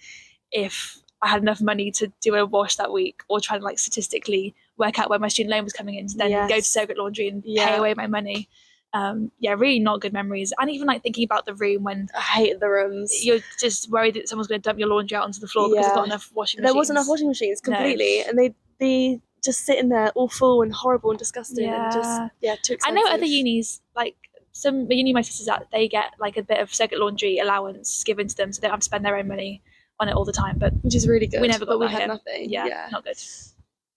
if I had enough money to do a wash that week, or try to like statistically work out where my student loan was coming in to then go to Circuit Laundry and pay away my money. Really not good memories. And even like thinking about the room when I hated the rooms. You're just worried that someone's going to dump your laundry out onto the floor because there's not enough washing machines. There wasn't enough washing machines completely, and they'd be just sitting there awful and horrible and disgusting and just too expensive. I know other unis, like some uni my sisters at, they get like a bit of Circuit Laundry allowance given to them so they don't have to spend their own money on it all the time, but which is really good. We never got but we that had here. nothing. Yeah, not good.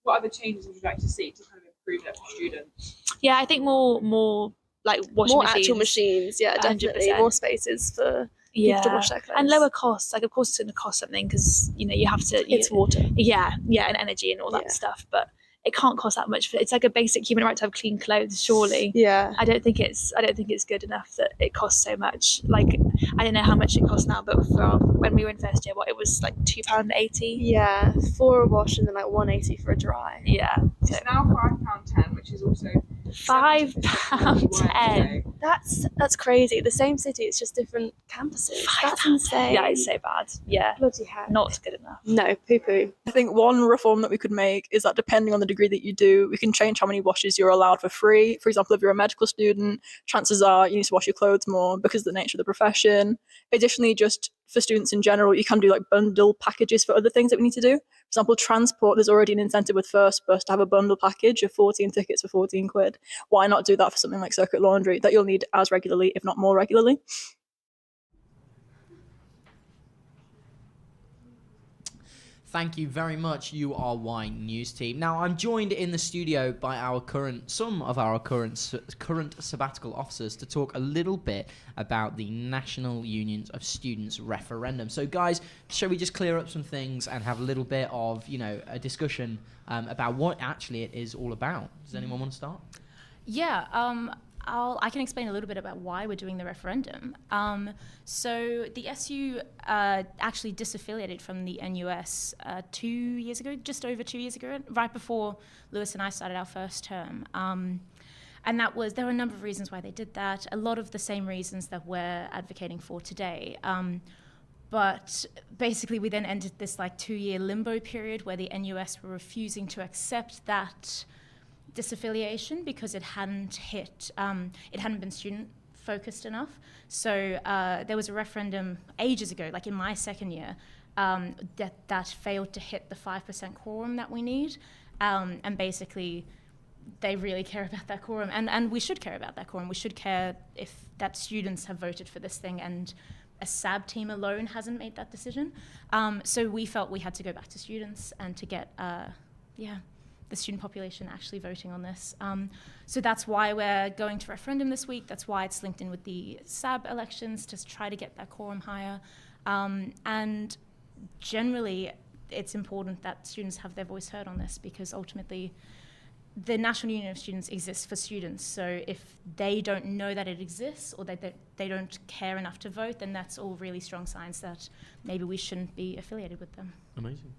What other changes would you like to see to kind of improve that for students? Yeah, I think more like washing more machines. actual machines. Yeah, definitely 100%. more spaces for people to wash their clothes and lower costs. Like, of course, it's going to cost something because you have to. It's water. Yeah, and energy and all that stuff, but it can't cost that much. It's like a basic human right to have clean clothes. Surely. Yeah. I don't think it's good enough that it costs so much. Like, I don't know how much it costs now, but when we were in first year, it was like £2.80. Yeah, for a wash and then like £1.80 for a dry. Yeah. It's now £5.10, which is also £5.10. That's crazy. The same city, it's just different campuses. That's insane. Yeah, it's so bad. Yeah. Bloody hell. Not good enough. No, poo-poo. I think one reform that we could make is that depending on the degree that you do, we can change how many washes you're allowed for free. For example, if you're a medical student, chances are you need to wash your clothes more because of the nature of the profession. Additionally, just for students in general, you can do like bundle packages for other things that we need to do. For example, transport, there's already an incentive with First Bus to have a bundle package of 14 tickets for £14. Why not do that for something like Circuit Laundry that you'll need as regularly, if not more regularly? Thank you very much, URY News Team. Now, I'm joined in the studio by some of our current sabbatical officers to talk a little bit about the National Unions of Students referendum. So, guys, shall we just clear up some things and have a little bit of, a discussion about what actually it is all about? Does anyone want to start? Yeah, I can explain a little bit about why we're doing the referendum. So the SU actually disaffiliated from the NUS 2 years ago, just over 2 years ago, right before Lewis and I started our first term. And there were a number of reasons why they did that, a lot of the same reasons that we're advocating for today. But basically we then ended this 2-year limbo period where the NUS were refusing to accept that disaffiliation because it hadn't been student focused enough. So there was a referendum ages ago, like in my second year, that failed to hit the 5% quorum that we need. And basically they really care about that quorum, and we should care about that quorum. We should care if that students have voted for this thing and a SAB team alone hasn't made that decision. So we felt we had to go back to students and to get the student population actually voting on this. So that's why we're going to referendum this week. That's why it's linked in with the SAB elections, to try to get that quorum higher. And generally, it's important that students have their voice heard on this, because ultimately the National Union of Students exists for students. So if they don't know that it exists, or they don't care enough to vote, then that's all really strong signs that maybe we shouldn't be affiliated with them. Amazing.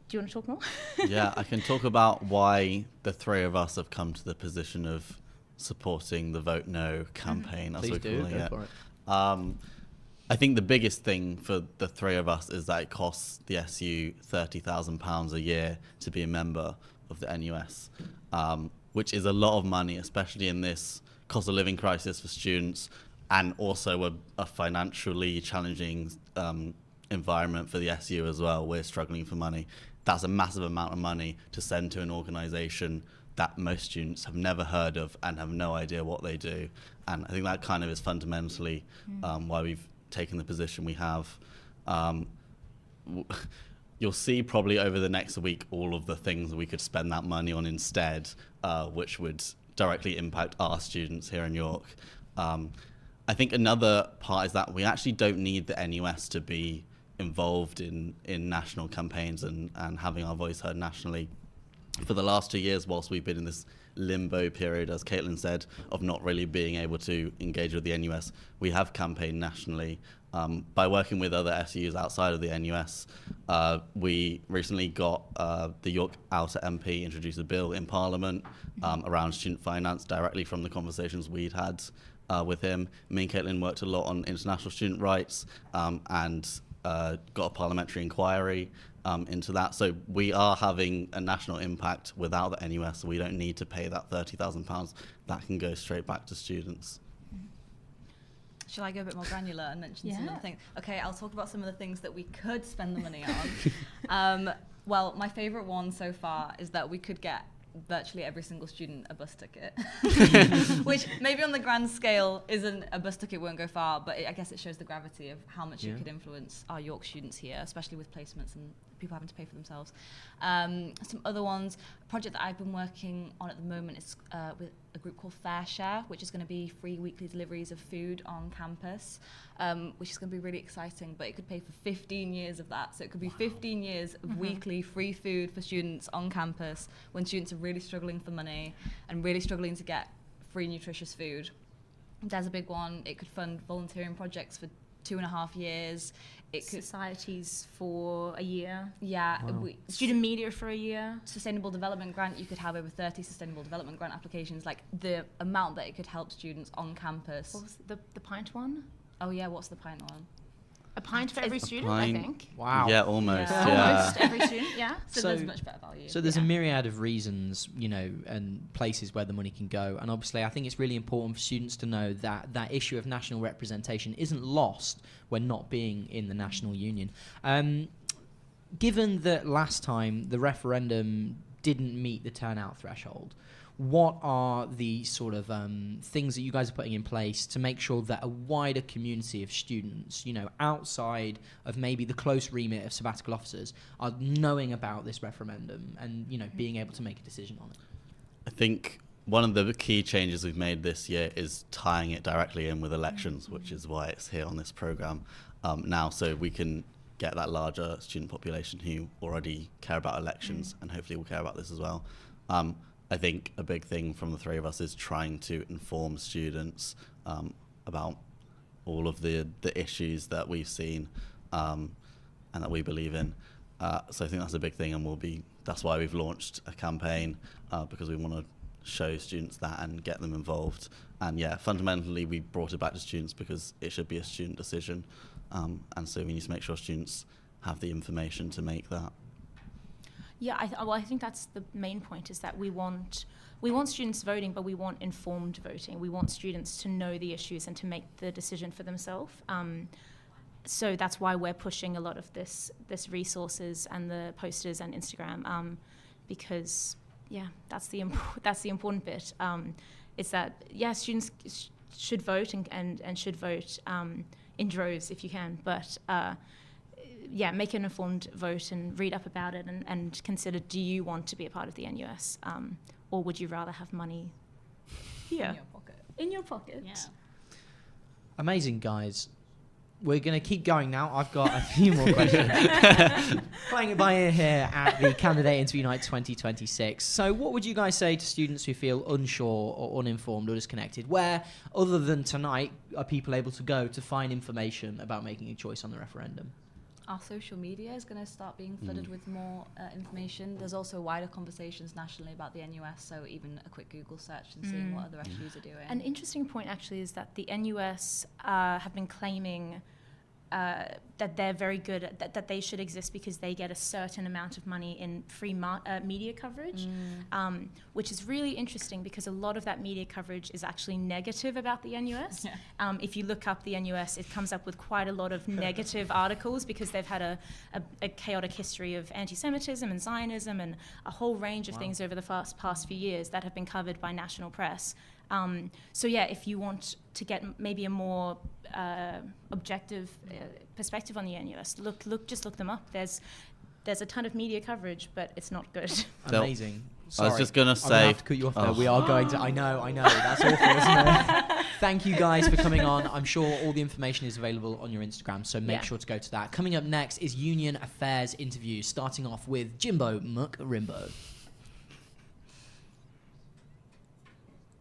Do you want to talk more? Yeah, I can talk about why the three of us have come to the position of supporting the Vote No campaign, as Please we're do, calling go it. for it. I think the biggest thing for the three of us is that it costs the SU £30,000 a year to be a member of the NUS, which is a lot of money, especially in this cost of living crisis for students, and also a financially challenging environment for the SU as well. We're struggling for money. That's a massive amount of money to send to an organisation that most students have never heard of and have no idea what they do. And I think that kind of is fundamentally why we've taken the position we have. You'll see probably over the next week all of the things we could spend that money on instead, which would directly impact our students here in York. I think another part is that we actually don't need the NUS to be involved in national campaigns and having our voice heard nationally. For the last 2 years, whilst we've been in this limbo period, as Caitlin said, of not really being able to engage with the NUS, we have campaigned nationally. By working with other SUs outside of the NUS, we recently got the York Outer MP introduce a bill in Parliament around student finance directly from the conversations we'd had with him. Me and Caitlin worked a lot on international student rights and got a parliamentary inquiry into that. So we are having a national impact without the NUS, so we don't need to pay that £30,000. That can go straight back to students. Shall I go a bit more granular and mention some of the things? Okay, I'll talk about some of the things that we could spend the money on. Well, my favourite one so far is that we could get virtually every single student a bus ticket, which maybe on the grand scale isn't, a bus ticket won't go far, but I guess it shows the gravity of how much it could influence our York students here, especially with placements and people having to pay for themselves. Some other ones, a project that I've been working on at the moment is with a group called Fair Share, which is going to be free weekly deliveries of food on campus, which is going to be really exciting, but it could pay for 15 years of that. So it could be 15 years of weekly free food for students on campus when students are really struggling for money and really struggling to get free nutritious food. There's a big one. It could fund volunteering projects for 2.5 years. It could Societies for a year. Yeah. Wow. Student media for a year. Sustainable Development Grant, you could have over 30 Sustainable Development Grant applications. Like the amount that it could help students on campus. What was the pint one? Oh yeah, what's the pint one? A pint for every A student, pint. I think. Wow. Yeah, almost. Yeah. Yeah. Almost every student, yeah. So there's much better value. So there's a myriad of reasons, you know, and places where the money can go. And obviously, I think it's really important for students to know that that issue of national representation isn't lost when not being in the national union. Given that last time the referendum didn't meet the turnout threshold, what are the sort of things that you guys are putting in place to make sure that a wider community of students, you know, outside of maybe the close remit of sabbatical officers, are knowing about this referendum and, you know, being able to make a decision on it? I think one of the key changes we've made this year is tying it directly in with elections, which is why it's here on this programme now, so we can get that larger student population who already care about elections and hopefully will care about this as well. I think a big thing from the three of us is trying to inform students about all of the issues that we've seen and that we believe in. So I think that's a big thing, and that's why we've launched a campaign, because we want to show students that and get them involved. And yeah, fundamentally we brought it back to students because it should be a student decision, and so we need to make sure students have the information to make that. Yeah, I think that's the main point, is that we want students voting, but we want informed voting. We want students to know the issues and to make the decision for themselves. So that's why we're pushing a lot of this resources and the posters and Instagram, because yeah, that's the important bit. It's that students should vote and should vote in droves if you can, but. Make an informed vote and read up about it and consider, do you want to be a part of the NUS, or would you rather have money here? In your pocket. In your pocket. Yeah. Amazing, guys. we're going to keep going now. I've got a few more questions. Playing it by ear here at the Candidate Interview Night 2026. So what would you guys say to students who feel unsure or uninformed or disconnected? Where, other than tonight, are people able to go to find information about making a choice on the referendum? Our social media is going to start being flooded with more information. There's also wider conversations nationally about the NUS, so even a quick Google search and seeing what other FUs are doing. An interesting point actually is that the NUS have been claiming that they're very good, that they should exist because they get a certain amount of money in free media coverage, which is really interesting because a lot of that media coverage is actually negative about the NUS. Yeah. If you look up the NUS, it comes up with quite a lot of negative articles because they've had a chaotic history of anti-Semitism and Zionism and a whole range of things over the past few years that have been covered by national press. So yeah, if you want to get maybe a more objective perspective on the NUS, just look them up. There's a ton of media coverage, but it's not good. Amazing. Sorry. I was just gonna say. I have to cut you off there. We are going to. I know. That's awful, isn't it? Thank you guys for coming on. I'm sure all the information is available on your Instagram, so make sure to go to that. Coming up next is Union Affairs interviews, starting off with Jimbo McRimbo.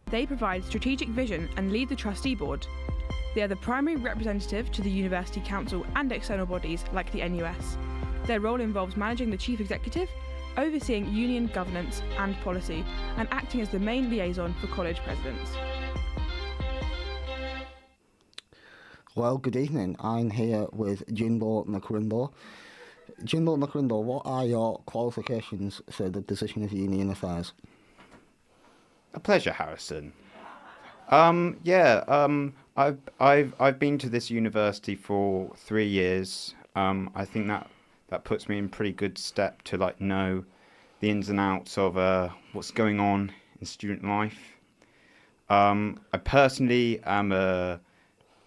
They provide strategic vision and lead the trustee board. They are the primary representative to the University Council and external bodies like the NUS. Their role involves managing the chief executive, overseeing union governance and policy, and acting as the main liaison for college presidents. Well, good evening. I'm here with Jimbo McRimbo. Jimbo McRimbo, what are your qualifications for the position of Union Affairs? A pleasure, Harrison. I've been to this university for 3 years. I think that puts me in pretty good step to know the ins and outs of what's going on in student life. I personally am a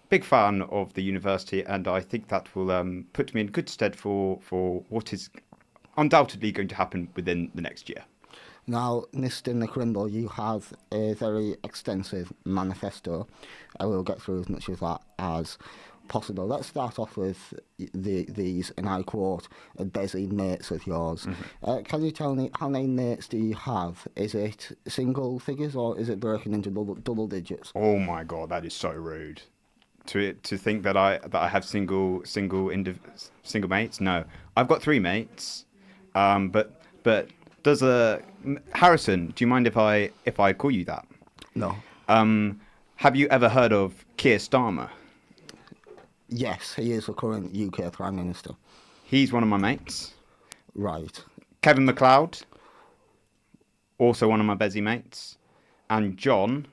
big fan of the university, and I think that will put me in good stead for what is undoubtedly going to happen within the next year. Now, Mr. McRimbo, you have a very extensive manifesto. I will get through as much of that as possible. Let's start off with these, and I quote, busy mates of yours. Mm-hmm. Can you tell me how many mates do you have? Is it single figures or is it broken into double digits? Oh my God, that is so rude. To think that I have single mates? No, I've got 3 mates, but. Harrison, do you mind if I call you that? No. Have you ever heard of Keir Starmer? Yes, he is the current UK Prime Minister. He's one of my mates. Right. Kevin MacLeod, also one of my busy mates. And John,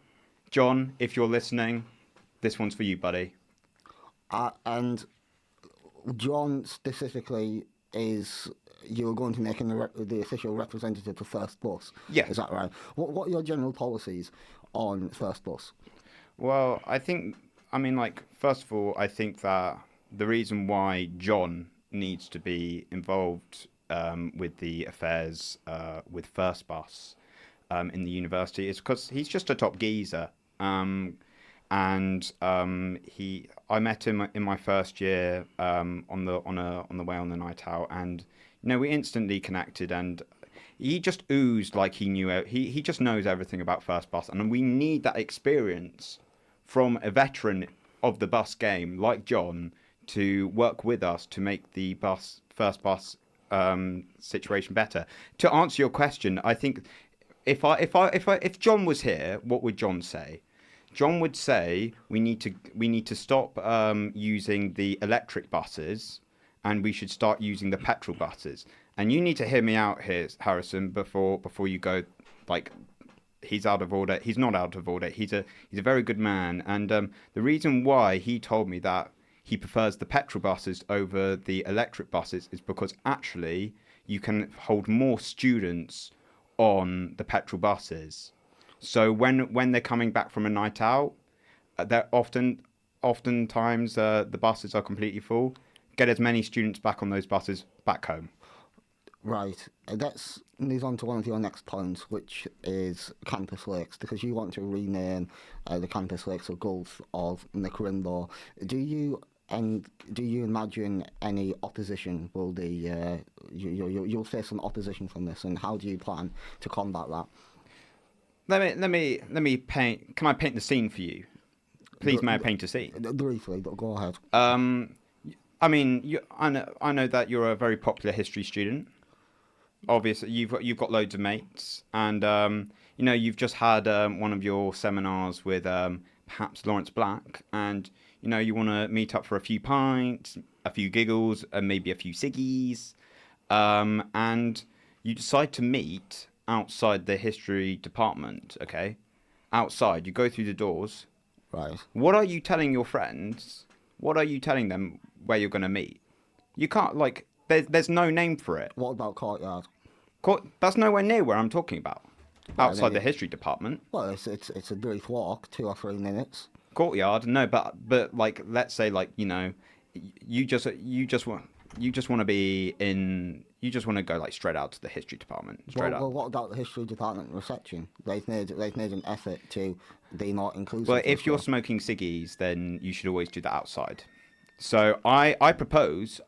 if you're listening, this one's for you, buddy. And John specifically is... You're going to make him the official representative for First Bus. Yeah. Is that right? What are your general policies on First Bus? Well, first of all, I think that the reason why John needs to be involved with the affairs with First Bus in the university is because he's just a top geezer. I met him in my first year on the way on the night out, and we instantly connected, and he just oozed like he knew. He just knows everything about First Bus, and we need that experience from a veteran of the bus game like John to work with us to make the First Bus situation better. To answer your question, I think if John was here, what would John say? John would say we need to stop using the electric buses, and we should start using the petrol buses. And you need to hear me out here, Harrison, before you go. He's out of order. He's not out of order. He's a very good man. And the reason why he told me that he prefers the petrol buses over the electric buses is because actually you can hold more students on the petrol buses. So when they're coming back from a night out, they're oftentimes the buses are completely full. Get as many students back on those buses back home. Right. Let's move on to one of your next points, which is Campus Lakes, because you want to rename the Campus Lakes or Gulf of McRimbo. Do you And do you imagine any opposition will you'll face some opposition from this, and how do you plan to combat that? Let me paint. Can I paint the scene for you? Please, may I paint a scene? Briefly, but go ahead. I mean, I know that you're a very popular history student. Obviously, you've got loads of mates, and you've just had one of your seminars with perhaps Lawrence Black, and you want to meet up for a few pints, a few giggles, and maybe a few ciggies, and you decide to meet outside the history department. Okay, outside, you go through the doors. Right. What are you telling your friends? What are you telling them where you're going to meet? You can't, there's no name for it. What about courtyard? That's nowhere near where I'm talking about. Outside the history department. Well, it's a brief walk, 2 or 3 minutes. Courtyard, no, but let's say you just want to be in. You just want to go straight out to the history department. Well, what about the history department reception? They've made an effort to be more inclusive. Well, if you're smoking ciggies, then you should always do that outside. So I propose,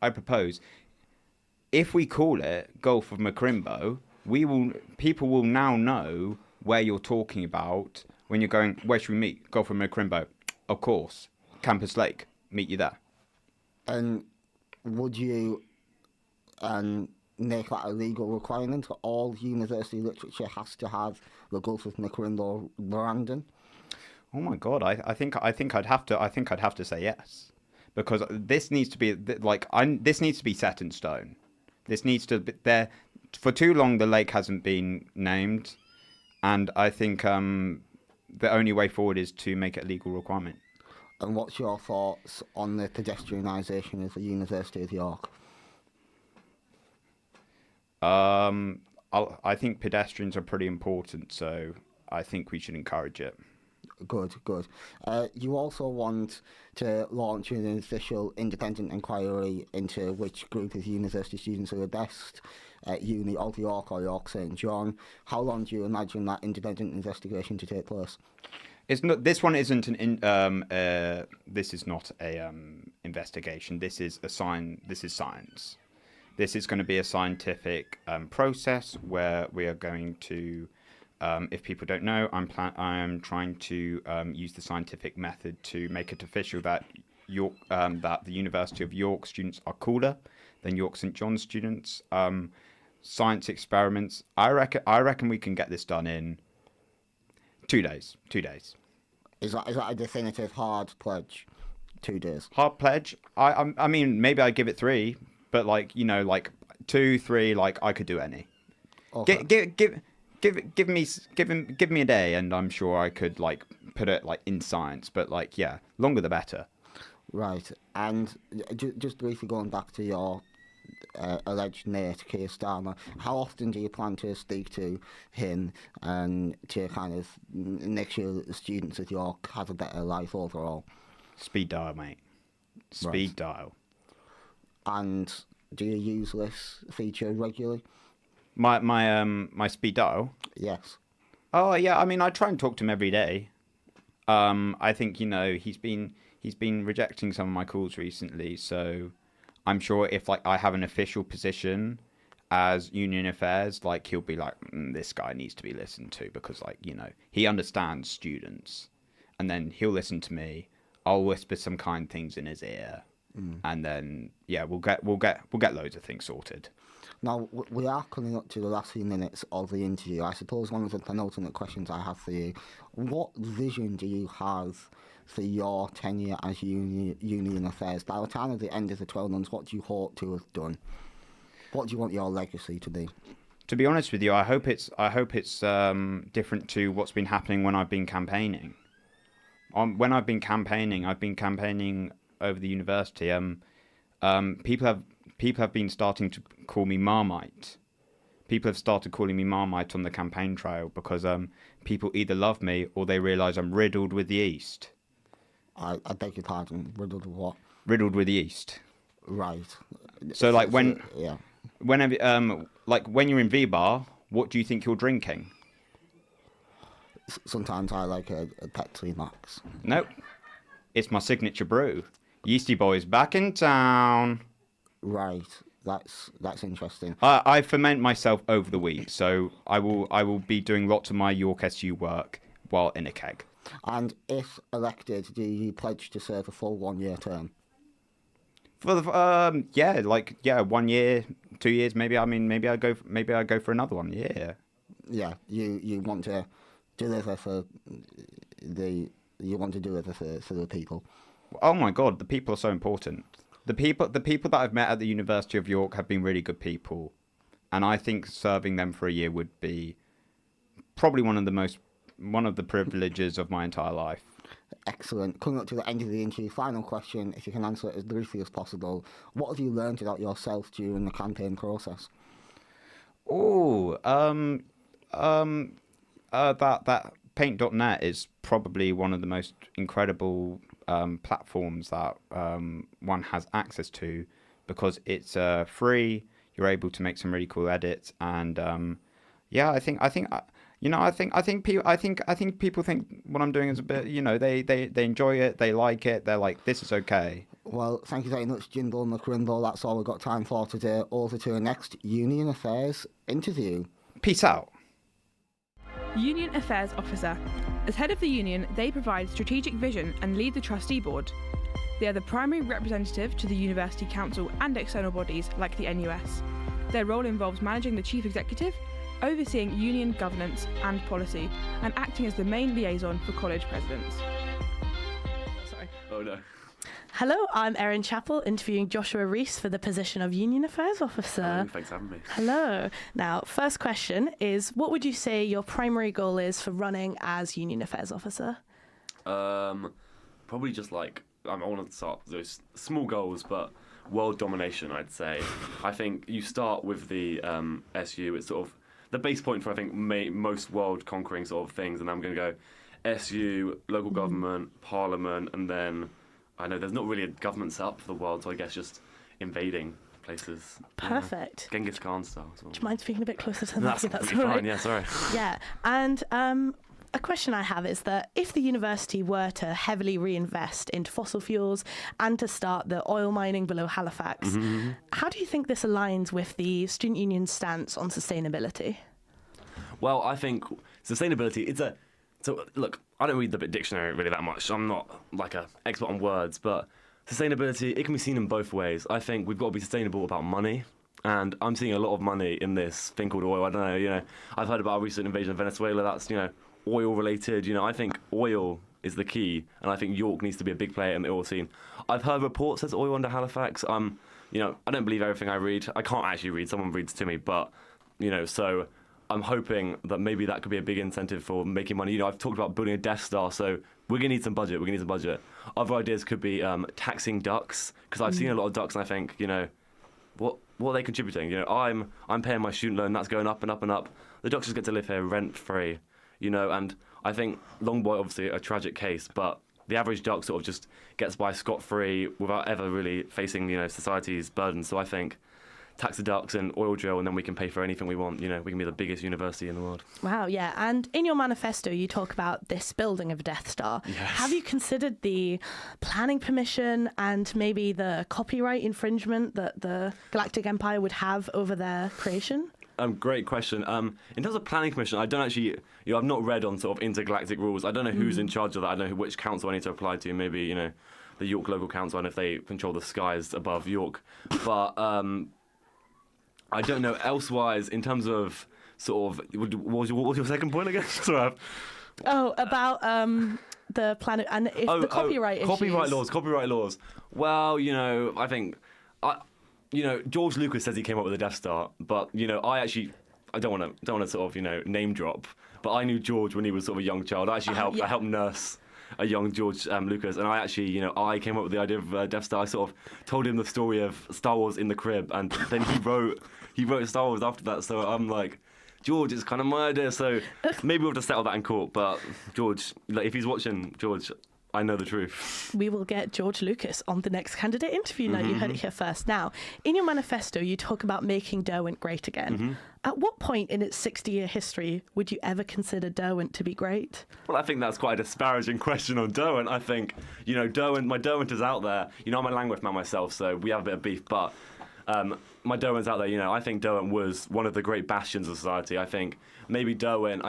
if we call it Gulf of Macrimbo, people will now know where you're talking about when you're going. Where should we meet? Gulf of Macrimbo, of course. Campus Lake, meet you there. And would you make that a legal requirement? All university literature has to have the Gulf of Macrimbo branding. Oh my God! I think I'd have to say yes, because this needs to be this needs to be set in stone. This needs to be there. For too long, the lake hasn't been named, and I think the only way forward is to make it a legal requirement. And what's your thoughts on the pedestrianisation of the University of York? I think pedestrians are pretty important, so I think we should encourage it. Good. You also want to launch an official independent inquiry into which group of university students are the best at uni of York or York St John. How long do you imagine that independent investigation to take place? It's not. This one isn't this is not a investigation. This is This is science. This is going to be a scientific process where we are going to. If people don't know, I am trying to use the scientific method to make it official that that the University of York students are cooler than York St John students. Science experiments. I reckon we can get this done in 2 days. 2 days. Is that a definitive hard pledge? 2 days. Hard pledge. I mean, maybe I'd give it 3, but 2, 3, I could do any. Okay. Give me a day, and I'm sure I could put it in science. But longer the better. Right. And just briefly going back to your alleged mate, Keir Starmer, how often do you plan to speak to him and to kind of make sure that the students at York have a better life overall? Speed dial, mate. Speed dial. And do you use this feature regularly? My speed dial? Yes. Oh yeah, I mean I try and talk to him every day. I think he's been rejecting some of my calls recently, so I'm sure if I have an official position as Union Affairs, he'll be this guy needs to be listened to because he understands students, and then he'll listen to me. I'll whisper some kind things in his ear, and then we'll get loads of things sorted. Now, we are coming up to the last few minutes of the interview. I suppose one of the penultimate questions I have for you, what vision do you have for your tenure as Union Affairs? By the time of the end of the 12 months, what do you hope to have done? What do you want your legacy to be? To be honest with you, I hope it's different to what's been happening when I've been campaigning. When I've been campaigning over the university. People have been starting to call me Marmite. People have started calling me Marmite on the campaign trail because people either love me or they realise I'm riddled with the East. I beg your pardon, riddled with what? Riddled with the East. Right. So whenever when you're in V-Bar, what do you think you're drinking? Sometimes I like a Pepsi Max. Nope. It's my signature brew. Yeasty Boys back in town. Right. That's interesting. I ferment myself over the week, so I will be doing lots of my York SU work while in a keg. And if elected, do you pledge to serve a full 1 year term? For the 1 year, 2 years, maybe. I mean, maybe I go for another one. Yeah. Yeah. You want to deliver for the people. Oh my God, the people are so important. The people that I've met at the University of York have been really good people, and I think serving them for a year would be probably one of the privileges of my entire life. Excellent. Coming up to the end of the interview, final question, if you can answer it as briefly as possible. What have you learned about yourself during the campaign process? That Paint.net is probably one of the most incredible platforms that one has access to, because it's free. You're able to make some really cool edits, and I think people think what I'm doing is a bit, they enjoy it, they like it, they're like, this is okay. Well, thank you very much, Jindal McRindle. That's all we've got time for today. Over to our next Union Affairs interview. Peace out. Union Affairs Officer. As head of the union, they provide strategic vision and lead the trustee board. They are the primary representative to the University Council and external bodies like the NUS. Their role involves managing the chief executive, overseeing union governance and policy, and acting as the main liaison for college presidents. Sorry. Oh no. Hello, I'm Erin Chappell, interviewing Joshua Reese for the position of Union Affairs Officer. Thanks for having me. Hello. Now, first question is, what would you say your primary goal is for running as Union Affairs Officer? Probably just I want to start those small goals, but world domination, I'd say. I think you start with the SU. It's sort of the base point for, I think, most world conquering sort of things, and I'm going to go SU, local government, parliament, and then I know there's not really a government set up for the world, so I guess just invading places. Perfect. Genghis Khan style as well. Do you mind speaking a bit closer to the That's mic? That's completely all right. fine, yeah, sorry. Yeah, and a question I have is that if the university were to heavily reinvest into fossil fuels and to start the oil mining below Halifax, how do you think this aligns with the student union's stance on sustainability? Well, I think sustainability, so look, I don't read the dictionary really that much. I'm not like an expert on words, but sustainability, it can be seen in both ways. I think we've got to be sustainable about money, and I'm seeing a lot of money in this thing called oil. I don't know, I've heard about a recent invasion of Venezuela. That's, oil related. I think oil is the key, and I think York needs to be a big player in the oil scene. I've heard reports there's oil under Halifax. I don't believe everything I read. I can't actually read. Someone reads to me, but so I'm hoping that maybe that could be a big incentive for making money. I've talked about building a Death Star, so we're going to need some budget. Other ideas could be taxing ducks, because I've seen a lot of ducks, and I think, what are they contributing? I'm paying my student loan, that's going up and up and up. The ducks just get to live here rent-free, and I think Longboy, obviously a tragic case, but the average duck sort of just gets by scot-free without ever really facing, society's burdens. So I think tax the ducks and oil drill, and then we can pay for anything we want. We can be the biggest university in the world. Wow, yeah. And in your manifesto, you talk about this building of Death Star. Yes. Have you considered the planning permission and maybe the copyright infringement that the Galactic Empire would have over their creation? Great question. In terms of planning permission, I don't actually, I've not read on sort of intergalactic rules. I don't know who's in charge of that. I don't know which council I need to apply to. Maybe, the York Local Council, and if they control the skies above York. But I don't know. Elsewise, in terms of sort of, what was your second point again? Sorry. About the planet and if the copyright issues. Copyright laws. Well, I think, George Lucas says he came up with the Death Star, but I don't want to sort of name drop, but I knew George when he was sort of a young child. I helped nurse a young George Lucas, and I actually, I came up with the idea of Death Star. I sort of told him the story of Star Wars in the crib, and then he wrote Star Wars after that. So I'm like, George, it's kind of my idea. So maybe we'll have to settle that in court. But George, if he's watching, George, I know the truth. We will get George Lucas on the next candidate interview. Now, you heard it here first. Now, in your manifesto, you talk about making Derwent great again. At what point in its 60-year history would you ever consider Derwent to be great? Well, I think that's quite a disparaging question on Derwent. I think, you know, my Derwent is out there. You know, I'm a Langworth man myself, so we have a bit of beef, but my Derwent's out there. You know, I think Derwent was one of the great bastions of society. I think maybe Derwent,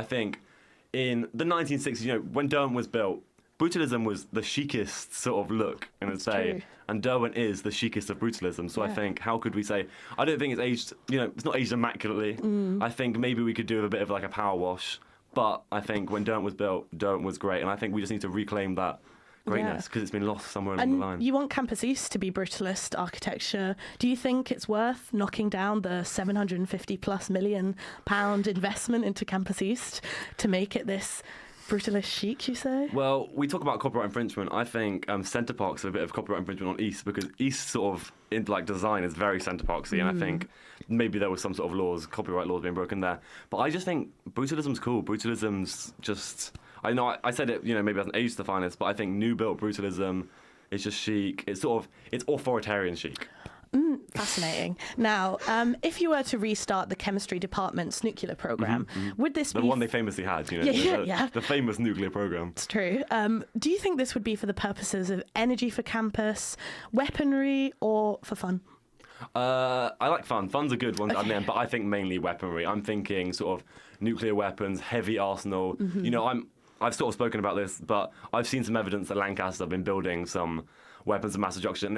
in the 1960s, you know, when Derwent was built, brutalism was the chicest sort of look in its day, and Derwent is the chicest of brutalism. So I think, how could we say? I don't think it's aged. You know, it's not aged immaculately. I think maybe we could do a bit of like a power wash. But I think when Derwent was built, Derwent was great, and I think we just need to reclaim that greatness because it's been lost somewhere along the line. You want Campus East to be brutalist architecture. Do you think it's worth knocking down the £750+ million investment into Campus East to make it this brutalist chic, you say? Well, we talk about copyright infringement. I think Centre Parks have a bit of copyright infringement on East because East sort of in like design is very Centre Parksy, and I think maybe there was some sort of copyright laws being broken there. But I just think brutalism's cool. Brutalism's just, I know I said it, you know, maybe it hasn't aged the finest, but I think new built brutalism is just chic. It's it's authoritarian chic. Fascinating. Now, if you were to restart the chemistry department's nuclear program, would this be the one they famously had? You know, the famous nuclear program. It's true. Do you think this would be for the purposes of energy for campus, weaponry, or for fun? I like fun. Fun's a good one to add in, but I think mainly weaponry. I'm thinking sort of nuclear weapons, heavy arsenal. You know, I've sort of spoken about this, but I've seen some evidence that Lancaster have been building some weapons of mass destruction.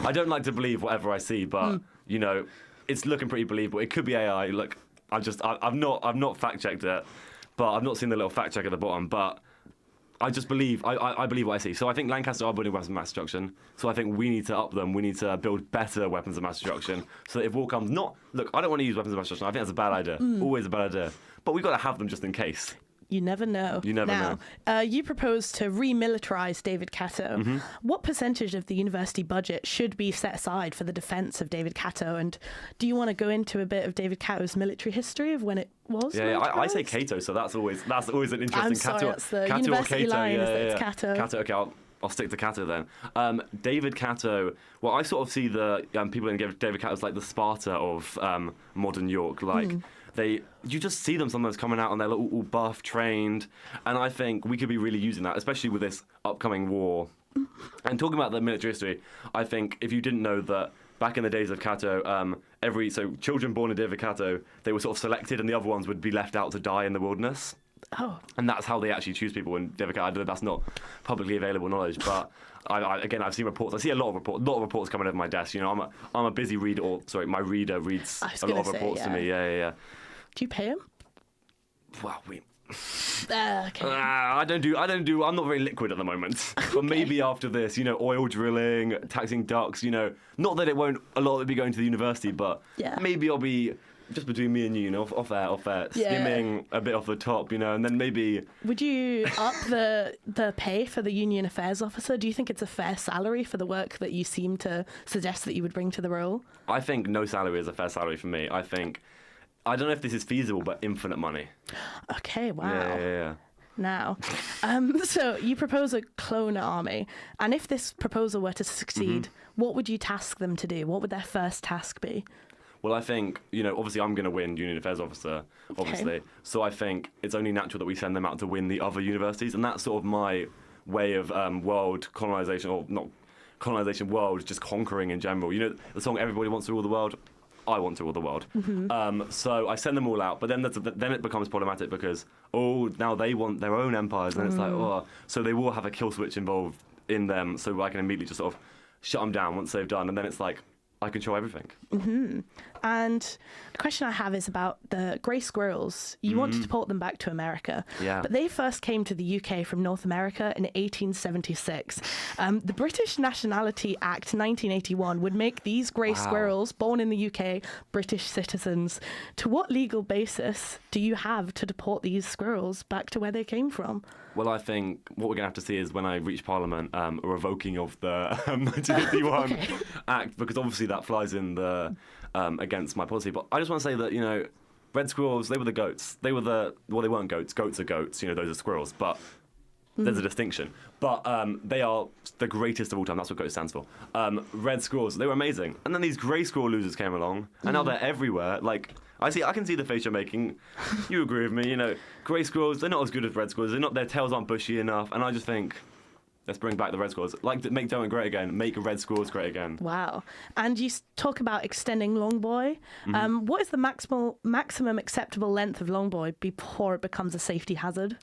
I don't like to believe whatever I see, but you know, it's looking pretty believable. It could be AI. Look, I've not fact checked it, but I've not seen the little fact check at the bottom. But I just believe I believe what I see. So I think Lancaster are building weapons of mass destruction. So I think we need to up them. We need to build better weapons of mass destruction. So that if war comes, look, I don't want to use weapons of mass destruction. I think that's a bad idea. Always a bad idea. But we've got to have them just in case. You never know. You never know. You propose to remilitarize David Kato. What percentage of the university budget should be set aside for the defense of David Kato? And do you want to go into a bit of David Kato's military history of when it was? Yeah, I say Cato, so that's always an interesting. I'm sorry, Cato, that's the Cato university or Cato. line. Yeah. Cato. Cato. Okay, I'll stick to Cato then. David Kato. Well, I sort of see the people in David Kato as like the Sparta of modern York. Like you just see them sometimes coming out and they're all buff, trained, and I think we could be really using that, especially with this upcoming war. And talking about the military history, I think if you didn't know that back in the days of Cato, so children born in David Kato, they were sort of selected, and the other ones would be left out to die in the wilderness. Oh. And that's how they actually choose people in David Kato. I know that's not publicly available knowledge, but I've seen reports. I see a lot of reports coming over my desk. You know, I'm a busy reader. My reader reads a lot of reports to me. Yeah. Do you pay him? Well, okay. I don't do. I'm not very liquid at the moment. But maybe after this, you know, oil drilling, taxing ducks. You know, not that a lot of it be going to the university, but maybe I'll be just between me and you know, off air, skimming a bit off the top, you know, and then maybe. Would you up the pay for the union affairs officer? Do you think it's a fair salary for the work that you seem to suggest that you would bring to the role? I think no salary is a fair salary for me. I don't know if this is feasible, but infinite money. Okay, wow. Yeah. Now, so you propose a clone army, and if this proposal were to succeed, what would you task them to do? What would their first task be? Well, I think, you know, obviously I'm going to win Union Affairs Officer, obviously. Okay. So I think it's only natural that we send them out to win the other universities, and that's sort of my way of world colonization, or not colonization, world, just conquering in general. You know, the song Everybody Wants to Rule the World? I want to rule the world. So I send them all out, but then it becomes problematic because, now they want their own empires, and it's like, so they will have a kill switch involved in them, so I can immediately just sort of shut them down once they've done, and then it's like, I control everything. And the question I have is about the grey squirrels. You want to deport them back to America, but they first came to the UK from North America in 1876. The British Nationality Act 1981 would make these grey squirrels born in the UK British citizens. To what legal basis do you have to deport these squirrels back to where they came from? Well, I think what we're going to have to see is when I reach Parliament, a revoking of the 1981 Act, because obviously that flies in the against my policy. But I just want to say that, you know, red squirrels, they were the goats. They weren't goats. Goats are goats. You know, those are squirrels. But There's a distinction. But they are the greatest of all time. That's what GOAT stands for. Red Squirrels, they were amazing. And then these grey squirrel losers came along, and now they're everywhere. Like, I can see the face you're making. You agree with me, you know. Grey squirrels, they're not as good as red squirrels. Their tails aren't bushy enough. And I just think, let's bring back the red squirrels. Like, make Derwent great again. Make red squirrels great again. Wow. And you talk about extending Longboy. What is the maximum acceptable length of Longboy before it becomes a safety hazard?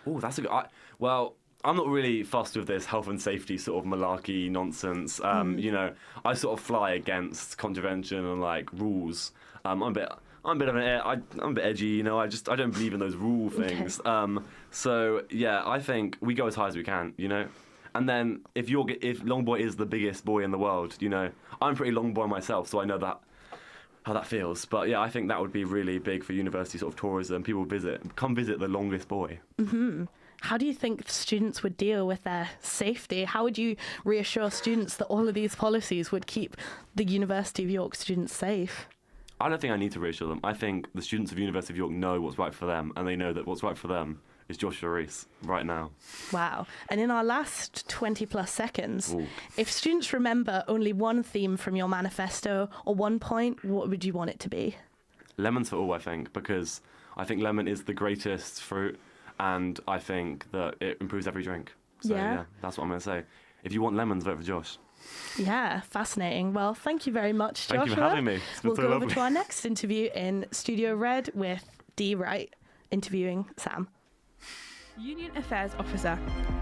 Oh, that's a good... Well, I'm not really fussed with this health and safety sort of malarkey nonsense. You know, I sort of fly against contravention and, like, rules. I'm a bit edgy, you know. I don't believe in those rule things. Okay. So yeah, I think we go as high as we can, you know. And then if Longboy is the biggest boy in the world, you know, I'm pretty long boy myself, so I know how that feels. But yeah, I think that would be really big for university sort of tourism. People come visit the longest boy. Mm-hmm. How do you think students would deal with their safety? How would you reassure students that all of these policies would keep the University of York students safe? I don't think I need to reassure them. I think the students of University of York know what's right for them, and they know that what's right for them is Joshua Rees right now. Wow. And in our last 20 plus seconds, if students remember only one theme from your manifesto or one point, what would you want it to be? Lemons for all, I think, because I think lemon is the greatest fruit, and I think that it improves every drink. So yeah, that's what I'm going to say. If you want lemons, vote for Josh. Yeah, fascinating. Well, thank you very much, Joshua. Thank you for having me. We'll go over to our next interview in Studio Red with Dee Wright interviewing Sam. Union Affairs Officer.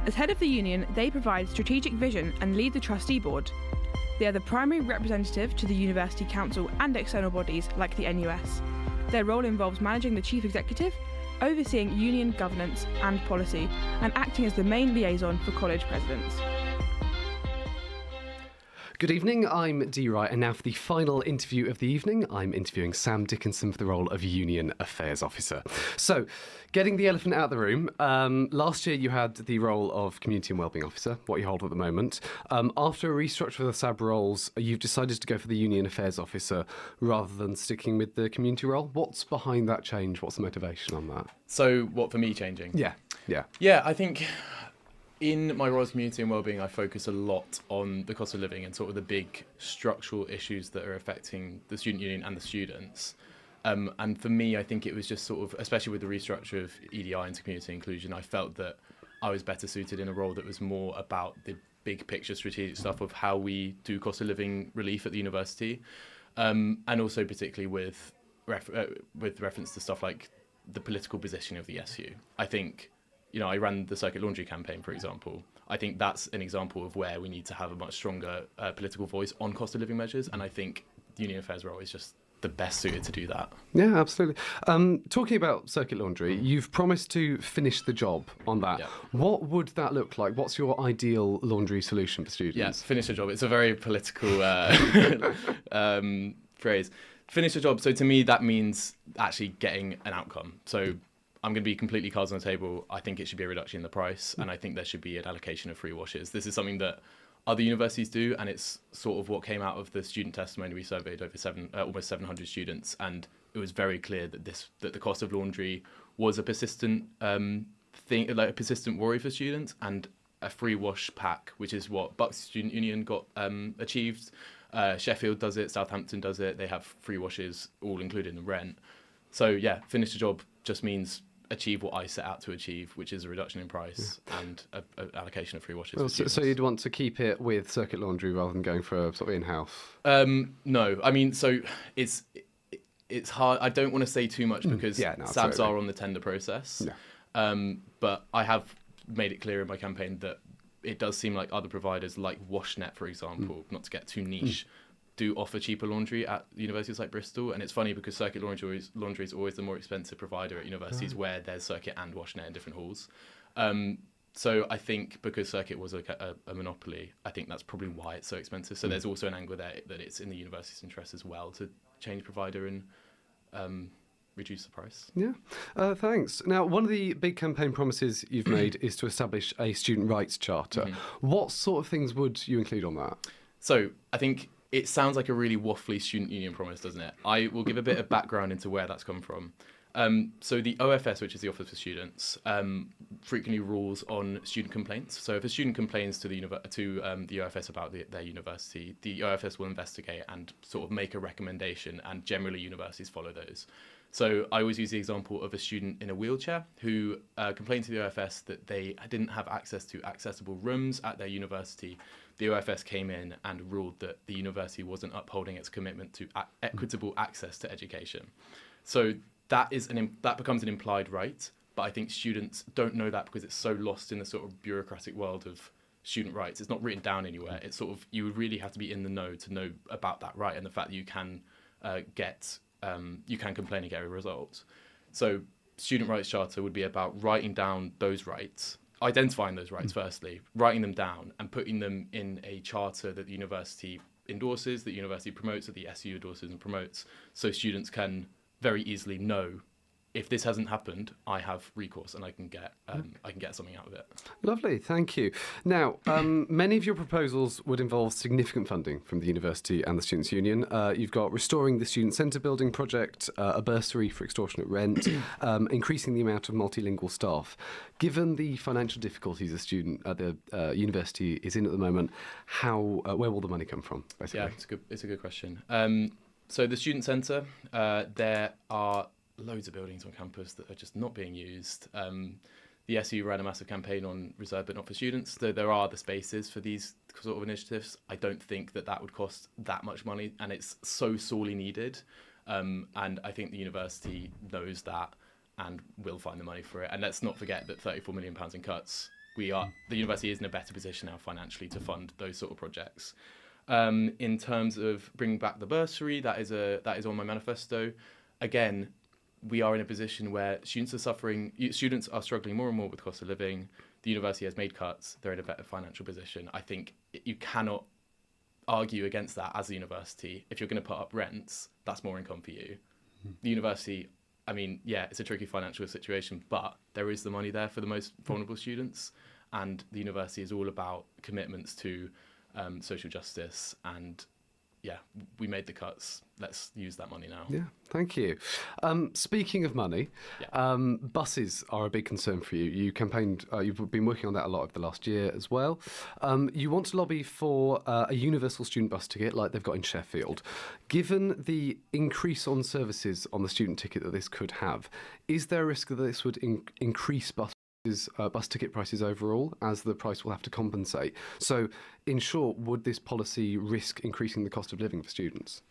As head of the union, they provide strategic vision and lead the trustee board. They are the primary representative to the University Council and external bodies like the NUS. Their role involves managing the chief executive, overseeing union governance and policy, and acting as the main liaison for college presidents. Good evening, I'm Dee Wright, and now for the final interview of the evening, I'm interviewing Sam Dickinson for the role of Union Affairs Officer. So, getting the elephant out of the room, last year you had the role of Community and Wellbeing Officer, what you hold at the moment. After a restructure of the SAB roles, you've decided to go for the Union Affairs Officer rather than sticking with the community role. What's behind that change? What's the motivation on that? So, what, for me changing? Yeah. Yeah, I think... in my role as Community and Wellbeing, I focus a lot on the cost of living and sort of the big structural issues that are affecting the student union and the students. And for me, I think it was just sort of, especially with the restructure of EDI into community inclusion, I felt that I was better suited in a role that was more about the big picture strategic stuff of how we do cost of living relief at the university. And also particularly with reference to stuff like the political position of the SU. I think... you know, I ran the Circuit Laundry campaign, for example. I think that's an example of where we need to have a much stronger political voice on cost of living measures, and I think the Union Affairs role is just the best suited to do that. Yeah, absolutely. Talking about Circuit Laundry, you've promised to finish the job on that. Yeah. What would that look like? What's your ideal laundry solution for students? Yeah, finish the job. It's a very political phrase. Finish the job. So to me, that means actually getting an outcome. So I'm going to be completely cards on the table. I think it should be a reduction in the price, and I think there should be an allocation of free washes. This is something that other universities do, and it's sort of what came out of the student testimony. We surveyed over almost 700 students, and it was very clear that the cost of laundry was a persistent thing, like a persistent worry for students, and a free wash pack, which is what Bucks Student Union got achieved. Sheffield does it, Southampton does it. They have free washes all included in the rent. So yeah, finish the job just means achieve what I set out to achieve, which is a reduction in price and an allocation of free washes. Well, so you'd want to keep it with Circuit Laundry rather than going for sort of in-house? No, I mean, so it's hard. I don't want to say too much because SABs are on the tender process. Yeah. But I have made it clear in my campaign that it does seem like other providers, like WashNet, for example, not to get too niche, do offer cheaper laundry at universities like Bristol. And it's funny because Circuit Laundry is always the more expensive provider at universities where there's Circuit and WashNet in different halls. So I think because Circuit was a monopoly, I think that's probably why it's so expensive. So there's also an angle there that it's in the university's interest as well to change provider and reduce the price. Yeah, thanks. Now, one of the big campaign promises you've made is to establish a student rights charter. What sort of things would you include on that? So I think it sounds like a really waffly student union promise, doesn't it? I will give a bit of background into where that's come from. So the OFS, which is the Office for Students, frequently rules on student complaints. So if a student complains to the OFS about their university, the OFS will investigate and sort of make a recommendation, and generally universities follow those. So I always use the example of a student in a wheelchair who complained to the OFS that they didn't have access to accessible rooms at their university. The OFS came in and ruled that the university wasn't upholding its commitment to equitable access to education. So that becomes an implied right, but I think students don't know that because it's so lost in the sort of bureaucratic world of student rights. It's not written down anywhere. It's sort of, you would really have to be in the know to know about that right and the fact that you can you can complain and get a result. So Student Rights Charter would be about writing down those rights, identifying those rights firstly, writing them down and putting them in a charter that the university endorses, that the university promotes, that the SU endorses and promotes, so students can very easily know, if this hasn't happened, I have recourse and I can get something out of it. Lovely, thank you. Now, many of your proposals would involve significant funding from the university and the Students' Union. You've got restoring the Student Centre building project, a bursary for extortionate rent, increasing the amount of multilingual staff. Given the financial difficulties a student at the university is in at the moment, where will the money come from, basically? Yeah, it's a good question. So the Student Centre, there are loads of buildings on campus that are just not being used. The SU ran a massive campaign on Reserved but Not for Students. There are the spaces for these sort of initiatives. I don't think that would cost that much money, and it's so sorely needed. And I think the university knows that and will find the money for it. And let's not forget that £34 million in cuts, the university is in a better position now financially to fund those sort of projects. In terms of bringing back the bursary, that is on my manifesto. Again, we are in a position where students are struggling more and more with cost of living. The university has made cuts. They're in a better financial position. I think you cannot argue against that as a university. If you're going to put up rents, that's more income for you. The university, I mean, yeah, it's a tricky financial situation, but there is the money there for the most vulnerable students. And the university is all about commitments to social justice, and yeah, we made the cuts. Let's use that money now. Yeah, thank you. Speaking of money, buses are a big concern for you. You campaigned, you've been working on that a lot over the last year as well. You want to lobby for a universal student bus ticket like they've got in Sheffield. Given the increase on services on the student ticket that this could have, is there a risk that this would increase bus ticket prices overall, as the price will have to compensate? So, in short, would this policy risk increasing the cost of living for students?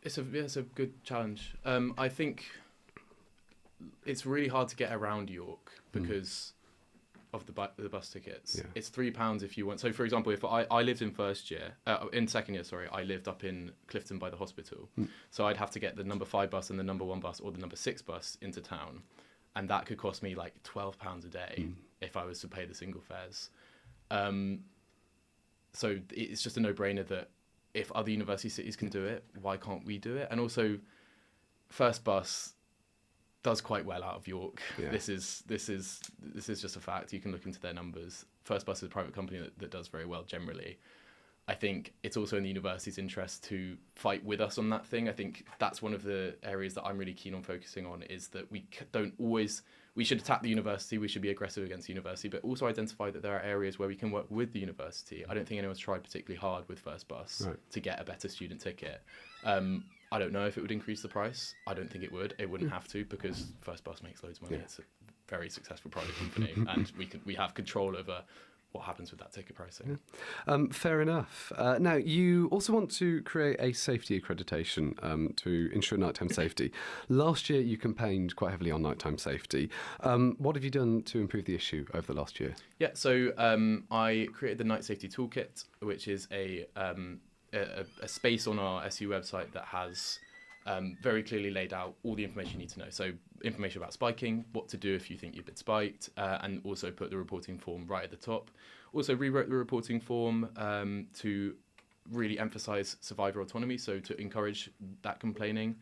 It's a good challenge. I think it's really hard to get around York because of the bus tickets. Yeah. It's £3 if you want. So, for example, if I lived in second year, I lived up in Clifton by the hospital. So I'd have to get the number 5 bus and the number 1 bus or the number 6 bus into town. And that could cost me like £12 a day if I was to pay the single fares. So it's just a no-brainer that if other university cities can do it, why can't we do it? And also, First Bus does quite well out of York. Yeah. This is just a fact. You can look into their numbers. First Bus is a private company that does very well generally. I think it's also in the university's interest to fight with us on that thing. I think that's one of the areas that I'm really keen on focusing on, is that we should attack the university, we should be aggressive against the university, but also identify that there are areas where we can work with the university. I don't think anyone's tried particularly hard with First Bus to get a better student ticket. I don't know if it would increase the price. I don't think it would. It wouldn't have to, because First Bus makes loads of money. Yeah. It's a very successful private company, and we have control over what happens with that ticket pricing. Yeah. Fair enough. Now, you also want to create a safety accreditation to ensure nighttime safety. Last year, you campaigned quite heavily on nighttime safety. What have you done to improve the issue over the last year? Yeah, so I created the Night Safety Toolkit, which is a space on our SU website that has very clearly laid out all the information you need to know. So information about spiking, what to do if you think you've been spiked, and also put the reporting form right at the top. Also rewrote the reporting form to really emphasise survivor autonomy, so to encourage that complaining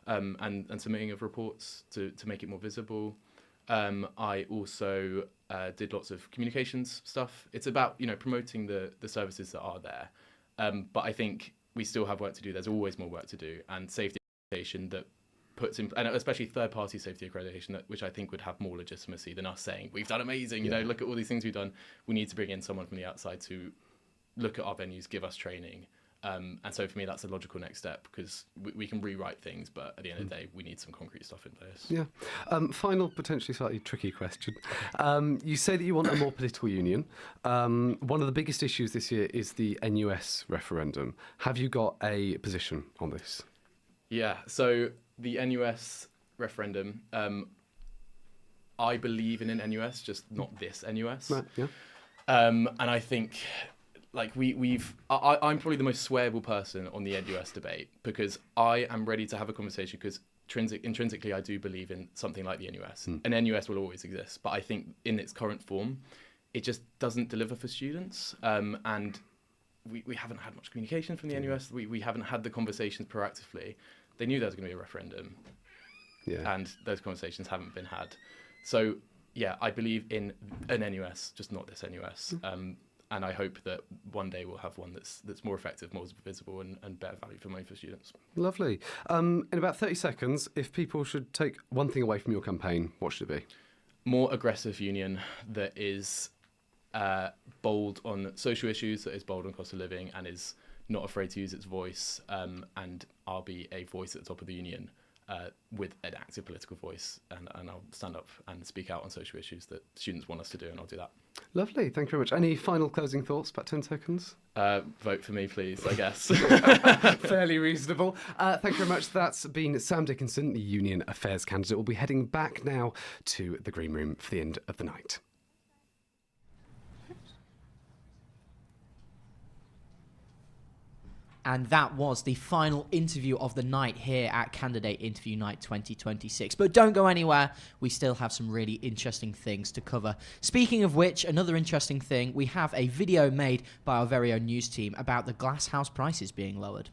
and submitting of reports to make it more visible. I also did lots of communications stuff. It's about promoting the services that are there. But I think we still have work to do. There's always more work to do, and safety education that puts in, and especially third-party safety accreditation, which I think would have more legitimacy than us saying, we've done amazing, you know, look at all these things we've done. We need to bring in someone from the outside to look at our venues, give us training. And so for me, that's a logical next step, because we can rewrite things, but at the end of the day, we need some concrete stuff in place. Yeah. Final, potentially slightly tricky question. You say that you want a more political union. One of the biggest issues this year is the NUS referendum. Have you got a position on this? Yeah, so the NUS referendum, I believe in an NUS, just not this NUS. Right, yeah. And I think, like, I'm probably the most swearable person on the NUS debate, because I am ready to have a conversation, because intrinsically I do believe in something like the NUS. An NUS will always exist, but I think in its current form, it just doesn't deliver for students. And we haven't had much communication from the NUS. We haven't had the conversations proactively. They knew there was going to be a referendum, and those conversations haven't been had. So, yeah, I believe in an NUS, just not this NUS. And I hope that one day we'll have one that's more effective, more visible, and better value for money for students. Lovely. In about 30 seconds, if people should take one thing away from your campaign, what should it be? More aggressive union that is bold on social issues, that is bold on cost of living, and is not afraid to use its voice, and I'll be a voice at the top of the union with an active political voice, and I'll stand up and speak out on social issues that students want us to do, and I'll do that. Lovely, thank you very much. Any final closing thoughts, about 10 seconds? Vote for me, please, I guess. Fairly reasonable. Thank you very much. That's been Sam Dickinson, the Union Affairs candidate. We'll be heading back now to the Green Room for the end of the night. And that was the final interview of the night here at Candidate Interview Night 2026. But don't go anywhere, we still have some really interesting things to cover. Speaking of which, another interesting thing, we have a video made by our very own news team about the glass house prices being lowered.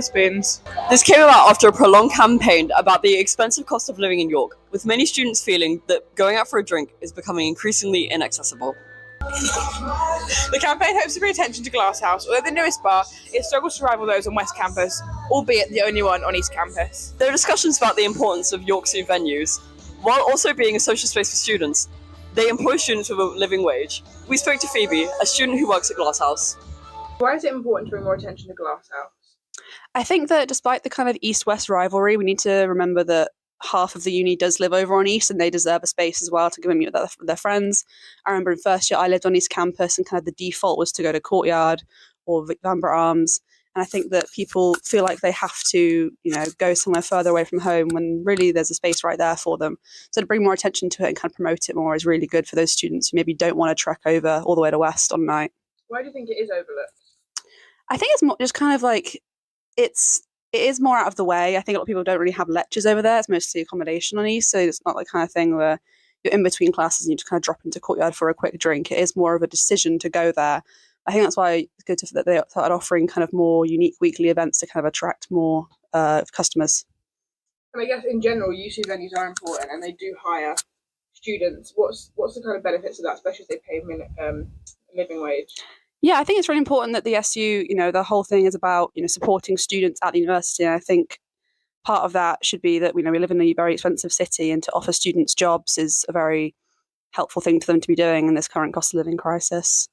Spoons. This came about after a prolonged campaign about the expensive cost of living in York, with many students feeling that going out for a drink is becoming increasingly inaccessible. The campaign hopes to bring attention to Glasshouse, although the newest bar, it struggles to rival those on West Campus, albeit the only one on East Campus. There are discussions about the importance of York's new venues, while also being a social space for students. They employ students with a living wage. We spoke to Phoebe, a student who works at Glasshouse. Why is it important to bring more attention to Glasshouse? I think that despite the kind of East-West rivalry, we need to remember that half of the uni does live over on East, and they deserve a space as well to go and meet with their friends. I remember in first year I lived on East Campus, and kind of the default was to go to Courtyard or Vanbrugh Arms, and I think that people feel like they have to, go somewhere further away from home when really there's a space right there for them. So to bring more attention to it and kind of promote it more is really good for those students who maybe don't want to trek over all the way to West on night. Why do you think it is overlooked? I think it's more just kind of like it is more out of the way. I think a lot of people don't really have lectures over there. It's mostly accommodation on East, so it's not the kind of thing where you're in between classes and you just kind of drop into Courtyard for a quick drink. It is more of a decision to go there. I think that's why it's good that they started offering kind of more unique weekly events to kind of attract more customers. And I guess in general, UC venues are important and they do hire students. What's the kind of benefits of that, especially if they pay living wage? Yeah, I think it's really important that the SU, the whole thing is about, supporting students at the university. And I think part of that should be that, we live in a very expensive city, and to offer students jobs is a very helpful thing for them to be doing in this current cost of living crisis.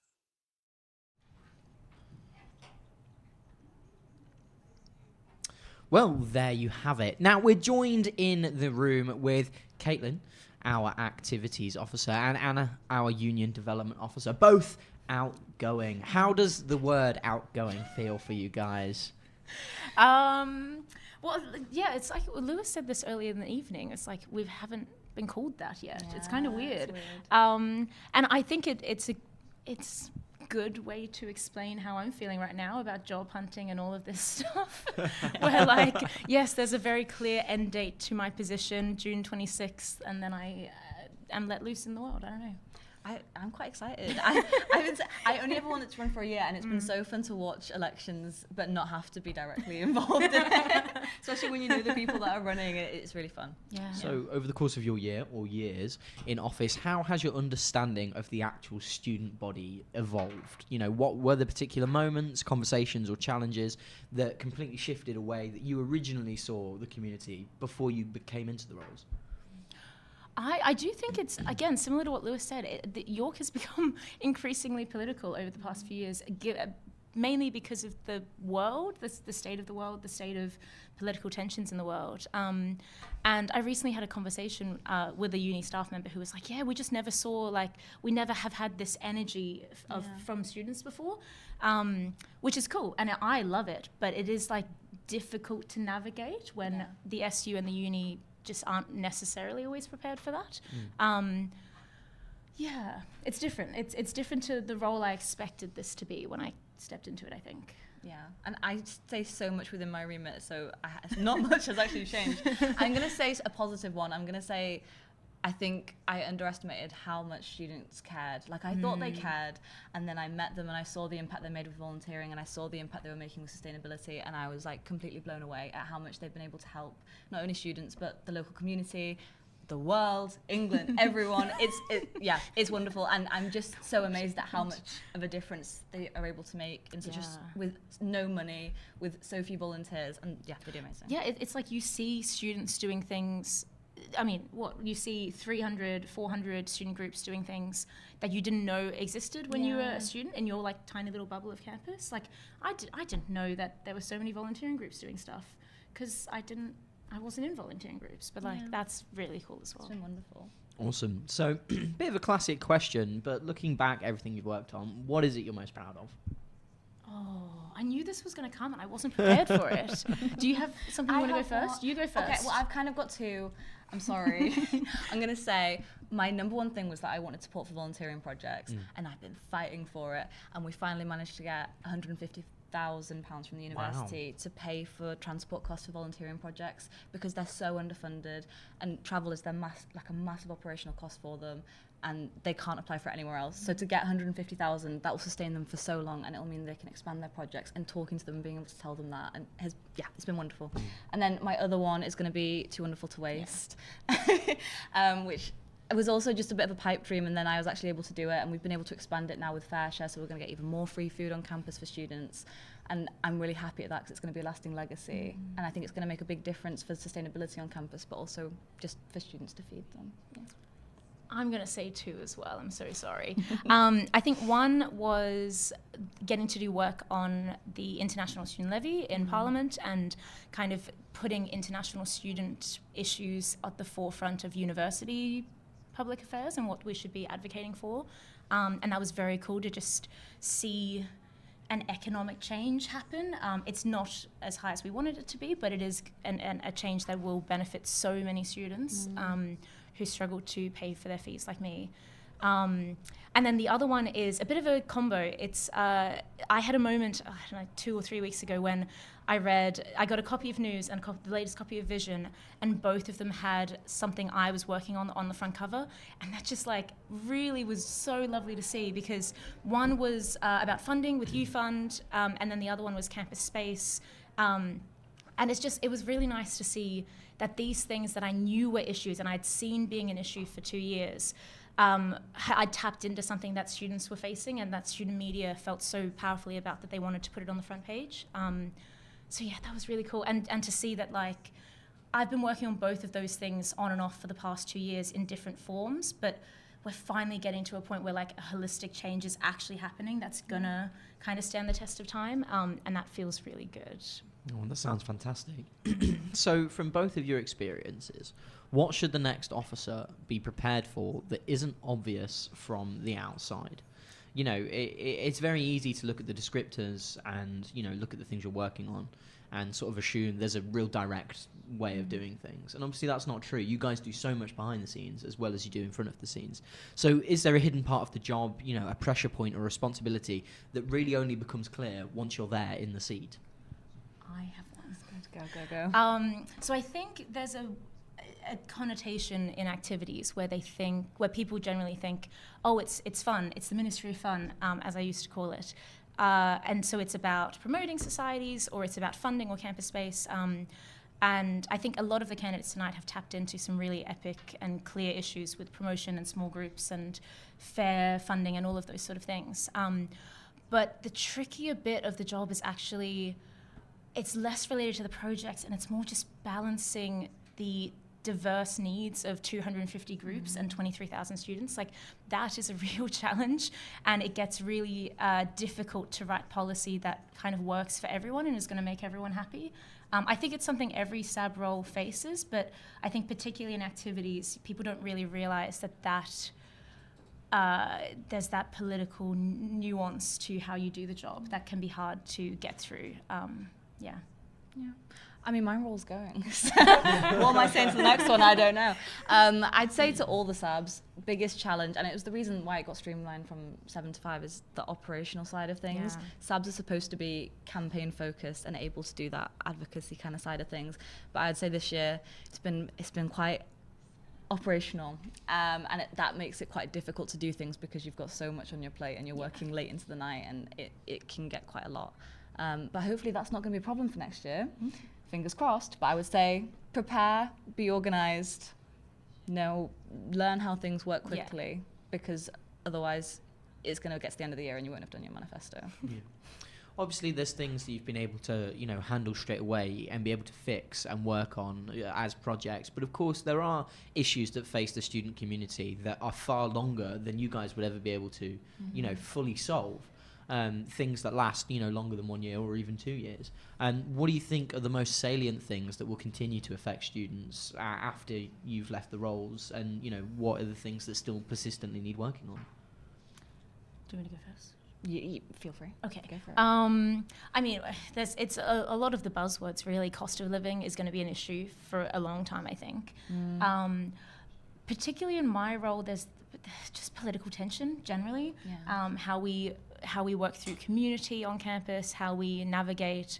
Well, there you have it. Now, we're joined in the room with Caitlin, our activities officer, and Anna, our union development officer, both outgoing. How does the word outgoing feel for you guys? Well, yeah, it's like Lewis said this earlier in the evening. It's like we haven't been called that yet. Yeah, it's kind of weird. And I think it's a good way to explain how I'm feeling right now about job hunting and all of this stuff. Where yes, there's a very clear end date to my position, June 26th, and then I am let loose in the world. I don't know. I'm quite excited. I only ever wanted to run for a year, and it's been so fun to watch elections but not have to be directly involved in it. Especially when you know the people that are running, it's really fun. Yeah. So over the course of your year or years in office, how has your understanding of the actual student body evolved? You know, what were the particular moments, conversations or challenges that completely shifted a way that you originally saw the community before you came into the roles? I do think it's, again, similar to what Lewis said, York has become increasingly political over the past few years, mainly because of the world, the state of the world, the state of political tensions in the world. And I recently had a conversation with a uni staff member who was like, yeah, we just never saw, we never have had this energy from students before, which is cool. And I love it, but it is, difficult to navigate when the SU and the uni just aren't necessarily always prepared for that. It's different. It's different to the role I expected this to be when I stepped into it, I think. Yeah, and I stay so much within my remit, so not much has actually changed. I'm going to say a positive one. I'm going to say I think I underestimated how much students cared. I thought they cared, and then I met them and I saw the impact they made with volunteering, and I saw the impact they were making with sustainability, and I was completely blown away at how much they've been able to help not only students but the local community, the world, England, everyone. It's wonderful, and I'm just so amazed at how much of a difference they are able to make in with no money, with so few volunteers, and they do amazing. Yeah, it's like you see students doing things. I mean, you see 300, 400 student groups doing things that you didn't know existed when you were a student in your tiny little bubble of campus. I didn't know that there were so many volunteering groups doing stuff because I wasn't in volunteering groups, but that's really cool as well. It's been wonderful. Awesome. So, bit of a classic question, but looking back, everything you've worked on, what is it you're most proud of? Oh, I knew this was going to come and I wasn't prepared for it. Do you have something you want to go first? You go first. Okay, well, I've kind of got two. I'm sorry. I'm going to say my number one thing was that I wanted support for volunteering projects, and I've been fighting for it, and we finally managed to get £150,000 from the university to pay for transport costs for volunteering projects because they're so underfunded, and travel is a massive operational cost for them, and they can't apply for it anywhere else. So to get £150,000, that will sustain them for so long, and it'll mean they can expand their projects, and talking to them and being able to tell them that, and it's been wonderful. And then my other one is going to be Too Wonderful to Waste, which it was also just a bit of a pipe dream, and then I was actually able to do it, and we've been able to expand it now with FareShare, so we're going to get even more free food on campus for students, and I'm really happy at that because it's going to be a lasting legacy, and I think it's going to make a big difference for sustainability on campus, but also just for students to feed them. Yeah. I'm going to say two as well. I'm so sorry. I think one was getting to do work on the International Student Levy in Parliament and kind of putting international student issues at the forefront of university public affairs and what we should be advocating for. And that was very cool to just see an economic change happen. It's not as high as we wanted it to be, but it is a change that will benefit so many students who struggle to pay for their fees like me. And then the other one is a bit of a combo. It's I had a moment, I don't know, 2 or 3 weeks ago when I got a copy of News and the latest copy of Vision, and both of them had something I was working on the front cover, and that just really was so lovely to see, because one was about funding with YouFund, and then the other one was campus space, and it was really nice to see that these things that I knew were issues and I'd seen being an issue for 2 years, I tapped into something that students were facing and that student media felt so powerfully about that they wanted to put it on the front page. So yeah, that was really cool. And to see that I've been working on both of those things on and off for the past 2 years in different forms, but we're finally getting to a point where a holistic change is actually happening that's gonna kind of stand the test of time, and that feels really good. Oh, that sounds fantastic. So from both of your experiences, what should the next officer be prepared for that isn't obvious from the outside? You know, it's very easy to look at the descriptors and, look at the things you're working on and sort of assume there's a real direct way of doing things. And obviously that's not true. You guys do so much behind the scenes as well as you do in front of the scenes. So is there a hidden part of the job, a pressure point or responsibility that really only becomes clear once you're there in the seat? I have one. Go. So I think a connotation in activities where people generally think, oh, it's fun, it's the Ministry of Fun, as I used to call it. And so it's about promoting societies, or it's about funding or campus space. And I think a lot of the candidates tonight have tapped into some really epic and clear issues with promotion and small groups and fair funding and all of those sort of things. But the trickier bit of the job is actually, it's less related to the projects, and it's more just balancing the diverse needs of 250 groups and 23,000 students. Like, that is a real challenge, and it gets really difficult to write policy that kind of works for everyone and is going to make everyone happy. I think it's something every SAB role faces, but I think particularly in activities, people don't really realize that there's that political nuance to how you do the job that can be hard to get through. Yeah. I mean, my role's going. So what am I saying to the next one? I don't know. I'd say to all the SABs, biggest challenge, and it was the reason why it got streamlined from 7 to 5, is the operational side of things. Yeah. SABs are supposed to be campaign focused and able to do that advocacy kind of side of things. But I'd say this year it's been quite operational, and that makes it quite difficult to do things because you've got so much on your plate and you're working late into the night, and it can get quite a lot. But hopefully that's not going to be a problem for next year. Fingers crossed. But I would say prepare, be organised, learn how things work quickly, because otherwise it's going to get to the end of the year and you won't have done your manifesto. Yeah. Obviously, there's things that you've been able to, handle straight away and be able to fix and work on as projects. But of course, there are issues that face the student community that are far longer than you guys would ever be able to, fully solve. Things that last, longer than 1 year or even 2 years. And what do you think are the most salient things that will continue to affect students after you've left the roles? And, what are the things that still persistently need working on? Do you want to go first? You feel free. Okay. Go for it. I mean, it's a lot of the buzzwords, really. Cost of living is going to be an issue for a long time, I think. Particularly in my role, there's just political tension generally. How we work through community on campus, how we navigate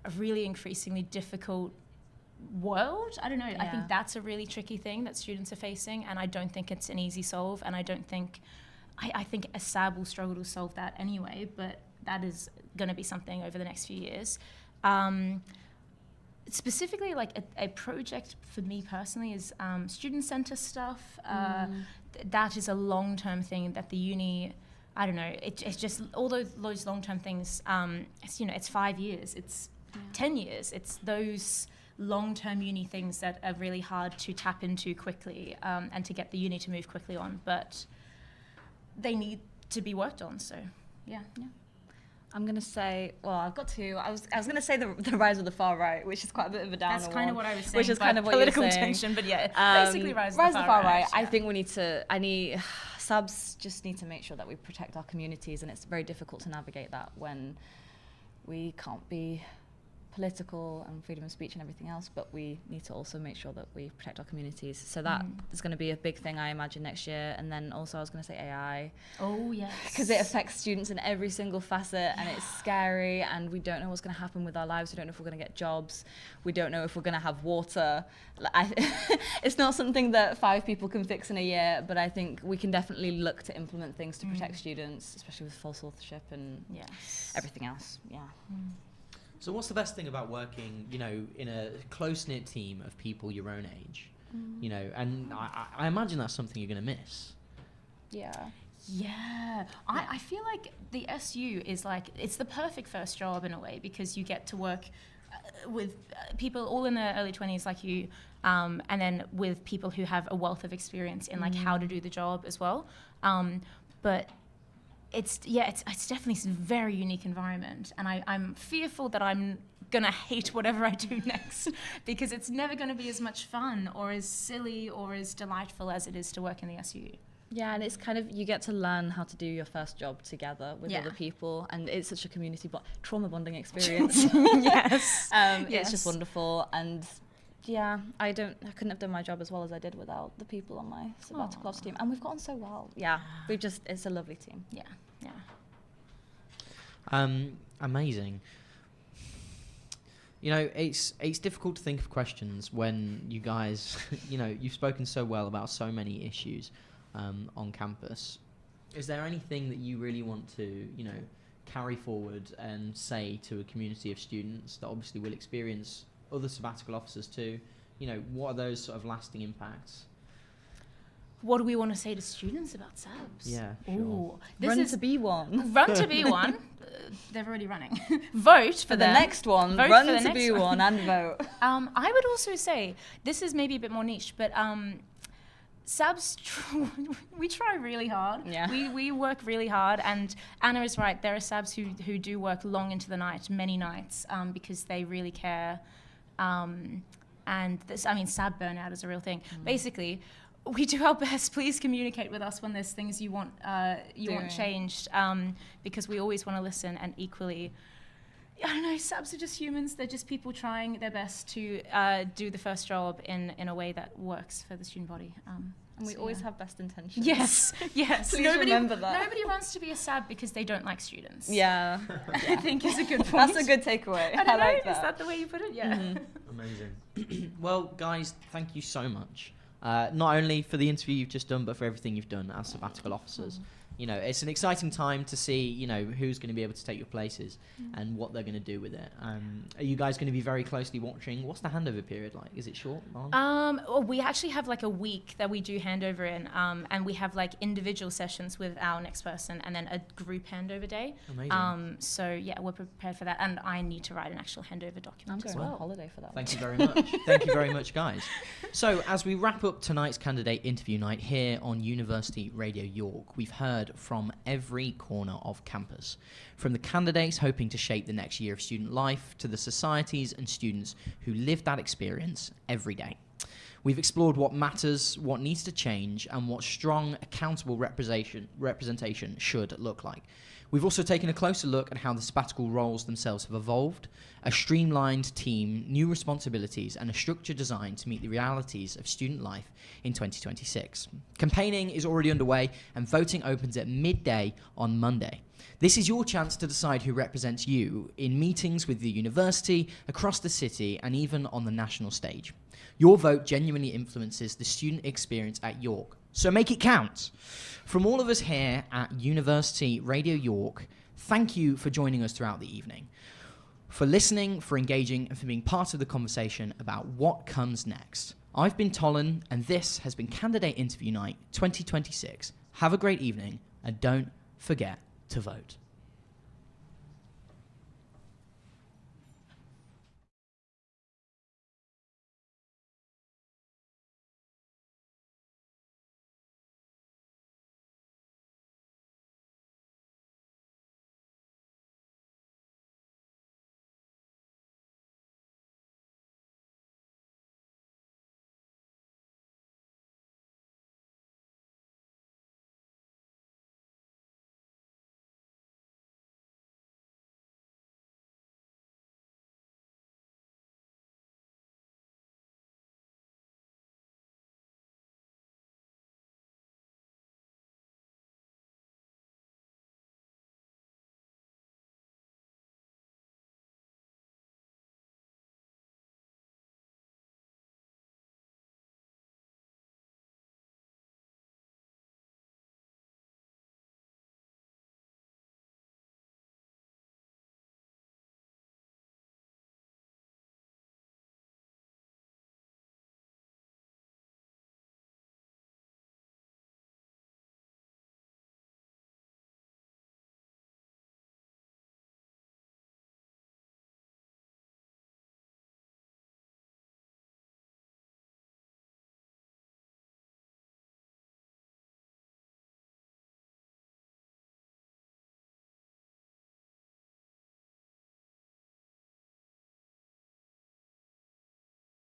a really increasingly difficult world. I don't know. I think that's a really tricky thing that students are facing, and I don't think it's an easy solve, and I think a SAB will struggle to solve that anyway, but that is going to be something over the next few years. Specifically, like a project for me personally is student centre stuff. That is a long-term thing that the uni, I don't know, it's just all those long-term things, it's 5 years, it's 10 years, it's those long-term uni things that are really hard to tap into quickly and to get the uni to move quickly on, but they need to be worked on, so yeah. I'm going to say, I've got two. I was going to say the rise of the far right, which is quite a bit of a downer. That's kind of what I was saying. Which is kind of what political you're saying. tension, but basically rise of the far right. I think SABs just need to make sure that we protect our communities, and it's very difficult to navigate that when we can't be political and freedom of speech and everything else, but we need to also make sure that we protect our communities. So that is going to be a big thing, I imagine, next year. And then also I was going to say AI. Oh, yes. Because it affects students in every single facet, and it's scary, and we don't know what's going to happen with our lives. We don't know if we're going to get jobs. We don't know if we're going to have water. It's not something that 5 people can fix in a year, but I think we can definitely look to implement things to protect students, especially with false authorship and everything else. Yeah. So what's the best thing about working, in a close-knit team of people your own age? And I imagine that's something you're going to miss. Yeah. I feel like the SU is it's the perfect first job in a way, because you get to work with people all in their early 20s like you, and then with people who have a wealth of experience in how to do the job as well. But it's definitely a very unique environment, and I'm fearful that I'm gonna hate whatever I do next, because it's never gonna be as much fun or as silly or as delightful as it is to work in the SU. Yeah, and it's kind of, you get to learn how to do your first job together with other people, and it's such a community trauma bonding experience. Yes. It's just wonderful, and yeah, I couldn't have done my job as well as I did without the people on my sabbatical ops team, and we've gotten so well. Yeah, it's a lovely team. Yeah. Amazing. You know, it's difficult to think of questions when you guys, you know, you've spoken so well about so many issues on campus. Is there anything that you really want to, you know, carry forward and say to a community of students that obviously will experience other sabbatical officers too? You know, what are those sort of lasting impacts? What do we want to say to students about SABs? Yeah, sure. Ooh, Run to be one. Run to be one. They're already running. Vote for the them. next one. Vote Run for the to next be one and vote. I would also say, this is maybe a bit more niche, but SABs, we try really hard. Yeah. We work really hard, and Anna is right. There are SABs who do work long into the night, many nights, because they really care. And this, I mean, SAB burnout is a real thing. Basically, we do our best. Please communicate with us when there's things you want changed, because we always want to listen. And equally, I don't know, SABs are just humans. They're just people trying their best to do the first job in a way that works for the student body. And we always have best intentions. Yes, yes. Please remember that. Nobody runs to be a SAB because they don't like students. Yeah. I think is a good point. That's a good takeaway. I don't know, like that. is that the way you put it? Yeah. Amazing. Well, guys, thank you so much. Not only for the interview you've just done, but for everything you've done as sabbatical officers. You know, it's an exciting time to see, you know, who's going to be able to take your places and what they're going to do with it. Are you guys going to be very closely watching? What's the handover period like? Is it short, long? Well, we actually have like a week that we do handover in, and we have like individual sessions with our next person, and then a group handover day. Amazing. So yeah, we're prepared for that, and I need to write an actual handover document I'm as going well. on holiday for that. Thank you very much. Thank you very much, guys. So as we wrap up tonight's candidate interview night here on University Radio York, we've heard from every corner of campus, from the candidates hoping to shape the next year of student life to the societies and students who live that experience every day. We've explored what matters, what needs to change, and what strong, accountable representation should look like. We've also taken a closer look at how the sabbatical roles themselves have evolved, a streamlined team, new responsibilities, and a structure designed to meet the realities of student life in 2026. Campaigning is already underway, and voting opens at midday on Monday. This is your chance to decide who represents you in meetings with the university, across the city, and even on the national stage. Your vote genuinely influences the student experience at York, so make it count. From all of us here at University Radio York, thank you for joining us throughout the evening, for listening, for engaging, and for being part of the conversation about what comes next. I've been Tolan, and this has been Candidate Interview Night 2026. Have a great evening, and don't forget to vote.